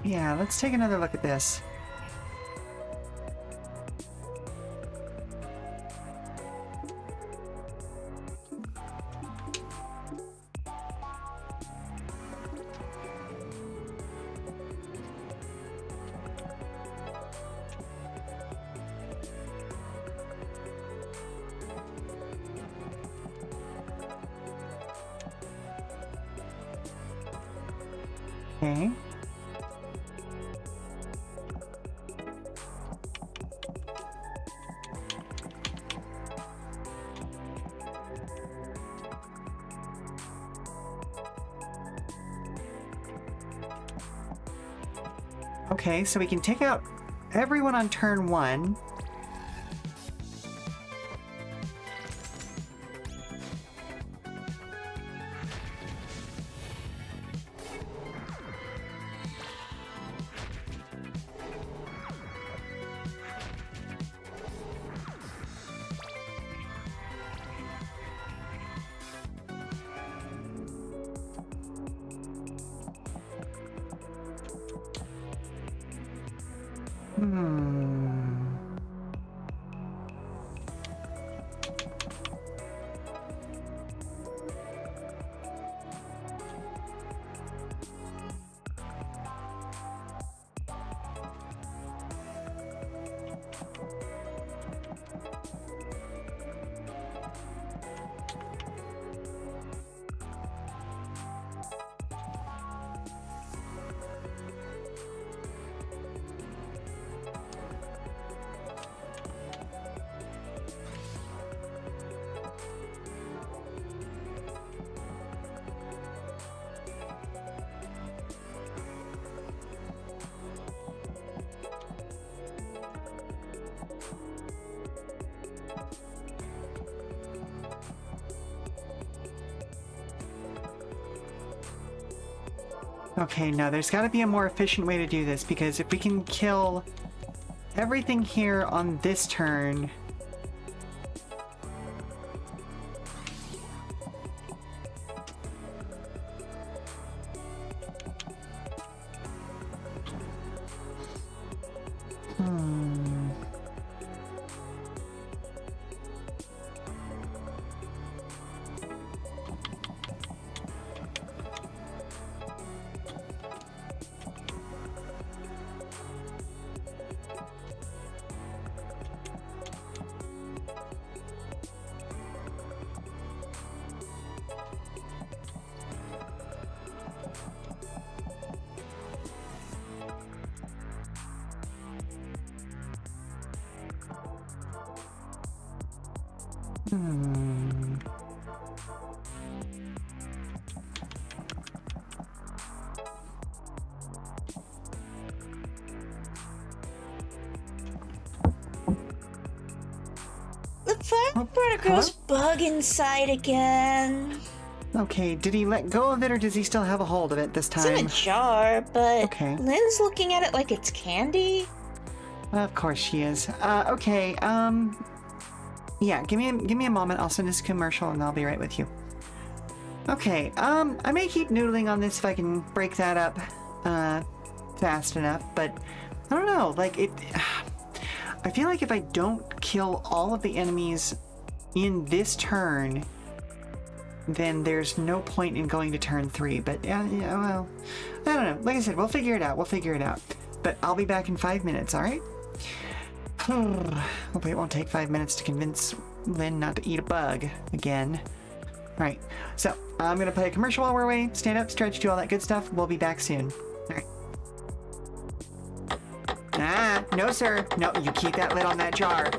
Yeah, let's take another look at this. Okay. Okay, so we can take out everyone on turn 1. Okay, no, there's got to be a more efficient way to do this, because if we can kill everything here on this turn...
The fire particles bug inside again.
Okay, did he let go of it, or does he still have a hold of it this
It's in
time?
a jar, but
Okay.
Lynn's looking at it like it's candy.
Of course she is. Okay, yeah, give me a moment. I'll send this commercial and I'll be right with you. Okay, I may keep noodling on this if I can break that up, fast enough, but I don't know, like, I feel like if I don't kill all of the enemies in this turn, then there's no point in going to turn 3, but yeah, well, I don't know. Like I said, we'll figure it out. But I'll be back in 5 minutes, alright? Hopefully it won't take 5 minutes to convince Lynn not to eat a bug again. Alright, so I'm gonna play a commercial while we're away. Stand up, stretch, do all that good stuff. We'll be back soon. Alright. Ah, no sir. No, you keep that lid on that jar.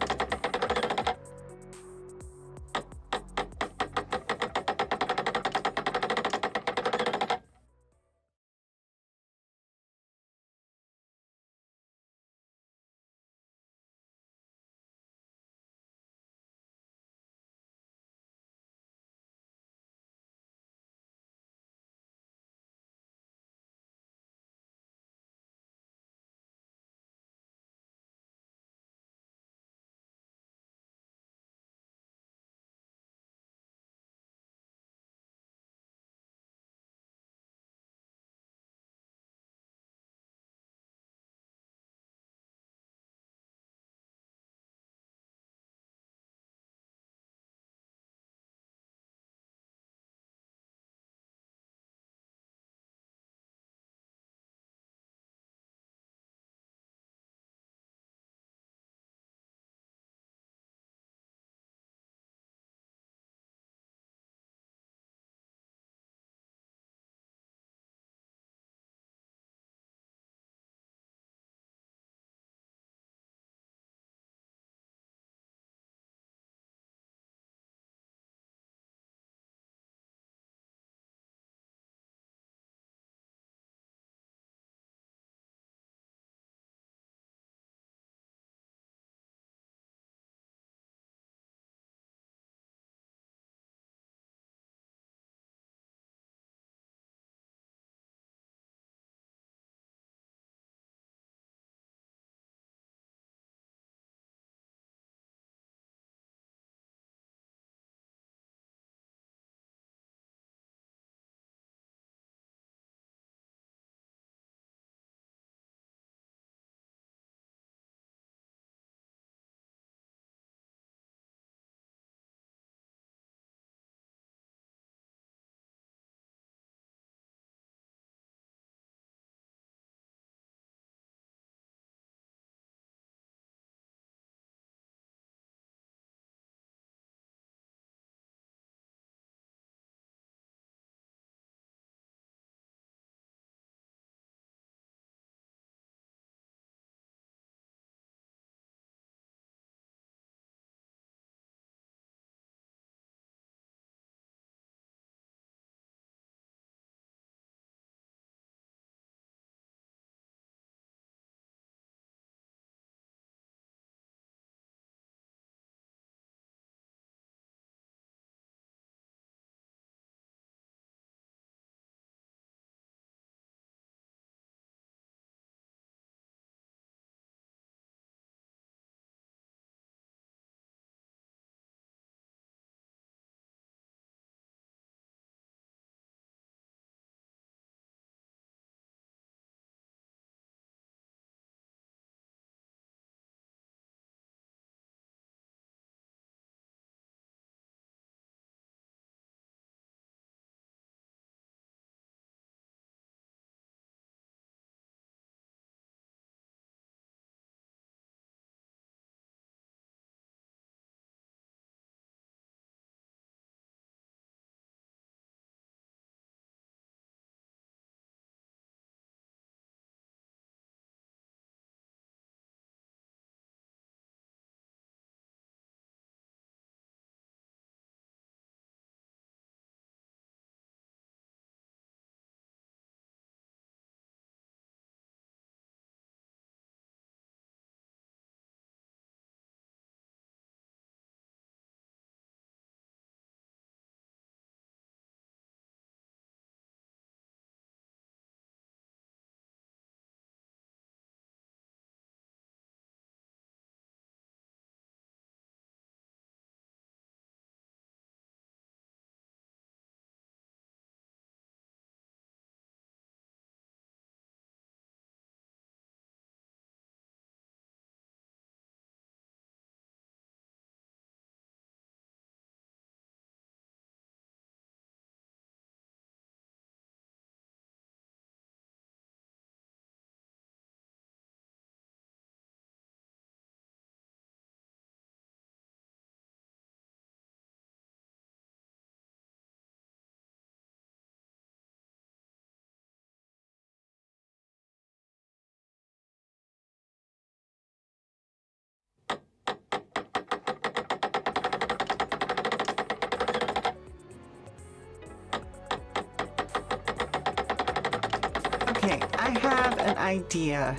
have an idea.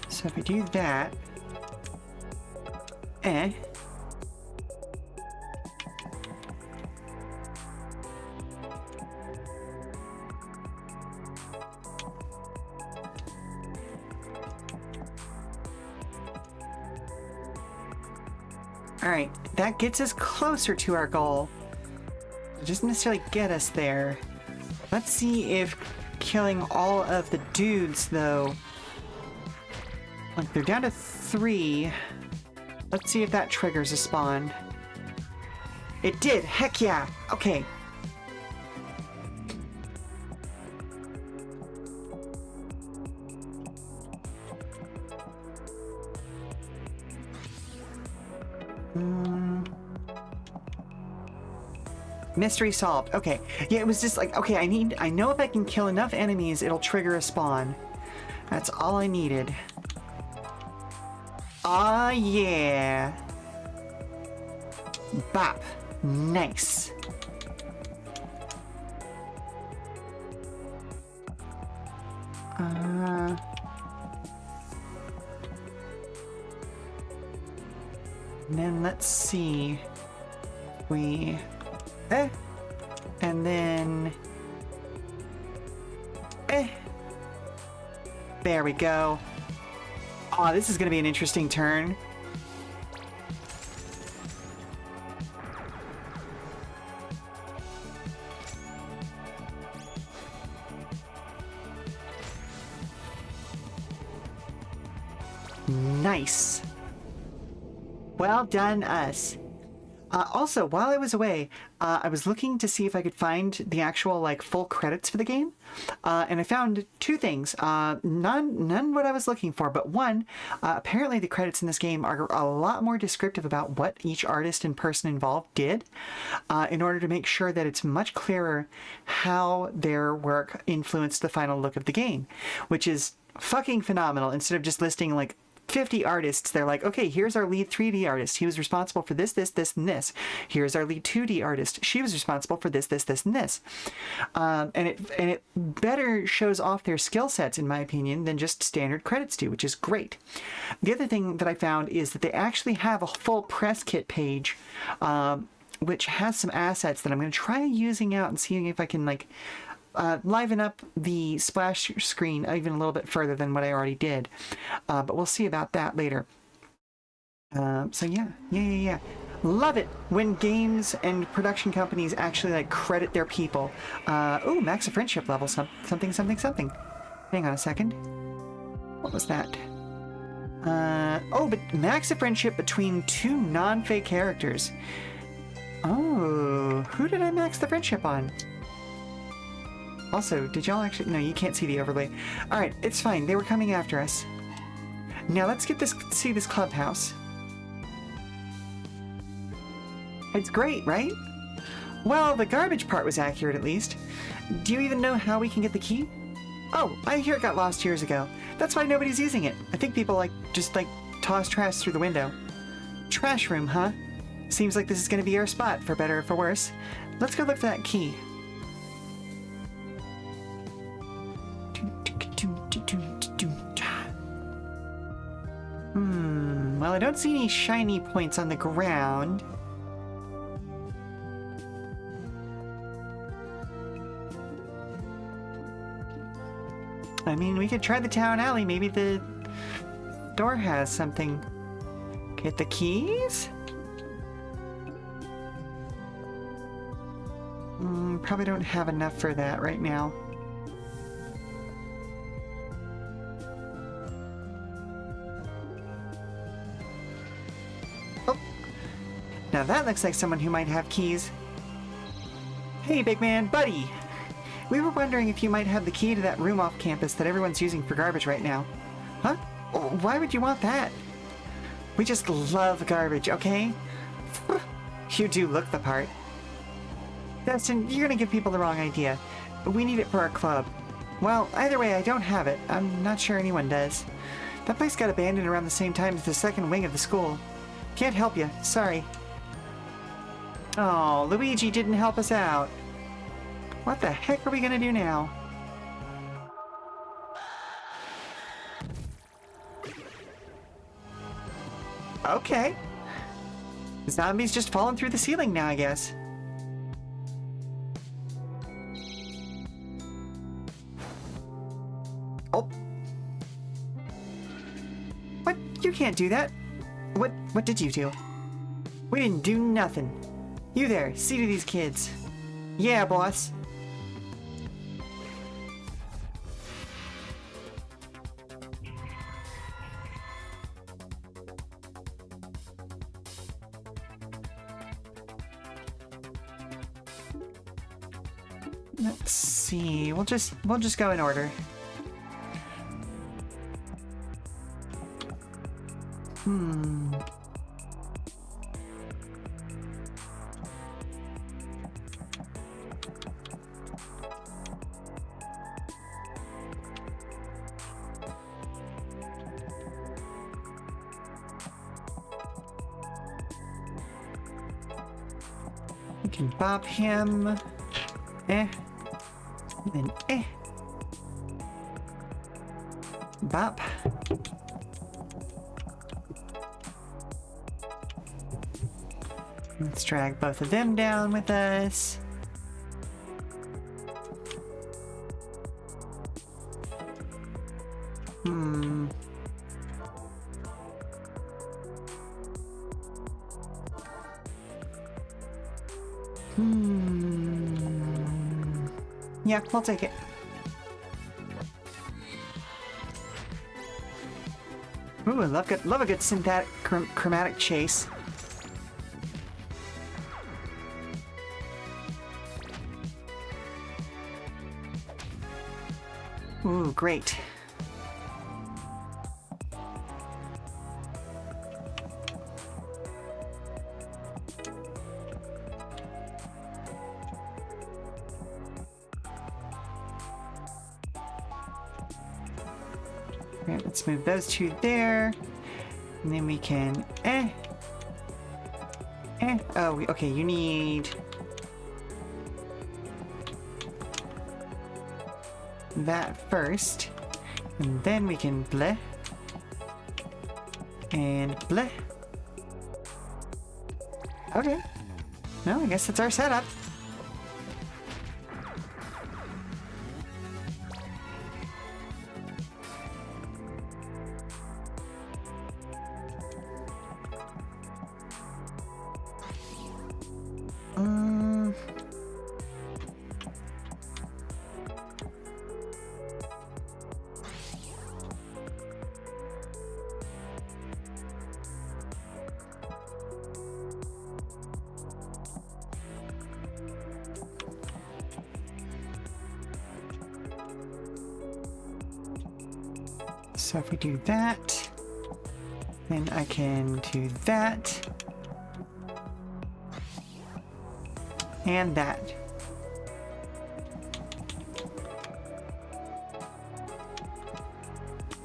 So if I do that, Alright, that gets us closer to our goal. It doesn't necessarily get us there. Let's see if killing all of the dudes, though... Look, they're down to 3. Let's see if that triggers a spawn. It did! Heck yeah! Okay. Mystery solved. Okay. Yeah, it was just like, okay, I know if I can kill enough enemies, it'll trigger a spawn. That's all I needed. Ah, yeah. Bop. Nice. And then let's see. And then... There we go. Oh, this is gonna be an interesting turn. Nice. Well done, us. Also, while I was away, I was looking to see if I could find the actual, like, full credits for the game. And I found 2 things. None what I was looking for, but one, apparently the credits in this game are a lot more descriptive about what each artist and person involved did, in order to make sure that it's much clearer how their work influenced the final look of the game, which is fucking phenomenal. Instead of just listing, like, 50 artists, they're like, okay, here's our lead 3D artist. He was responsible for this, this, this, and this. Here's our lead 2D artist. She was responsible for this, this, this, and this. And it better shows off their skill sets, in my opinion, than just standard credits do, which is great. The other thing that I found is that they actually have a full press kit page, which has some assets that I'm going to try using out and seeing if I can, like, liven up the splash screen even a little bit further than what I already did. But we'll see about that later. So yeah. Love it when games and production companies actually, like, credit their people. Oh, max of friendship level, something. Hang on a second. What was that? Oh, but max of friendship between 2 non-fake characters. Oh, who did I max the friendship on? Also, did y'all actually... No, you can't see the overlay. Alright, it's fine. They were coming after us. Now let's see this clubhouse. It's great, right? Well, the garbage part was accurate, at least. Do you even know how we can get the key? Oh, I hear it got lost years ago. That's why nobody's using it. I think people, just toss trash through the window. Trash room, huh? Seems like this is gonna be our spot, for better or for worse. Let's go look for that key. Well, I don't see any shiny points on the ground. I mean, we could try the town alley. Maybe the door has something. Get the keys? Probably don't have enough for that right now. Now that looks like someone who might have keys. Hey, big man, buddy! We were wondering if you might have the key to that room off campus that everyone's using for garbage right now. Huh? Why would you want that? We just love garbage, okay? You do look the part. Dustin, you're gonna give people the wrong idea. We need it for our club. Well, either way, I don't have it. I'm not sure anyone does. That place got abandoned around the same time as the second wing of the school. Can't help you. Sorry. Oh, Luigi didn't help us out. What the heck are we gonna do now? Okay. The zombie's just falling through the ceiling now, I guess. Oh. What? You can't do that. What did you do? We didn't do nothing. You there, see to these kids. Yeah, boss. Let's see. We'll just go in order. We can bop him. And then bop. Let's drag both of them down with us. Yeah, we'll take it. Ooh, I love a good synthetic chromatic chase. Ooh, great. Alright, let's move those two there. And then we can... Oh, okay, you need... that first. And then we can bleh. And bleh. Okay. No, I guess that's our setup. So if we do that, then I can do that. And that.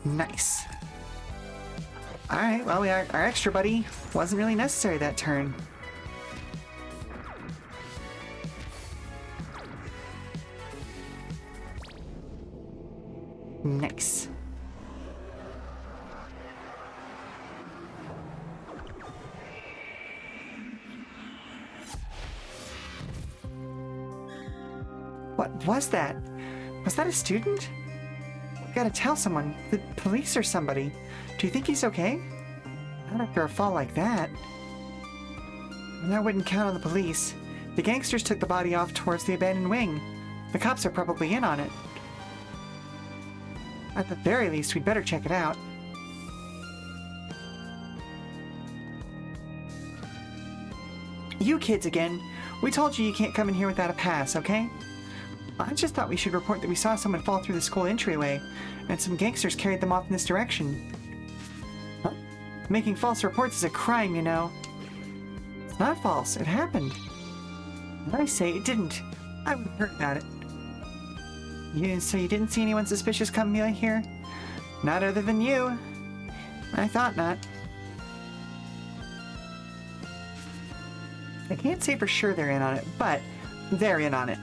Nice. Alright, well, our extra buddy wasn't really necessary that turn. Nice. What was that? Was that a student? We gotta tell someone. The police or somebody. Do you think he's okay? Not after a fall like that. And that wouldn't count on the police. The gangsters took the body off towards the abandoned wing. The cops are probably in on it. At the very least, we'd better check it out. You kids again. We told you you can't come in here without a pass, okay? I just thought we should report that we saw someone fall through the school entryway, and some gangsters carried them off in this direction. Huh? Making false reports is a crime, you know. It's not false. It happened. And I say it didn't. I would have heard about it. So you didn't see anyone suspicious come here? Not other than you. I thought not. I can't say for sure they're in on it, but they're in on it.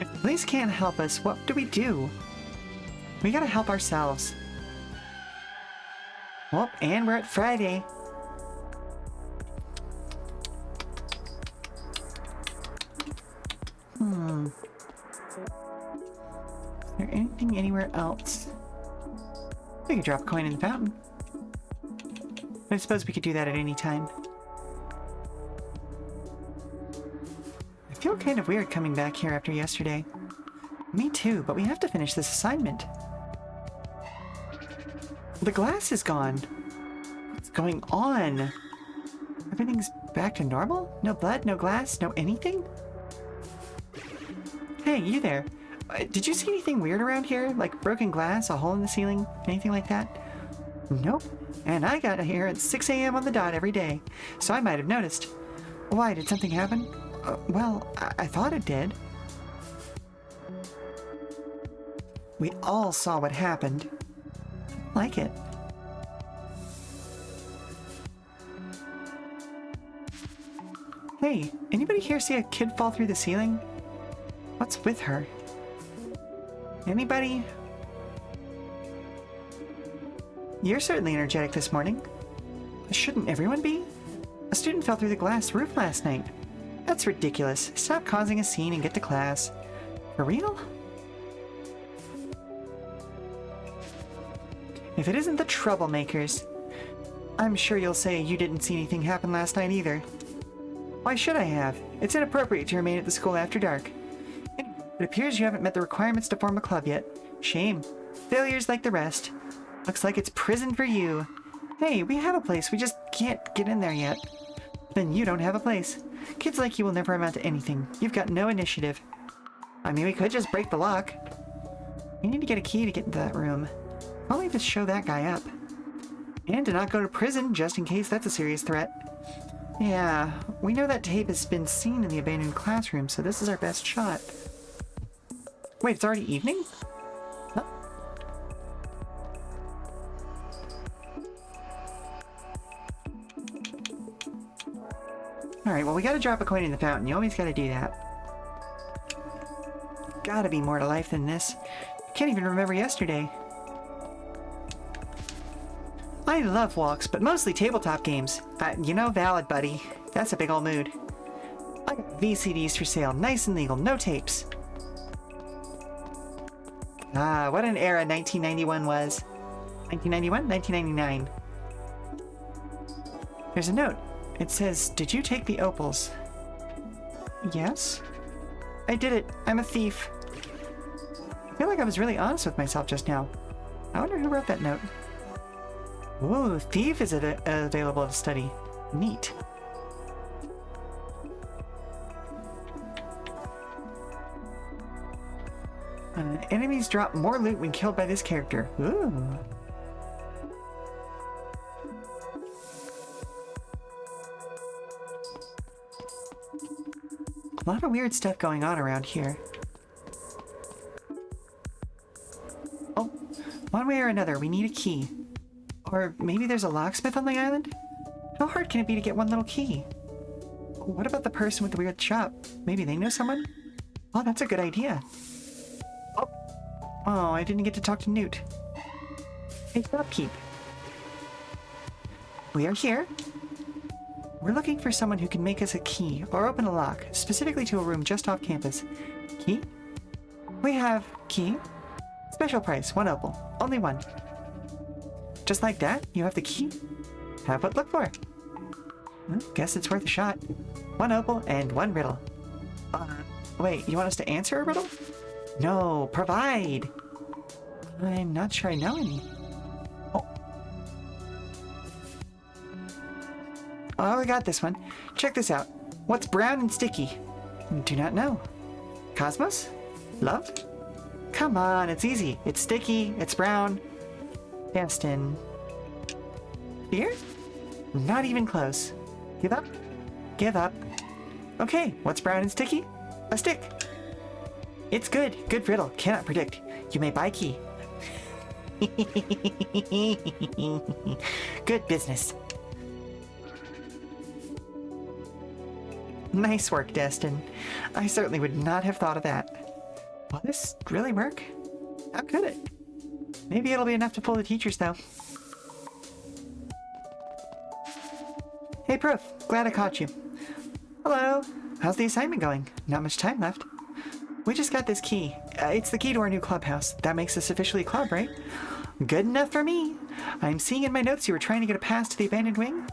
If the police can't help us, what do? We gotta help ourselves. Oh, and we're at Friday. Is there anything anywhere else? We could drop a coin in the fountain. But I suppose we could do that at any time. I feel kind of weird coming back here after yesterday. Me too, but we have to finish this assignment. The glass is gone. What's going on? Everything's back to normal? No blood, no glass, no anything? Hey, you there. Did you see anything weird around here? Like broken glass, a hole in the ceiling, anything like that? Nope. And I got here at 6 a.m. on the dot every day, so I might have noticed. Why, did something happen? Well, I thought it did. We all saw what happened. Like it. Hey, anybody here see a kid fall through the ceiling? What's with her? Anybody? You're certainly energetic this morning. Shouldn't everyone be? A student fell through the glass roof last night. That's ridiculous. Stop causing a scene and get to class. For real? If it isn't the troublemakers, I'm sure you'll say you didn't see anything happen last night either. Why should I have? It's inappropriate to remain at the school after dark. It appears you haven't met the requirements to form a club yet. Shame. Failures like the rest. Looks like it's prison for you. Hey, we have a place, we just can't get in there yet. Then you don't have a place. Kids like you will never amount to anything. You've got no initiative. I mean, we could just break the lock. We need to get a key to get into that room. Probably just show that guy up. And to not go to prison, just in case that's a serious threat. Yeah, we know that tape has been seen in the abandoned classroom, so this is our best shot. Wait, it's already evening? Huh? Alright, well we gotta drop a coin in the fountain. You always gotta do that. Gotta be more to life than this. Can't even remember yesterday. I love walks, but mostly tabletop games. You know, valid, buddy. That's a big old mood. I got VCDs for sale, nice and legal, no tapes. Ah, what an era 1991 was. 1991? 1999. There's a note. It says, "Did you take the opals?" Yes? I did it. I'm a thief. I feel like I was really honest with myself just now. I wonder who wrote that note. Ooh, thief is available to study. Neat. Enemies drop more loot when killed by this character. Ooh. A lot of weird stuff going on around here. Oh, one way or another, we need a key. Or maybe there's a locksmith on the island? How hard can it be to get one little key? What about the person with the weird shop? Maybe they know someone? Oh, that's a good idea. Oh, I didn't get to talk to Newt. Hey, shopkeep. We are here. We're looking for someone who can make us a key or open a lock, specifically to a room just off campus. Key? We have key. Special price, 1 opal. Only 1. Just like that, you have the key? Have what look for. Well, guess it's worth a shot. 1 opal and 1 riddle. Wait, you want us to answer a riddle? No, provide! I'm not sure I know any. Oh, I got this one. Check this out. What's brown and sticky? Do not know. Cosmos? Love? Come on, it's easy. It's sticky, it's brown. Destin. Fear? Not even close. Give up? Give up. Okay, what's brown and sticky? A stick. It's good. Good riddle. Cannot predict. You may buy key. Good business. Nice work, Destin. I certainly would not have thought of that. Will this really work? How could it? Maybe it'll be enough to fool the teachers, though. Hey, Prof. Glad I caught you. Hello. How's the assignment going? Not much time left. We just got this key. It's the key to our new clubhouse. That makes us officially a club, right? Good enough for me. I'm seeing in my notes you were trying to get a pass to the abandoned wing.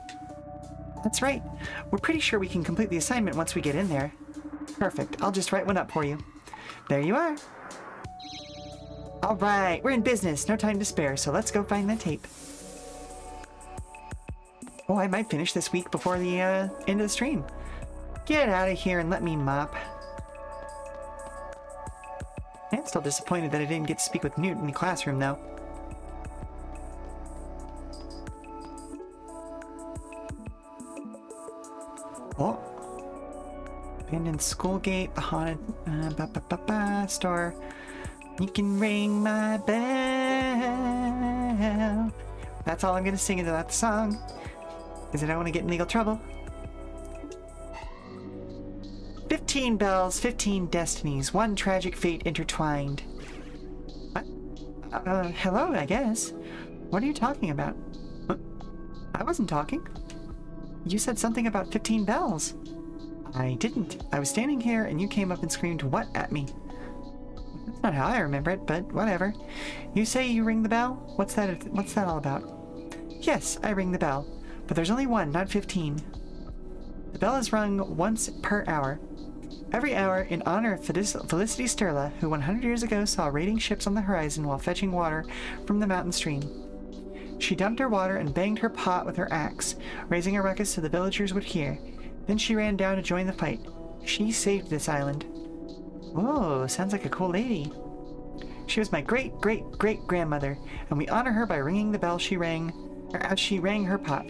That's right. We're pretty sure we can complete the assignment once we get in there. Perfect. I'll just write one up for you. There you are. All right, we're in business. No time to spare, so let's go find that tape. Oh, I might finish this week before the end of the stream. Get out of here and let me mop. I'm still disappointed that I didn't get to speak with Newt in the classroom, though. Oh. Abandoned school gate, the haunted store. You can ring my bell. That's all I'm gonna sing into that song. Because I don't want to get in legal trouble. 15 bells, 15 destinies, one tragic fate intertwined. What? Hello, I guess. What are you talking about? Huh? I wasn't talking. You said something about 15 bells. I didn't. I was standing here and you came up and screamed what at me? That's not how I remember it, but whatever. You say you ring the bell? What's that all about? Yes, I ring the bell. But there's only one, not 15. The bell is rung once per hour. Every hour in honor of Felicity Sterla, who 100 years ago saw raiding ships on the horizon while fetching water from the mountain stream. She dumped her water and banged her pot with her axe, raising a ruckus so the villagers would hear. Then she ran down to join the fight. She saved this island. Whoa, sounds like a cool lady. She was my great-great-great-grandmother, and we honor her by ringing the bell she rang, or as she rang her pot.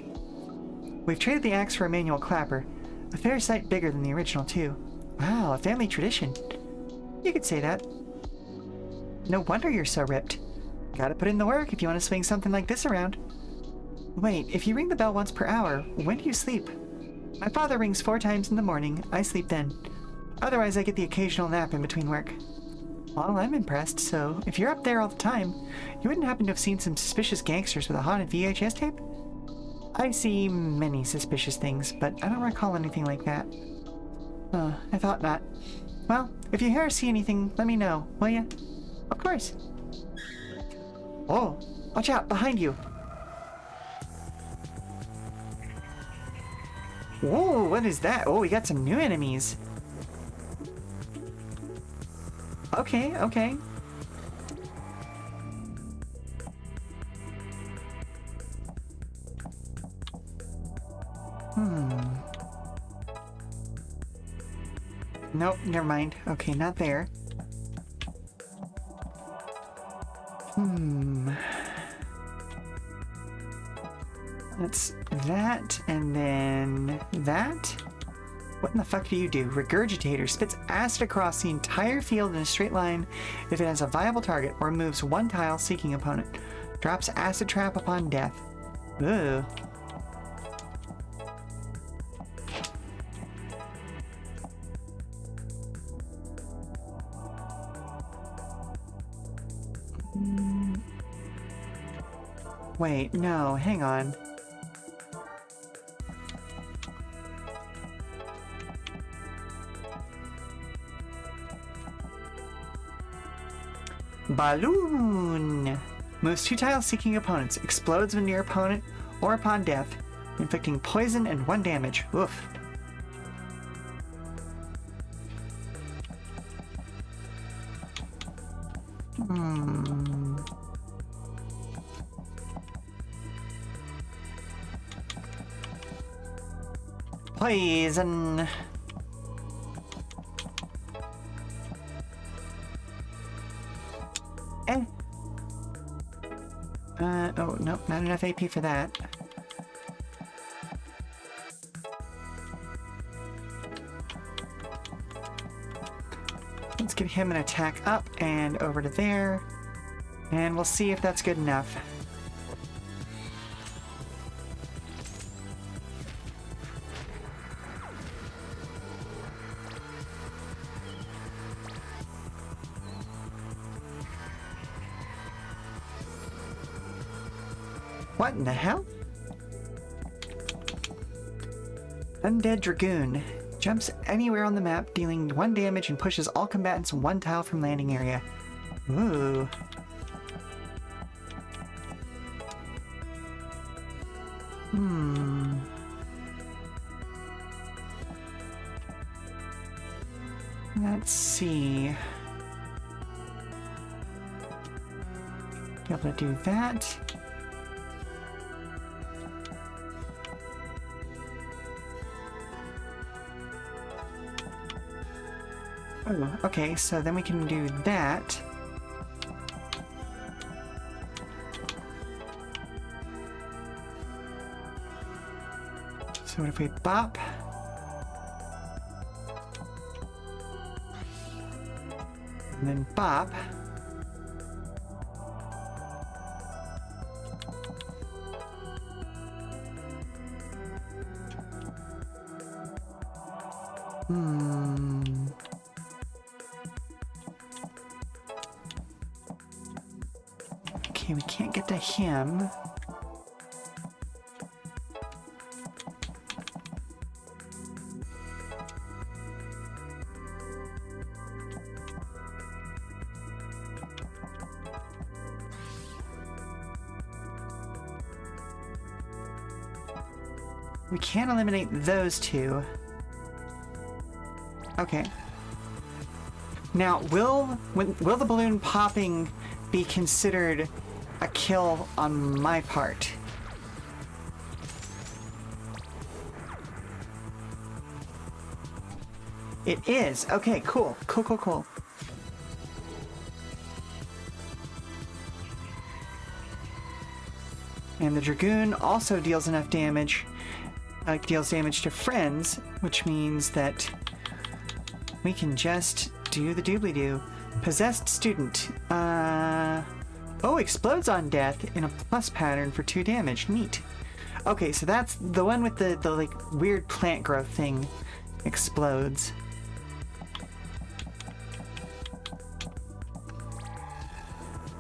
We've traded the axe for a manual clapper, a fair sight bigger than the original, too. Wow, a family tradition. You could say that. No wonder you're so ripped. Gotta put in the work if you want to swing something like this around. Wait, if you ring the bell once per hour, when do you sleep? My father rings 4 times in the morning. I sleep then. Otherwise, I get the occasional nap in between work. Well, I'm impressed, so if you're up there all the time, you wouldn't happen to have seen some suspicious gangsters with a haunted VHS tape? I see many suspicious things, but I don't recall anything like that. I thought not. Well, if you hear or see anything, let me know, will you? Of course. Oh, watch out, behind you. Whoa, what is that? Oh, we got some new enemies. Okay, okay. Nope, never mind. Okay, not there. That's that, and then that. What in the fuck do you do? Regurgitator spits acid across the entire field in a straight line if it has a viable target or moves one tile seeking opponent. Drops acid trap upon death. Ugh. Wait, no, hang on. Balloon! Moves 2 tiles seeking opponents, explodes when near opponent or upon death, inflicting poison and 1 damage. Oof. Poison. Oh, nope, not enough AP for that. Let's give him an attack up and over to there. And we'll see if that's good enough. What in the hell? Undead Dragoon. Jumps anywhere on the map, dealing 1 damage and pushes all combatants 1 tile from landing area. Ooh. Let's see. Be able to do that. Oh, okay, so then we can do that. So what if we bop? And then bop. Okay, we can't get to him. We can't eliminate those two. Okay. Now, will the balloon popping be considered a kill on my part? It is. Okay, cool. Cool. And the Dragoon also deals enough damage, deals damage to friends, which means that we can just do the doobly-doo. Possessed student. Oh, explodes on death in a plus pattern for 2 damage. Neat. Okay, so that's the one with the like weird plant growth thing. Explodes.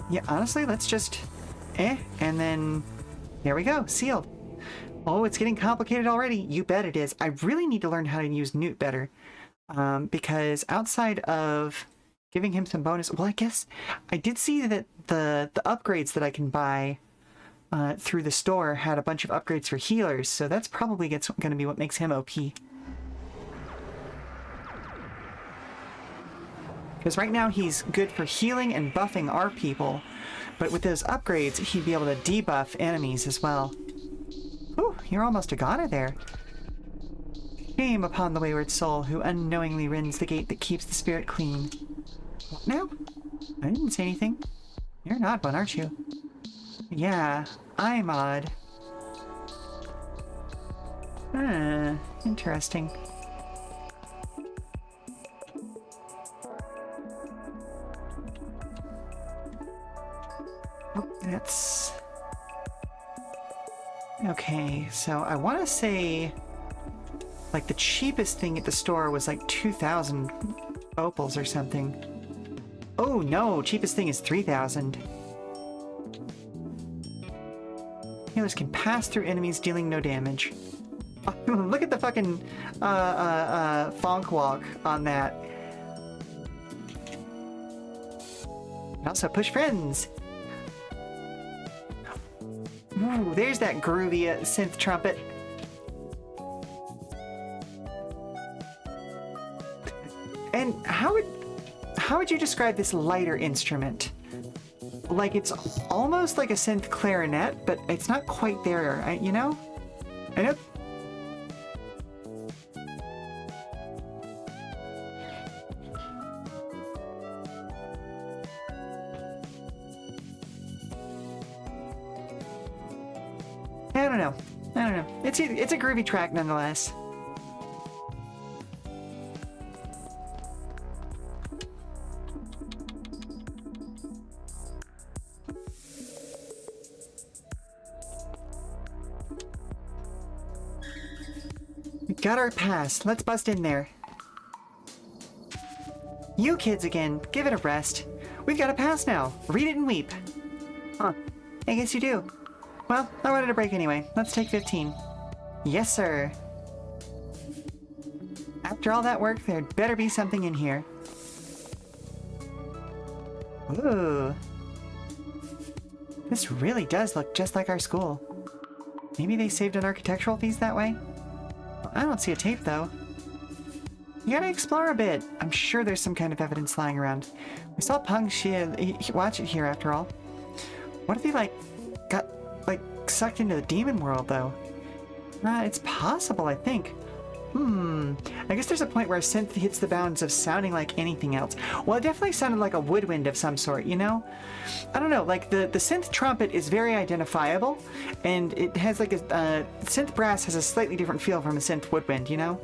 Yeah, honestly, let's just and then there we go, sealed. Oh, it's getting complicated already. You bet it is. I really need to learn how to use Newt better. Because outside of giving him some bonus, well, I guess I did see that the upgrades that I can buy through the store had a bunch of upgrades for healers, so that's probably going to be what makes him OP. Because right now he's good for healing and buffing our people, but with those upgrades he'd be able to debuff enemies as well. Whew, you're almost a goner there. Shame upon the wayward soul who unknowingly rends the gate that keeps the spirit clean. What now? I didn't say anything. You're an odd one, aren't you? Yeah, I'm odd. Interesting. Oh, that's... Okay, so I want to say... like the cheapest thing at the store was like 2,000 opals or something. Oh no, cheapest thing is 3,000. Healers can pass through enemies dealing no damage. Look at the fucking fonk walk on that. And also push friends. Ooh, there's that groovy synth trumpet. And how would you describe this lighter instrument? Like, it's almost like a synth clarinet, but it's not quite there, you know? I know. I don't know. It's a groovy track nonetheless. Got our pass. Let's bust in there. You kids again. Give it a rest. We've got a pass now. Read it and weep. Huh. I guess you do. Well, I wanted a break anyway. Let's take 15. Yes, sir. After all that work, there'd better be something in here. Ooh. This really does look just like our school. Maybe they saved on architectural fees that way? I don't see a tape, though. You gotta explore a bit. I'm sure there's some kind of evidence lying around. We saw Peng watch it here, after all. What if he, got, sucked into the demon world, though? It's possible, I think. I guess there's a point where a synth hits the bounds of sounding like anything else. Well, it definitely sounded like a woodwind of some sort, you know? I don't know, the synth trumpet is very identifiable, and it has synth brass has a slightly different feel from a synth woodwind, you know?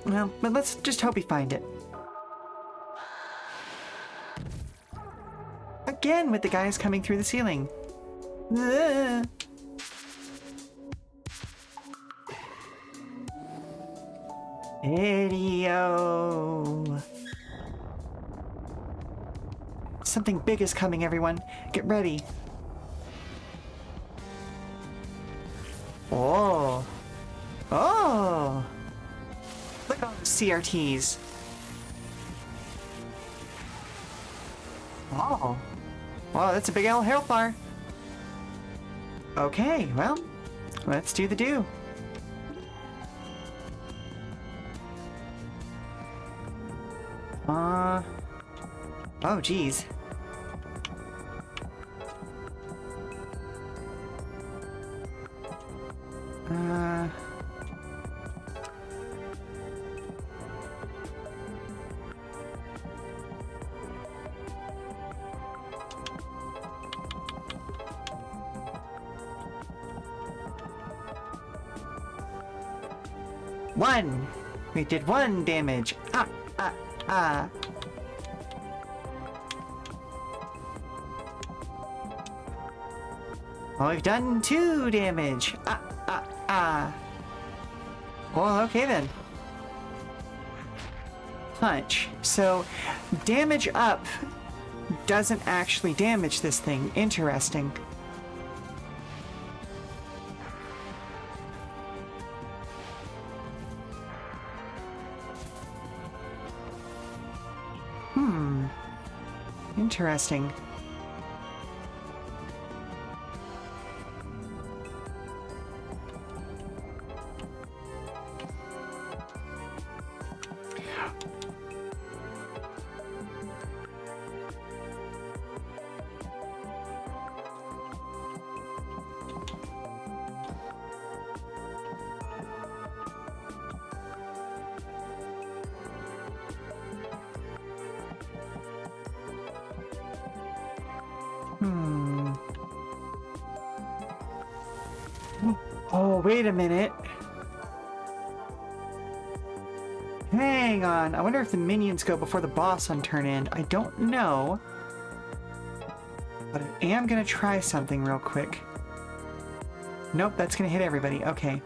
Well, but let's just hope we find it. Again with the guys coming through the ceiling. Ugh. Video. Something big is coming, everyone. Get ready. Oh. Oh. Look at all the CRTs. Oh. Wow, that's a big L health bar. Okay, well, let's do the do. Oh, geez. One! We did 1 damage. Ah. Well, we've done 2 damage. Well, okay then. Punch. So, damage up doesn't actually damage this thing. Interesting. Interesting. Oh, wait a minute. Hang on. I wonder if the minions go before the boss on turn end. I don't know. But I am gonna try something real quick. Nope, that's gonna hit everybody. Okay.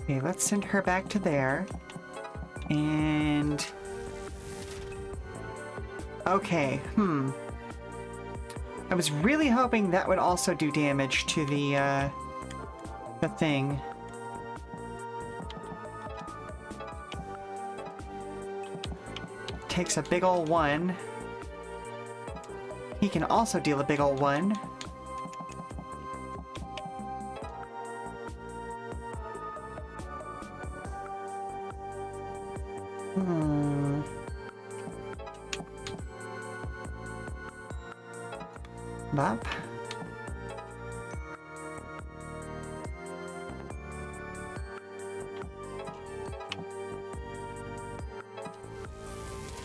Okay, let's send her back to there. And... okay, I was really hoping that would also do damage to the thing. Takes a big ol' 1. He can also deal a big ol' 1. Bop.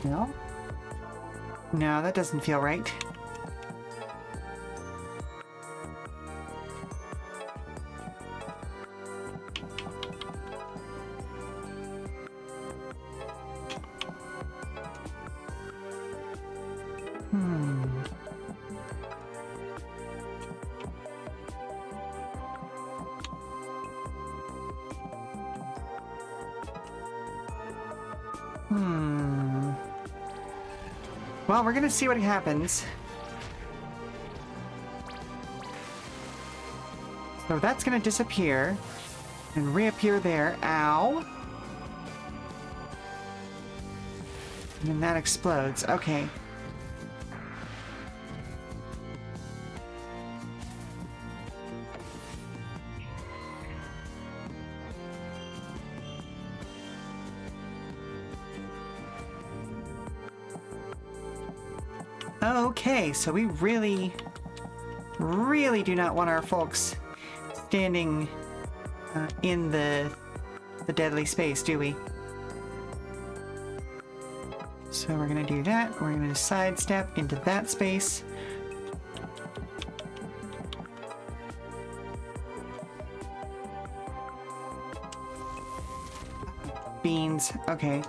No? No, that doesn't feel right. Well, we're gonna see what happens. So that's gonna disappear and reappear there. Ow. And then that explodes. Okay. Okay, so we really do not want our folks standing in the deadly space, do we? So we're gonna do that. We're gonna sidestep into that space. Beans. Okay.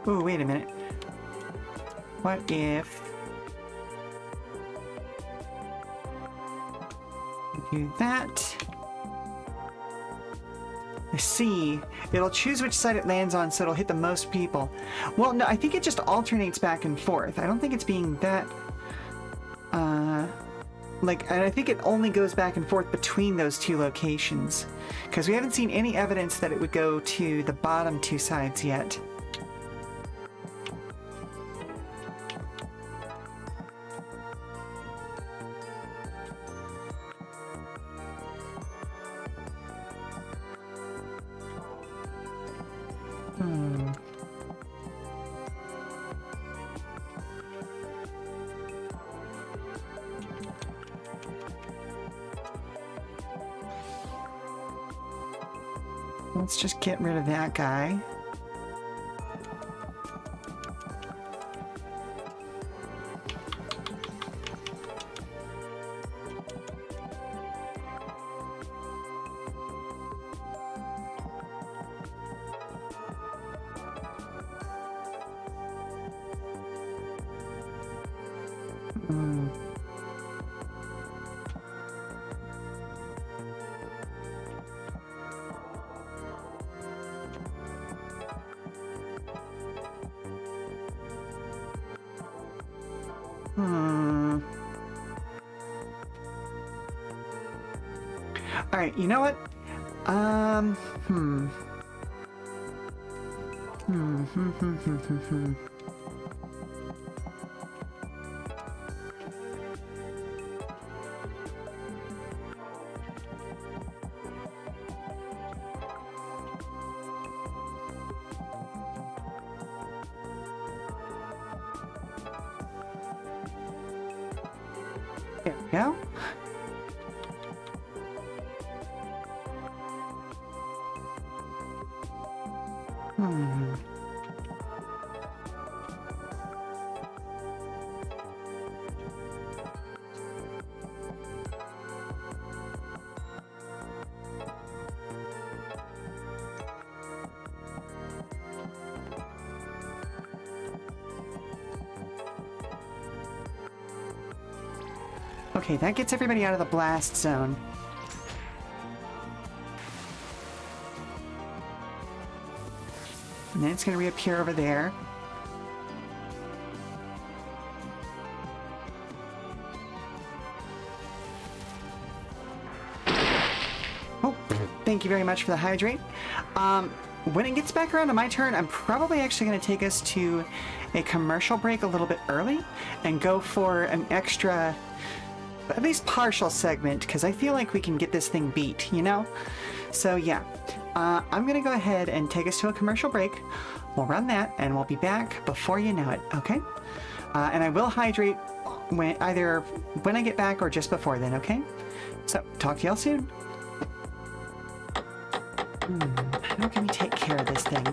Ooh, wait a minute. What if we do that? I see. It'll choose which side it lands on, so it'll hit the most people. Well, no, I think it just alternates back and forth. I don't think it's being that... and I think it only goes back and forth between those two locations. Because we haven't seen any evidence that it would go to the bottom two sides yet. Let's just get rid of that guy. Alright, you know what? There we go. Okay, that gets everybody out of the blast zone. And then it's going to reappear over there. Oh, thank you very much for the hydrate. When it gets back around to my turn, I'm probably actually going to take us to a commercial break a little bit early and go for an extra, at least partial segment, because I feel like we can get this thing beat, you know? So yeah, I'm going to go ahead and take us to a commercial break. We'll run that, and we'll be back before you know it, okay? And I will hydrate either when I get back or just before then, okay? So, talk to y'all soon. How can we take care of this thing?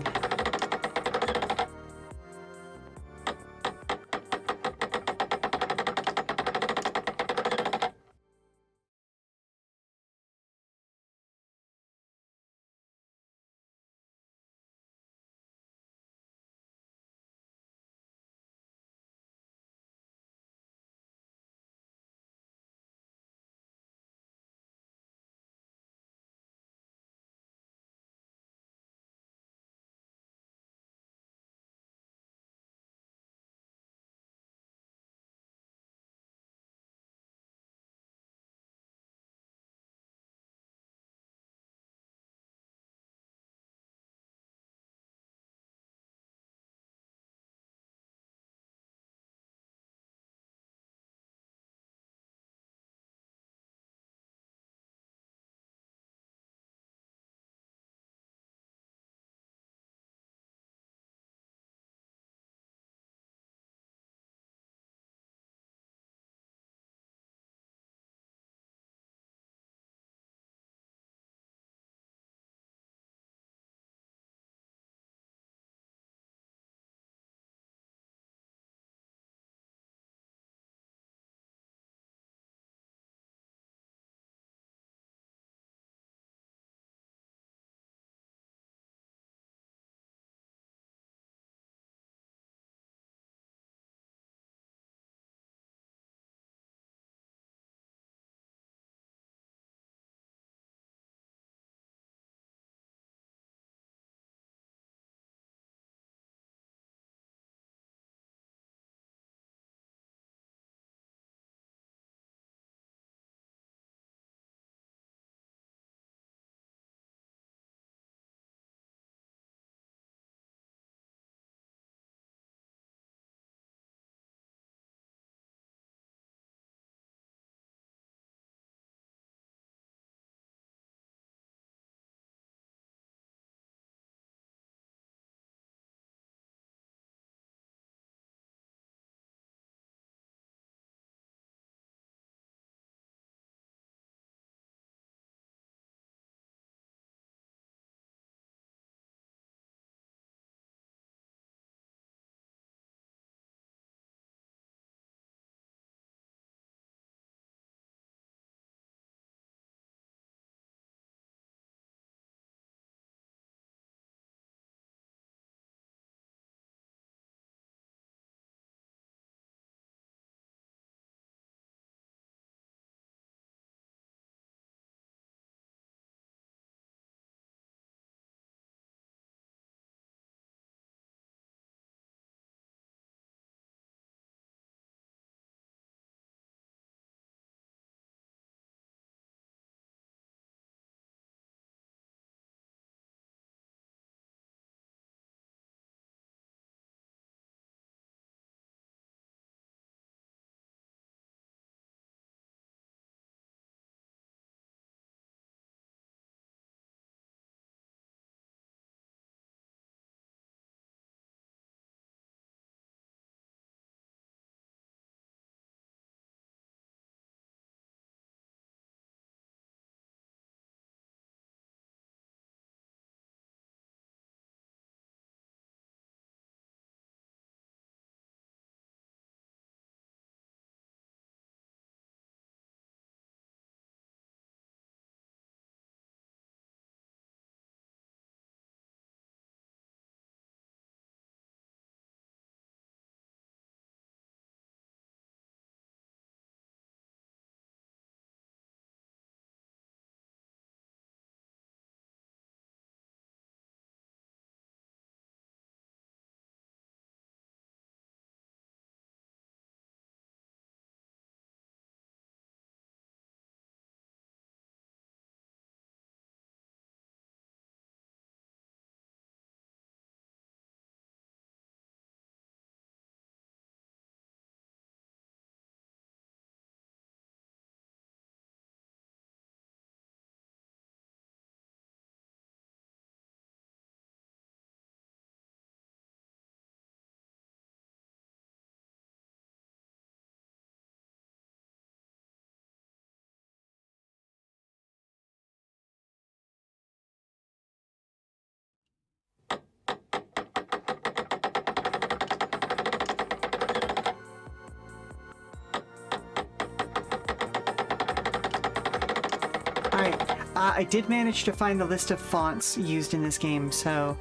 I did manage to find the list of fonts used in this game, so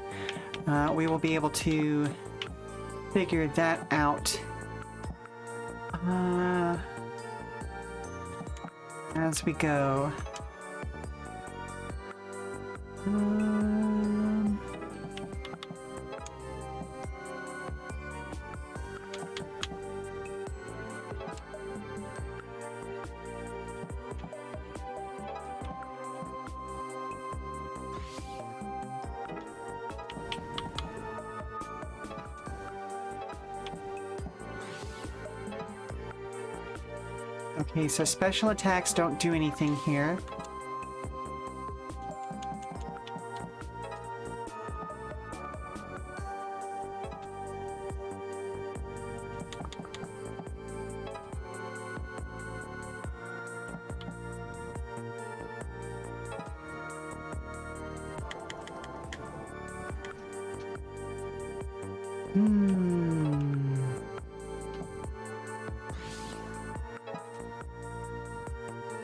we will be able to figure that out as we go. Okay, so special attacks don't do anything here.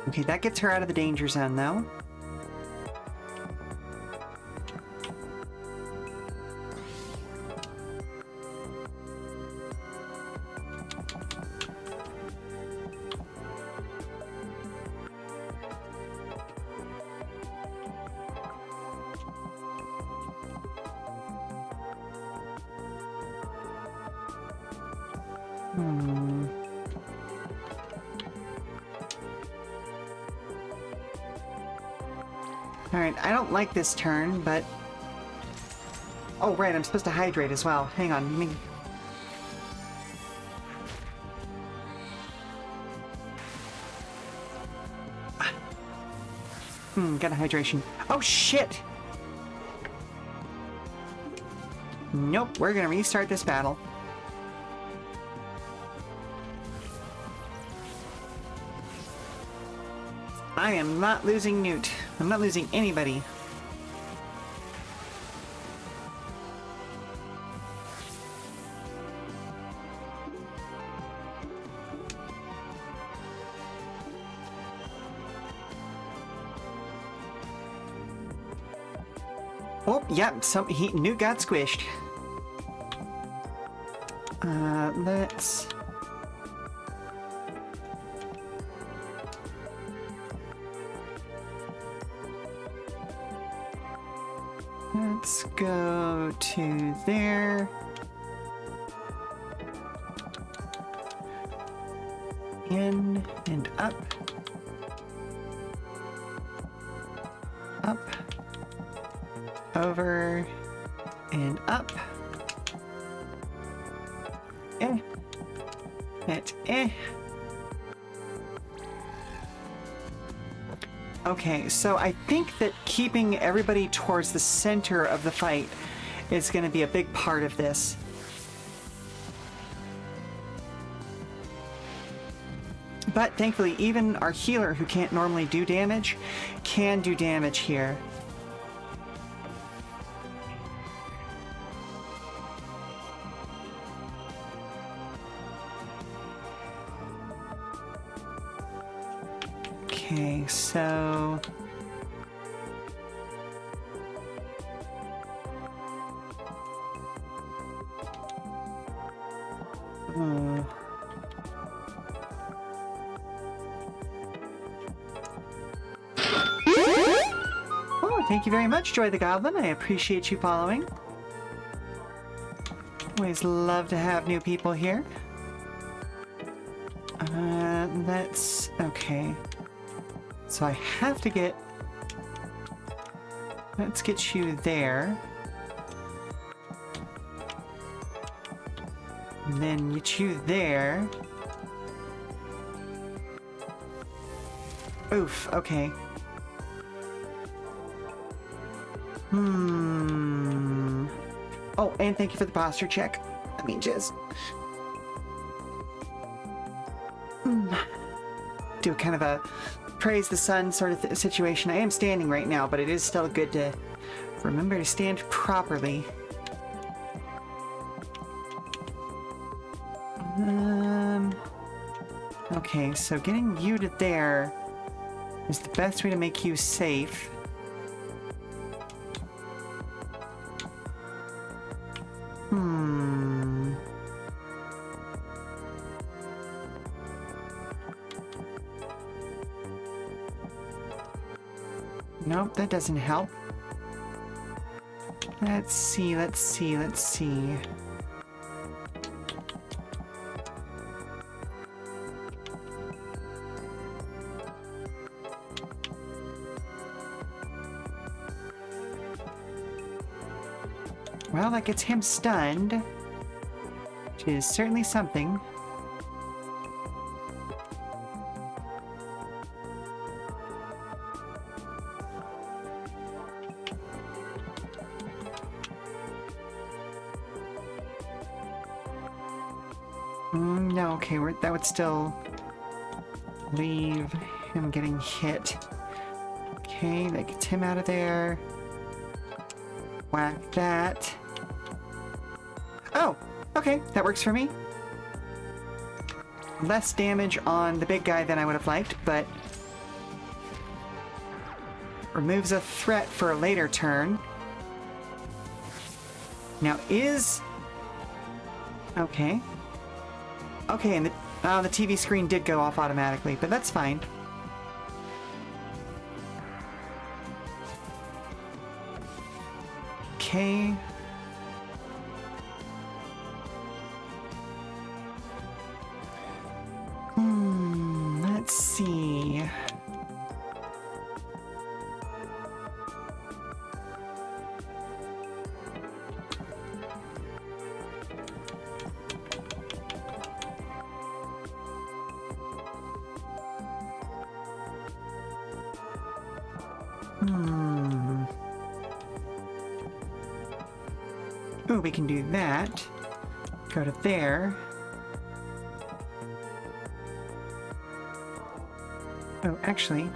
Okay, that gets her out of the danger zone, though. Alright, I don't like this turn, but... Oh, right, I'm supposed to hydrate as well. Hang on, let me... Got a hydration. Oh, shit! Nope, we're gonna restart this battle. I am not losing Newt. I'm not losing anybody. Oh, yep, Newt got squished. Let's... Let's go to there. In and up. Up. Over and up. Okay, so I think that keeping everybody towards the center of the fight is going to be a big part of this. But thankfully, even our healer, who can't normally do damage, can do damage here. Okay, so... Oh, thank you very much, Joy the Goblin. I appreciate you following. Always love to have new people here. Let's... Okay. So I have to get... Let's get you there. And then get you there. Oof, okay. Oh, and thank you for the posture check. Let me just... do kind of a praise the sun sort of situation. I am standing right now, but it is still good to remember to stand properly. Okay, so getting you to there is the best way to make you safe. Nope, that doesn't help. Let's see, let's see, let's see. Well, that gets him stunned, which is certainly something. No, okay, that would still leave him getting hit. Okay, that gets him out of there. Whack that. Oh, okay, that works for me. Less damage on the big guy than I would have liked, but removes a threat for a later turn. Now is... Okay. Okay, and the TV screen did go off automatically, but that's fine. Okay. Let's see. Ooh, we can do that. Go to there. Oh, actually...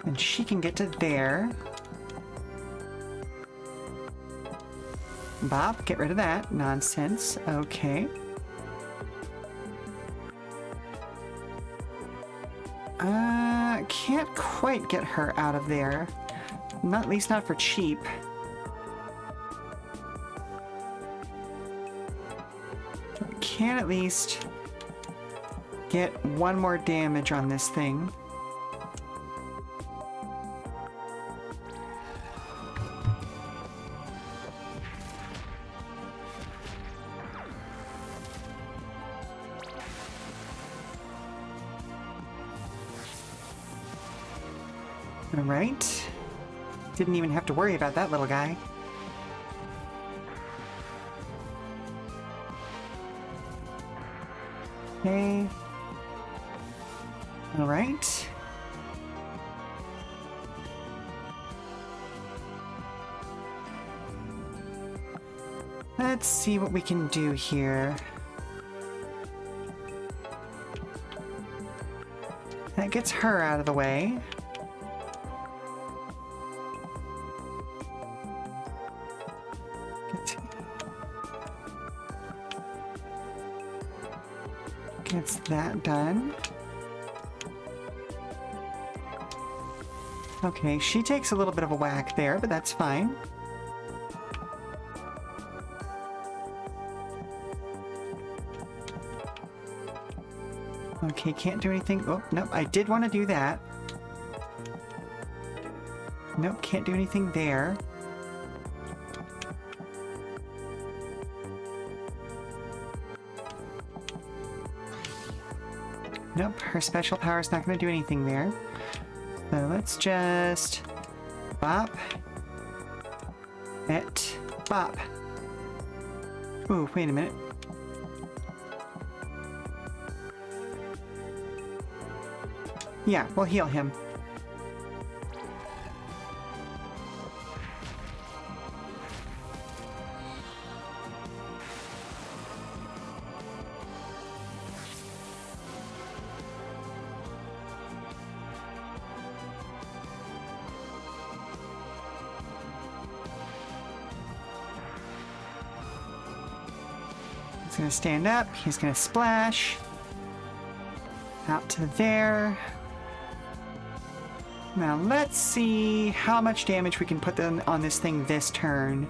And she can get to there. Bob, get rid of that nonsense. Okay. Can't quite get her out of there. Not, at least not for cheap. Can at least get one more damage on this thing. Alright. Didn't even have to worry about that little guy. Okay. Alright. Let's see what we can do here. That gets her out of the way. Gets that done. Okay, she takes a little bit of a whack there, but that's fine. Okay, can't do anything. Oh, nope, I did want to do that. Nope, can't do anything there. Nope, her special power is not going to do anything there. So let's just... bop. Et. Bop. Ooh, wait a minute. Yeah, we'll heal him. He's gonna stand up. He's gonna splash. Out to there. Now let's see how much damage we can put on this thing this turn.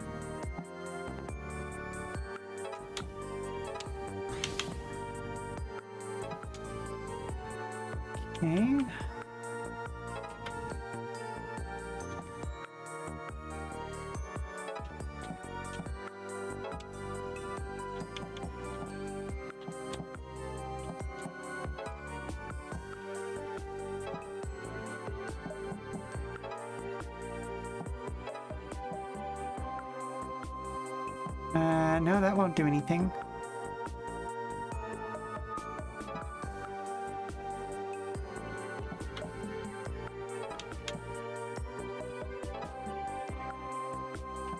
Okay. No, that won't do anything.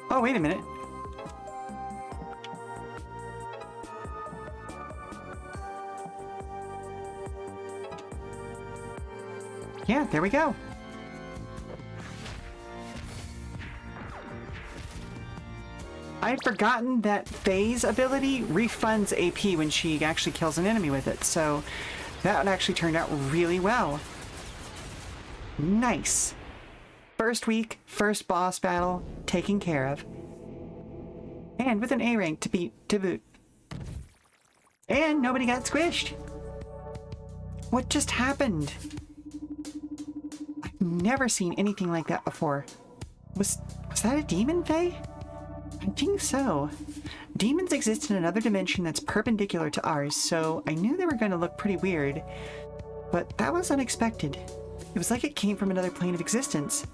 Oh, wait a minute. Yeah, there we go. I'd forgotten that Faye's ability refunds AP when she actually kills an enemy with it, so that one actually turned out really well. Nice. First week, first boss battle, taken care of. And with an A rank to boot. And nobody got squished. What just happened? I've never seen anything like that before. Was that a demon, Faye? I think so. Demons exist in another dimension that's perpendicular to ours, so I knew they were going to look pretty weird. But that was unexpected. It was like it came from another plane of existence.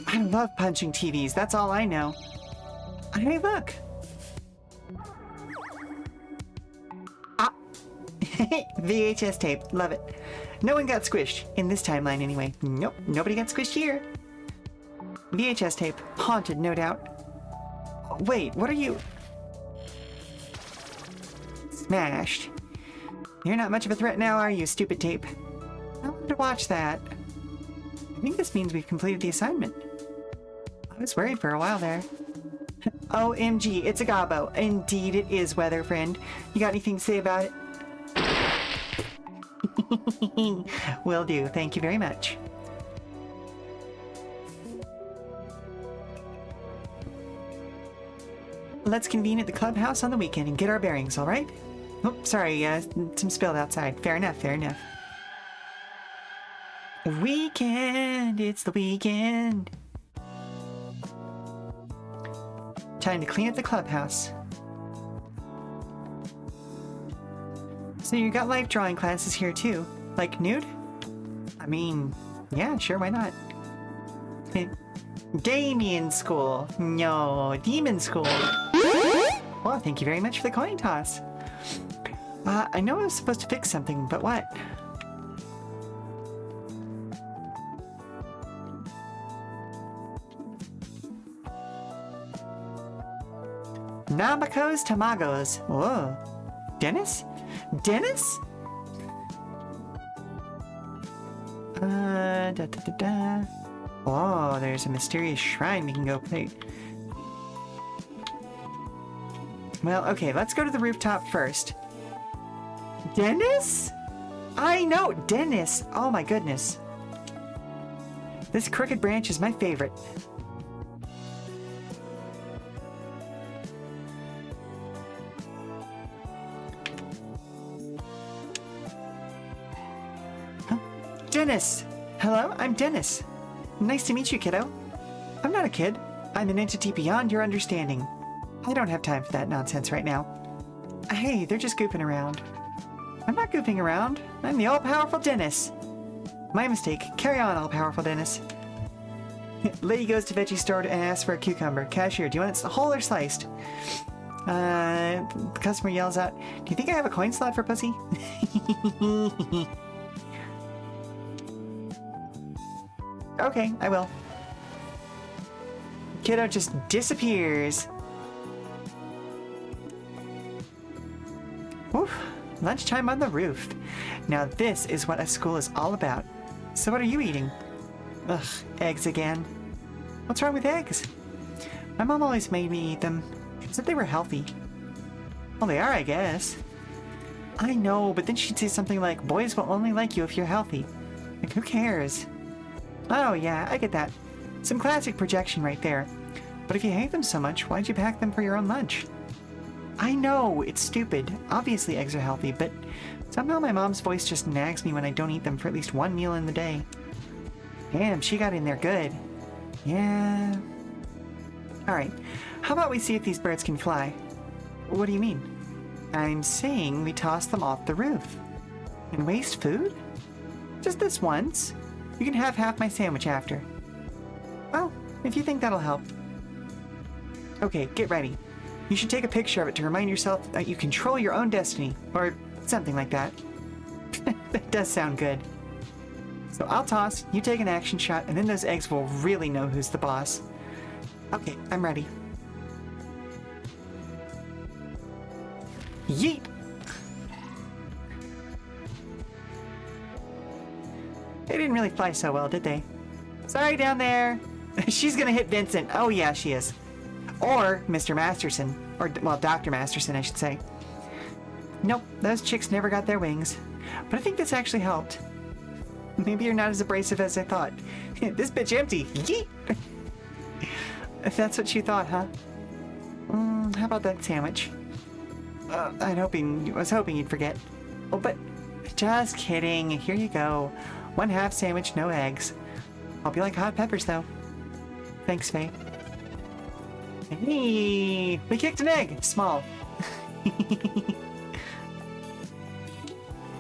I love punching TVs, that's all I know. Hey, look! Ah! VHS tape, love it. No one got squished, in this timeline anyway. Nope, nobody got squished here. VHS tape, haunted, no doubt. Wait, what are you... Smashed. You're not much of a threat now, are you, stupid tape? I wanted to watch that. I think this means we've completed the assignment. I was worried for a while there. OMG, it's a gobbo. Indeed it is, weather friend. You got anything to say about it? Will do, thank you very much. Let's convene at the clubhouse on the weekend and get our bearings, alright? Oh, sorry, some spilled outside. Fair enough, fair enough. Weekend, it's the weekend. Time to clean up the clubhouse. So you got life drawing classes here too? Like nude? I mean, yeah, sure, why not? Demonschool. No, Demonschool. Well, thank you very much for the coin toss. I know I was supposed to fix something, but what? Namako's Tamagos. Whoa. Dennis? Dennis? Oh, there's a mysterious shrine we can go play. Well, okay, let's go to the rooftop first. Dennis? I know, Dennis. Oh my goodness. This crooked branch is my favorite. Huh? Dennis! Hello, I'm Dennis. Nice to meet you, kiddo. I'm not a kid. I'm an entity beyond your understanding. I don't have time for that nonsense right now. Hey, they're just goofing around. I'm not goofing around. I'm the all-powerful Dennis. My mistake. Carry on, all-powerful Dennis. Lady goes to veggie store and asks for a cucumber. Cashier, do you want it whole or sliced? The customer yells out, do you think I have a coin slot for pussy? Okay, I will. Kiddo just disappears. Woof. Lunchtime on the roof. Now this is what a school is all about. So what are you eating? Ugh, eggs again. What's wrong with eggs? My mom always made me eat them. She said they were healthy. Well, they are, I guess. I know, but then she'd say something like, boys will only like you if you're healthy. Like, who cares? Oh, yeah, I get that. Some classic projection right there. But if you hate them so much, why'd you pack them for your own lunch? I know, it's stupid. Obviously eggs are healthy, but somehow my mom's voice just nags me when I don't eat them for at least one meal in the day. Damn, she got in there good. Yeah. Alright, how about we see if these birds can fly? What do you mean? I'm saying we toss them off the roof. And waste food? Just this once. You can have half my sandwich after. Well, if you think that'll help. Okay, get ready. You should take a picture of it to remind yourself that you control your own destiny, or something like that. That does sound good. So I'll toss, you take an action shot, and then those eggs will really know who's the boss. Okay, I'm ready. Yeet! They didn't really fly so well, did they? Sorry down there. She's gonna hit Vincent. Oh yeah, she is. Or Mr. Masterson. Or, well, Dr. Masterson, I should say. Nope, those chicks never got their wings. But I think this actually helped. Maybe you're not as abrasive as I thought. This bitch empty. Yeet! If that's what you thought, huh? How about that sandwich? I was hoping you'd forget. Oh, but just kidding. Here you go. 1/2 sandwich, no eggs. Hope you like hot peppers, though. Thanks, Faye. Hey, we kicked an egg. Small.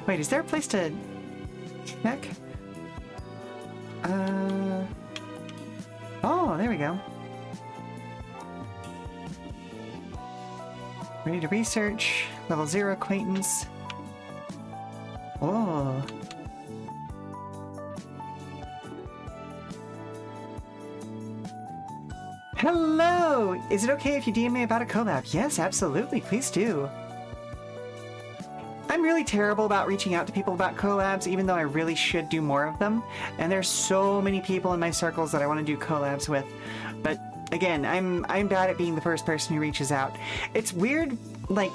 Wait, is there a place to check? Oh, there we go. Ready to research. Level 0 acquaintance. Oh. Hello! Is it okay if you DM me about a collab? Yes, absolutely. Please do. I'm really terrible about reaching out to people about collabs, even though I really should do more of them. And there's so many people in my circles that I want to do collabs with. But again, I'm bad at being the first person who reaches out. It's weird, like,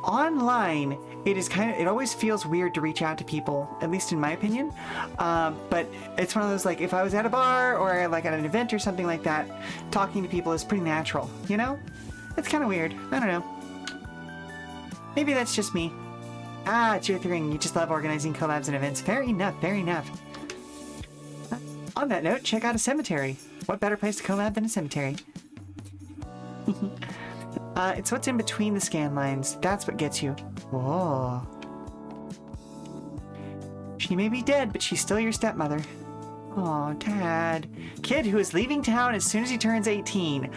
online, it always feels weird to reach out to people, at least in my opinion. But it's one of those, like, if I was at a bar or like at an event or something like that, talking to people is pretty natural, you know? It's kind of weird. I don't know. Maybe that's just me. Ah, it's your thing. You just love organizing collabs and events. Fair enough, fair enough. On that note, check out a cemetery. What better place to collab than a cemetery? It's what's in between the scan lines. That's what gets you. Whoa. She may be dead, but she's still your stepmother. Aw, Dad. Kid who is leaving town as soon as he turns 18.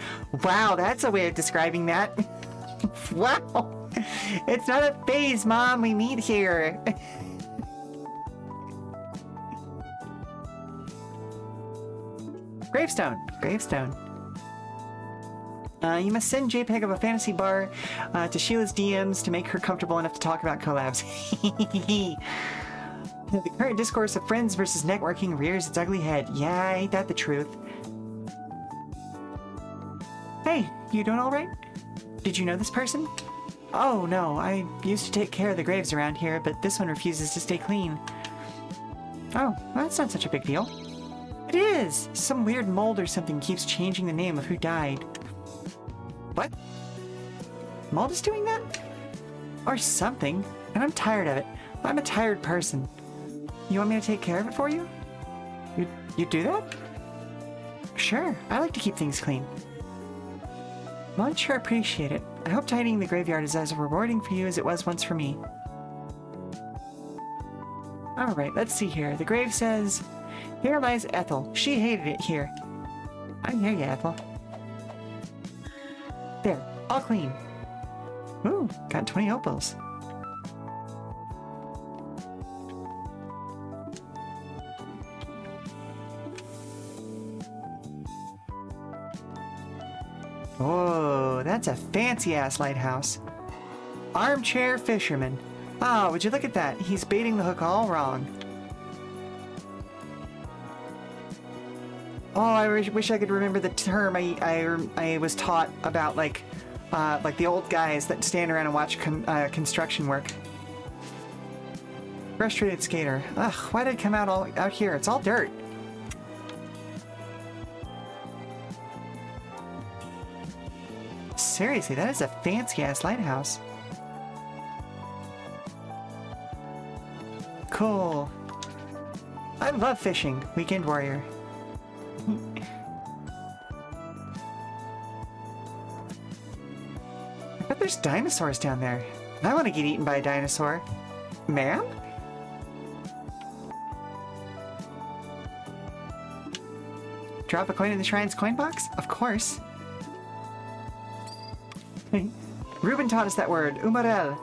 Wow, that's a way of describing that. Wow. It's not a phase, Mom. We meet here. Gravestone. Gravestone. You must send JPEG of a fantasy bar to Sheila's DMs to make her comfortable enough to talk about collabs. The current discourse of friends versus networking rears its ugly head. Yeah, ain't that the truth? Hey, you doing alright? Did you know this person? Oh no, I used to take care of the graves around here, but this one refuses to stay clean. Oh, well, that's not such a big deal. It is! Some weird mold or something keeps changing the name of who died. What? Mold is doing that? Or something, and I'm tired of it. I'm a tired person. You want me to take care of it for you? You do that? Sure, I like to keep things clean. Well, I'd sure appreciate it. I hope tidying the graveyard is as rewarding for you as it was once for me. Alright, let's see here. The grave says, "Here lies Ethel. She hated it here." I hear you, Ethel. There, all clean. Ooh, got 20 opals. Oh, that's a fancy-ass lighthouse. Armchair fisherman. Ah, would you look at that? He's baiting the hook all wrong. Oh, I wish I could remember the term I was taught about, like, like the old guys that stand around and watch construction work. Frustrated skater. Ugh, why did it come out here? It's all dirt. Seriously, that is a fancy-ass lighthouse. Cool. I love fishing. Weekend warrior. I bet there's dinosaurs down there. I want to get eaten by a dinosaur. Ma'am? Drop a coin in the shrine's coin box? Of course. Ruben taught us that word. Umorel.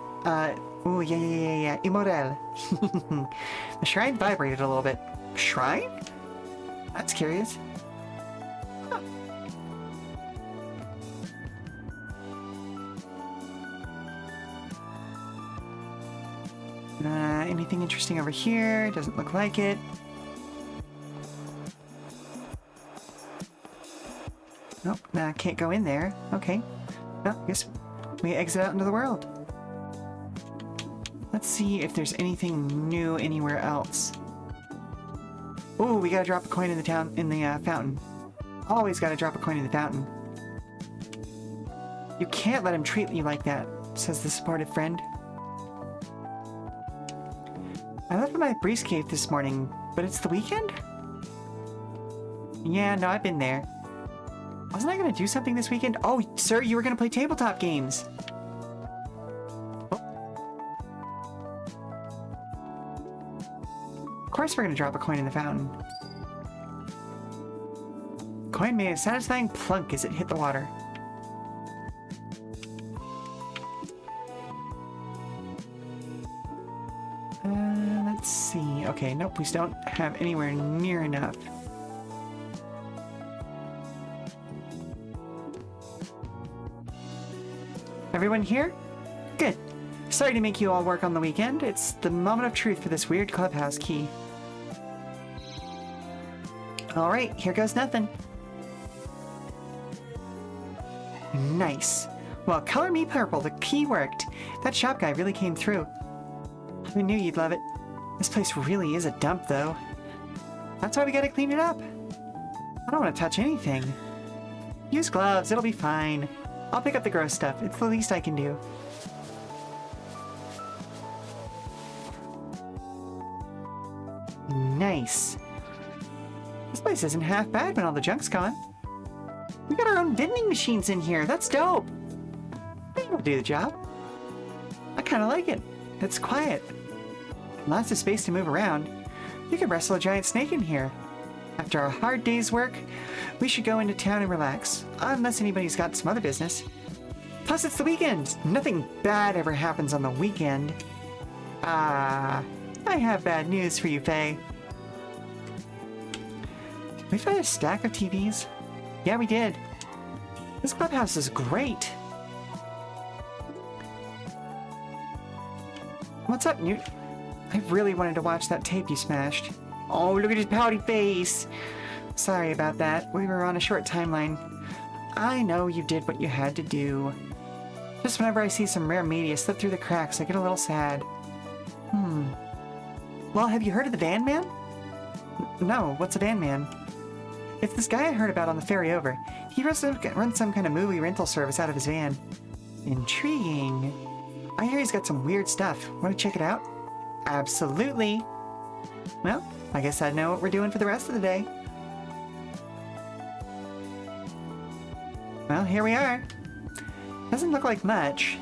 Oh, yeah. Imorel. The shrine vibrated a little bit. Shrine? That's curious. Huh. Anything interesting over here? Doesn't look like it. Nope, nah, can't go in there. Okay. Well, I guess we exit out into the world. Let's see if there's anything new anywhere else. Oh, we gotta drop a coin in the fountain. Always gotta drop a coin in the fountain. You can't let him treat you like that, says the supportive friend. I left my briefcase this morning, but it's the weekend? Yeah, no, I've been there. Wasn't I gonna do something this weekend? Oh, sir, you were gonna play tabletop games. Oh. Of course we're gonna drop a coin in the fountain. Coin made a satisfying plunk as it hit the water. Let's see. Okay, nope, we don't have anywhere near enough. Everyone here? Good. Sorry to make you all work on the weekend. It's the moment of truth for this weird clubhouse key. Alright, here goes nothing. Nice. Well, color me purple. The key worked. That shop guy really came through. I knew you'd love it. This place really is a dump, though. That's why we gotta clean it up. I don't want to touch anything. Use gloves. It'll be fine. I'll pick up the gross stuff. It's the least I can do. Nice. This place isn't half bad when all the junk's gone. We got our own vending machines in here. That's dope. That'll do the job. I kind of like it. It's quiet. Lots of space to move around. You could wrestle a giant snake in here. After a hard day's work, we should go into town and relax. Unless anybody's got some other business. Plus, it's the weekend. Nothing bad ever happens on the weekend. I have bad news for you, Faye. We found a stack of TVs. Yeah, we did. This clubhouse is great. What's up, Newt? I really wanted to watch that tape you smashed. Oh, look at his pouty face. Sorry about that. We were on a short timeline. I know you did what you had to do. Just whenever I see some rare media slip through the cracks, I get a little sad. Well, have you heard of the van man? No, what's a van man? It's this guy I heard about on the ferry over. He runs some kind of movie rental service out of his van. Intriguing. I hear he's got some weird stuff. Want to check it out? Absolutely. Well, I guess I know what we're doing for the rest of the day. Well, here we are. Doesn't look like much.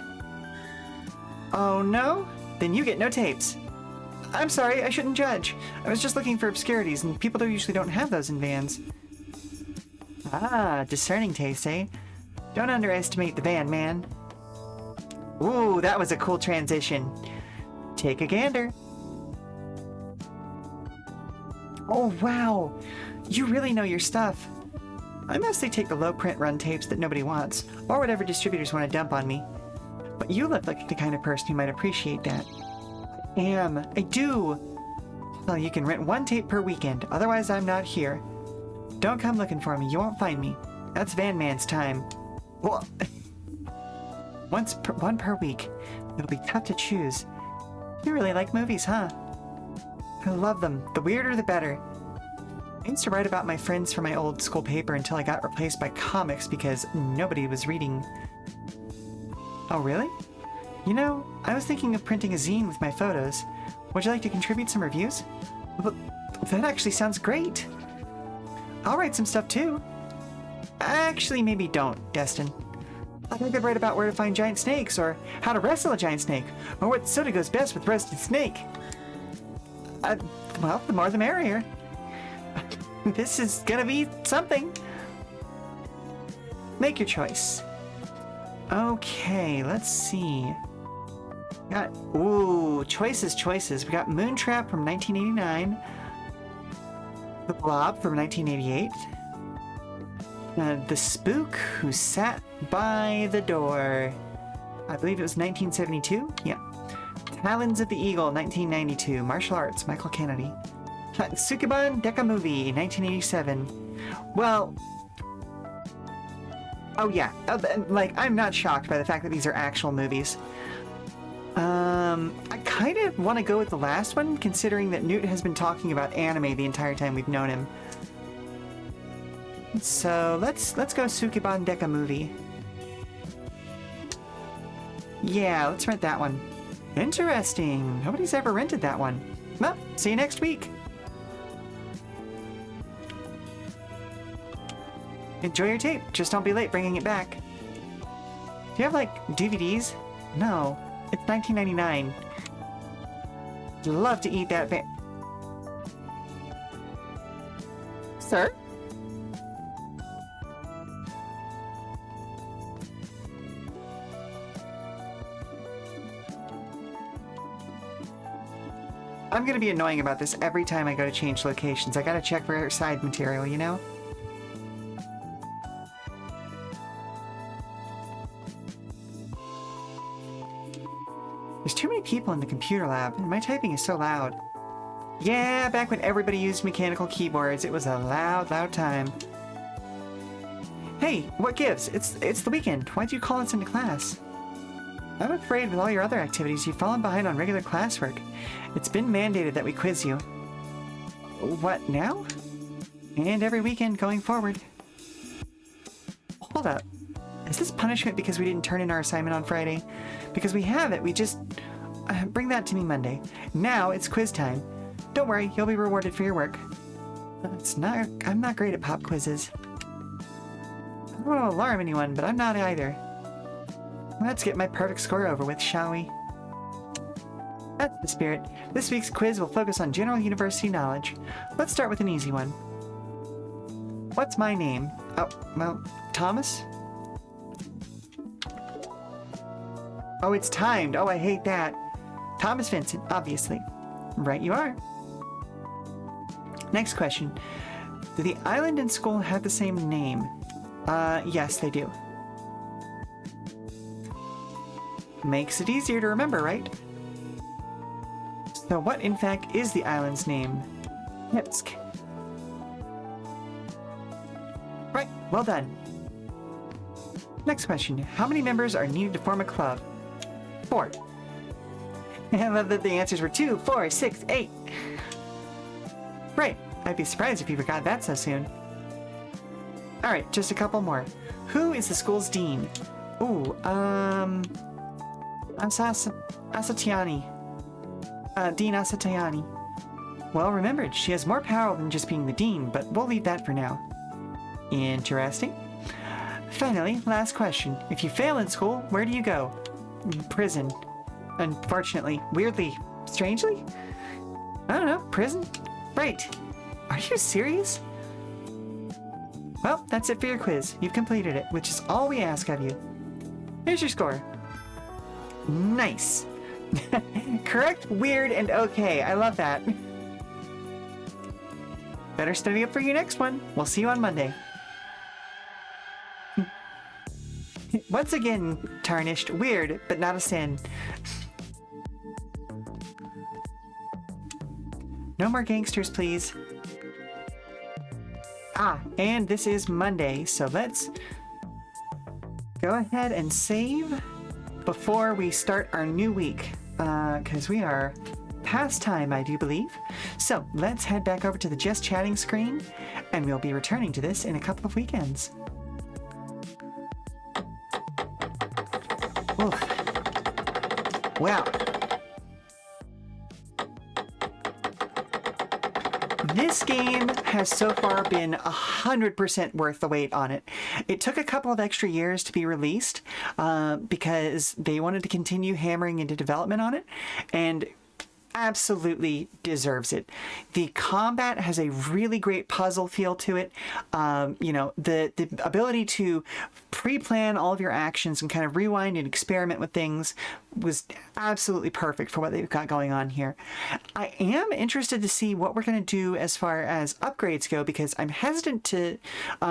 Oh no? Then you get no tapes. I'm sorry, I shouldn't judge. I was just looking for obscurities, and people usually don't have those in vans. Ah, discerning taste, eh? Don't underestimate the van man. Ooh, that was a cool transition. Take a gander. Oh, wow. You really know your stuff. I mostly take the low print run tapes that nobody wants, or whatever distributors want to dump on me. But you look like the kind of person who might appreciate that. I do. Well, you can rent one tape per weekend, otherwise I'm not here. Don't come looking for me, you won't find me. That's Van Man's time. Well, One per week. It'll be tough to choose. You really like movies, huh? I love them. The weirder the better. I used to write about my friends for my old school paper until I got replaced by comics because nobody was reading. Oh, really? You know, I was thinking of printing a zine with my photos. Would you like to contribute some reviews? Well, that actually sounds great. I'll write some stuff too. Actually, maybe don't, Destin. I think I'd write about where to find giant snakes, or how to wrestle a giant snake, or what soda goes best with roasted snake. Well, the more the merrier. This is gonna be something. Make your choice. Okay, let's see. Choices. We got Moontrap from 1989. The Blob from 1988. The Spook Who Sat by the Door. I believe it was 1972. Yeah. Talons of the Eagle, 1992. Martial Arts, Michael Kennedy. Sukeban Deka Movie, 1987. Well, oh yeah, like, I'm not shocked by the fact that these are actual movies. I kind of want to go with the last one, considering that Newt has been talking about anime the entire time we've known him. So let's go Sukeban Deka Movie. Yeah, let's rent that one. Interesting. Nobody's ever rented that one. Well, see you next week. Enjoy your tape. Just don't be late bringing it back. Do you have, like, DVDs? No. It's 1999. I'd love to eat that Sir? I'm gonna be annoying about this every time I go to change locations. I gotta check for side material, you know? There's too many people in the computer lab, and my typing is so loud. Yeah, back when everybody used mechanical keyboards, it was a loud, loud time. Hey, what gives? It's the weekend. Why'd you call us into class? I'm afraid with all your other activities, you've fallen behind on regular classwork. It's been mandated that we quiz you. What, now? And every weekend going forward. Hold up. Is this punishment because we didn't turn in our assignment on Friday? Because we have it, we just... bring that to me Monday. Now it's quiz time. Don't worry, you'll be rewarded for your work. I'm not great at pop quizzes. I don't want to alarm anyone, but I'm not either. Let's get my perfect score over with, shall we? That's the spirit. This week's quiz will focus on general university knowledge. Let's start with an easy one. What's my name? Oh, well, Thomas? Oh, it's timed. Oh, I hate that. Thomas Vincent, obviously. Right you are. Next question. Do the island and school have the same name? Yes, they do. Makes it easier to remember, right? So what, in fact, is the island's name? Nipsk. Right, well done. Next question. How many members are needed to form a club? 4. I love that the answers were 2, 4, 6, 8. Right. I'd be surprised if you forgot that so soon. Alright, just a couple more. Who is the school's dean? Ooh, Asatiani. Dean Asatiani. Well remembered, she has more power than just being the dean, but we'll leave that for now. Interesting. Finally, last question. If you fail in school, where do you go? Prison. Unfortunately. Weirdly. Strangely? I don't know. Prison? Right. Are you serious? Well, that's it for your quiz. You've completed it, which is all we ask of you. Here's your score. Nice. Correct, weird, and okay. I love that. Better study up for your next one. We'll see you on Monday. Once again, tarnished. Weird, but not a sin. No more gangsters, please. Ah, and this is Monday, so let's go ahead and save. before we start our new week, because we are past time, I do believe. So let's head back over to the Just Chatting screen, and we'll be returning to this in a couple of weekends. Oof. Wow. This game has so far been 100% worth the wait on it. It took a couple of extra years to be released because they wanted to continue hammering into development on it, and absolutely deserves it. The combat has a really great puzzle feel to it. The ability to pre-plan all of your actions and kind of rewind and experiment with things was absolutely perfect for what they've got going on here. I am interested to see what we're going to do as far as upgrades go, because I'm hesitant to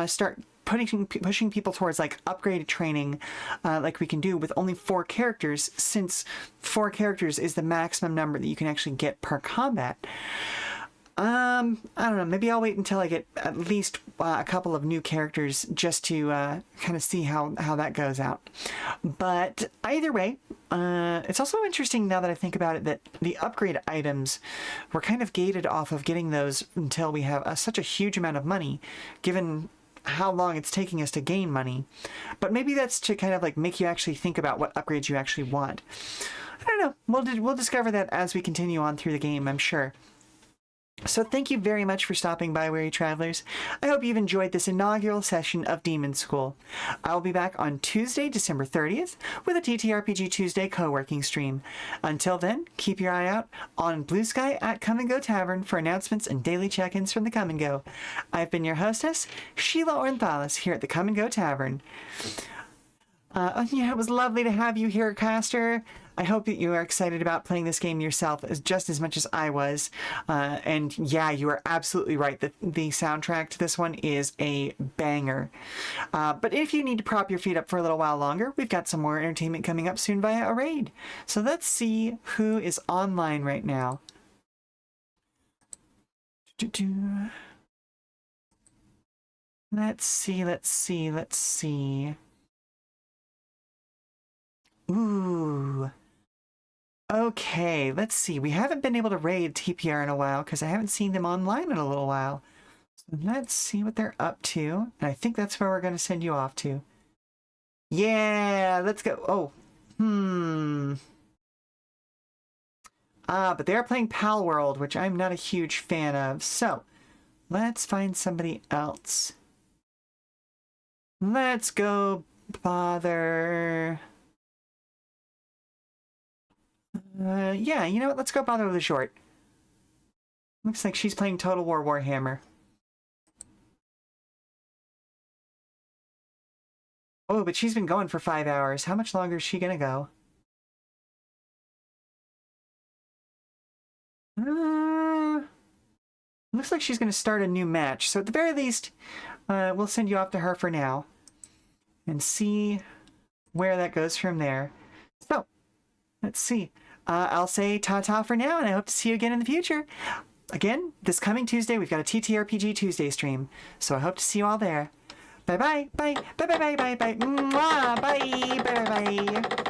start pushing people towards like upgraded training like we can do with only 4 characters, since 4 characters is the maximum number that you can actually get per combat. I don't know, maybe I'll wait until I get at least a couple of new characters just to kind of see how that goes out. But either way, it's also interesting now that I think about it that the upgrade items were kind of gated off of getting those until we have such a huge amount of money, given how long it's taking us to gain money. But maybe that's to kind of like make you actually think about what upgrades you actually want. I don't know. We'll discover that as we continue on through the game, I'm sure. So thank you very much for stopping by, Weary Travelers. I hope you've enjoyed this inaugural session of Demonschool. I'll be back on Tuesday, December 30th with a TTRPG Tuesday co-working stream. Until then, keep your eye out on Blue Sky at Come and Go Tavern for announcements and daily check-ins from the Come and Go. I've been your hostess, Sheela Ornthalis, here at the Come and Go Tavern. It was lovely to have you here, Caster. I hope that you are excited about playing this game yourself just as much as I was. And yeah, you are absolutely right that the soundtrack to this one is a banger. But if you need to prop your feet up for a little while longer, we've got some more entertainment coming up soon via a raid. So let's see who is online right now. Let's see. Ooh. Okay, let's see. We haven't been able to raid TPR in a while because I haven't seen them online in a little while. So let's see what they're up to. And I think that's where we're going to send you off to. Yeah, let's go. Oh, but they're playing Pal World, which I'm not a huge fan of. So let's find somebody else. Let's go bother... yeah, you know what? Let's go bother with a short. Looks like she's playing Total War Warhammer. Oh, but she's been going for 5 hours. How much longer is she gonna go? Looks like she's gonna start a new match. So at the very least, we'll send you off to her for now and see where that goes from there. So, let's see. I'll say ta-ta for now, and I hope to see you again in the future. Again, this coming Tuesday, we've got a TTRPG Tuesday stream, so I hope to see you all there. Bye-bye, bye, bye-bye, bye-bye, bye, mwah, bye, bye-bye.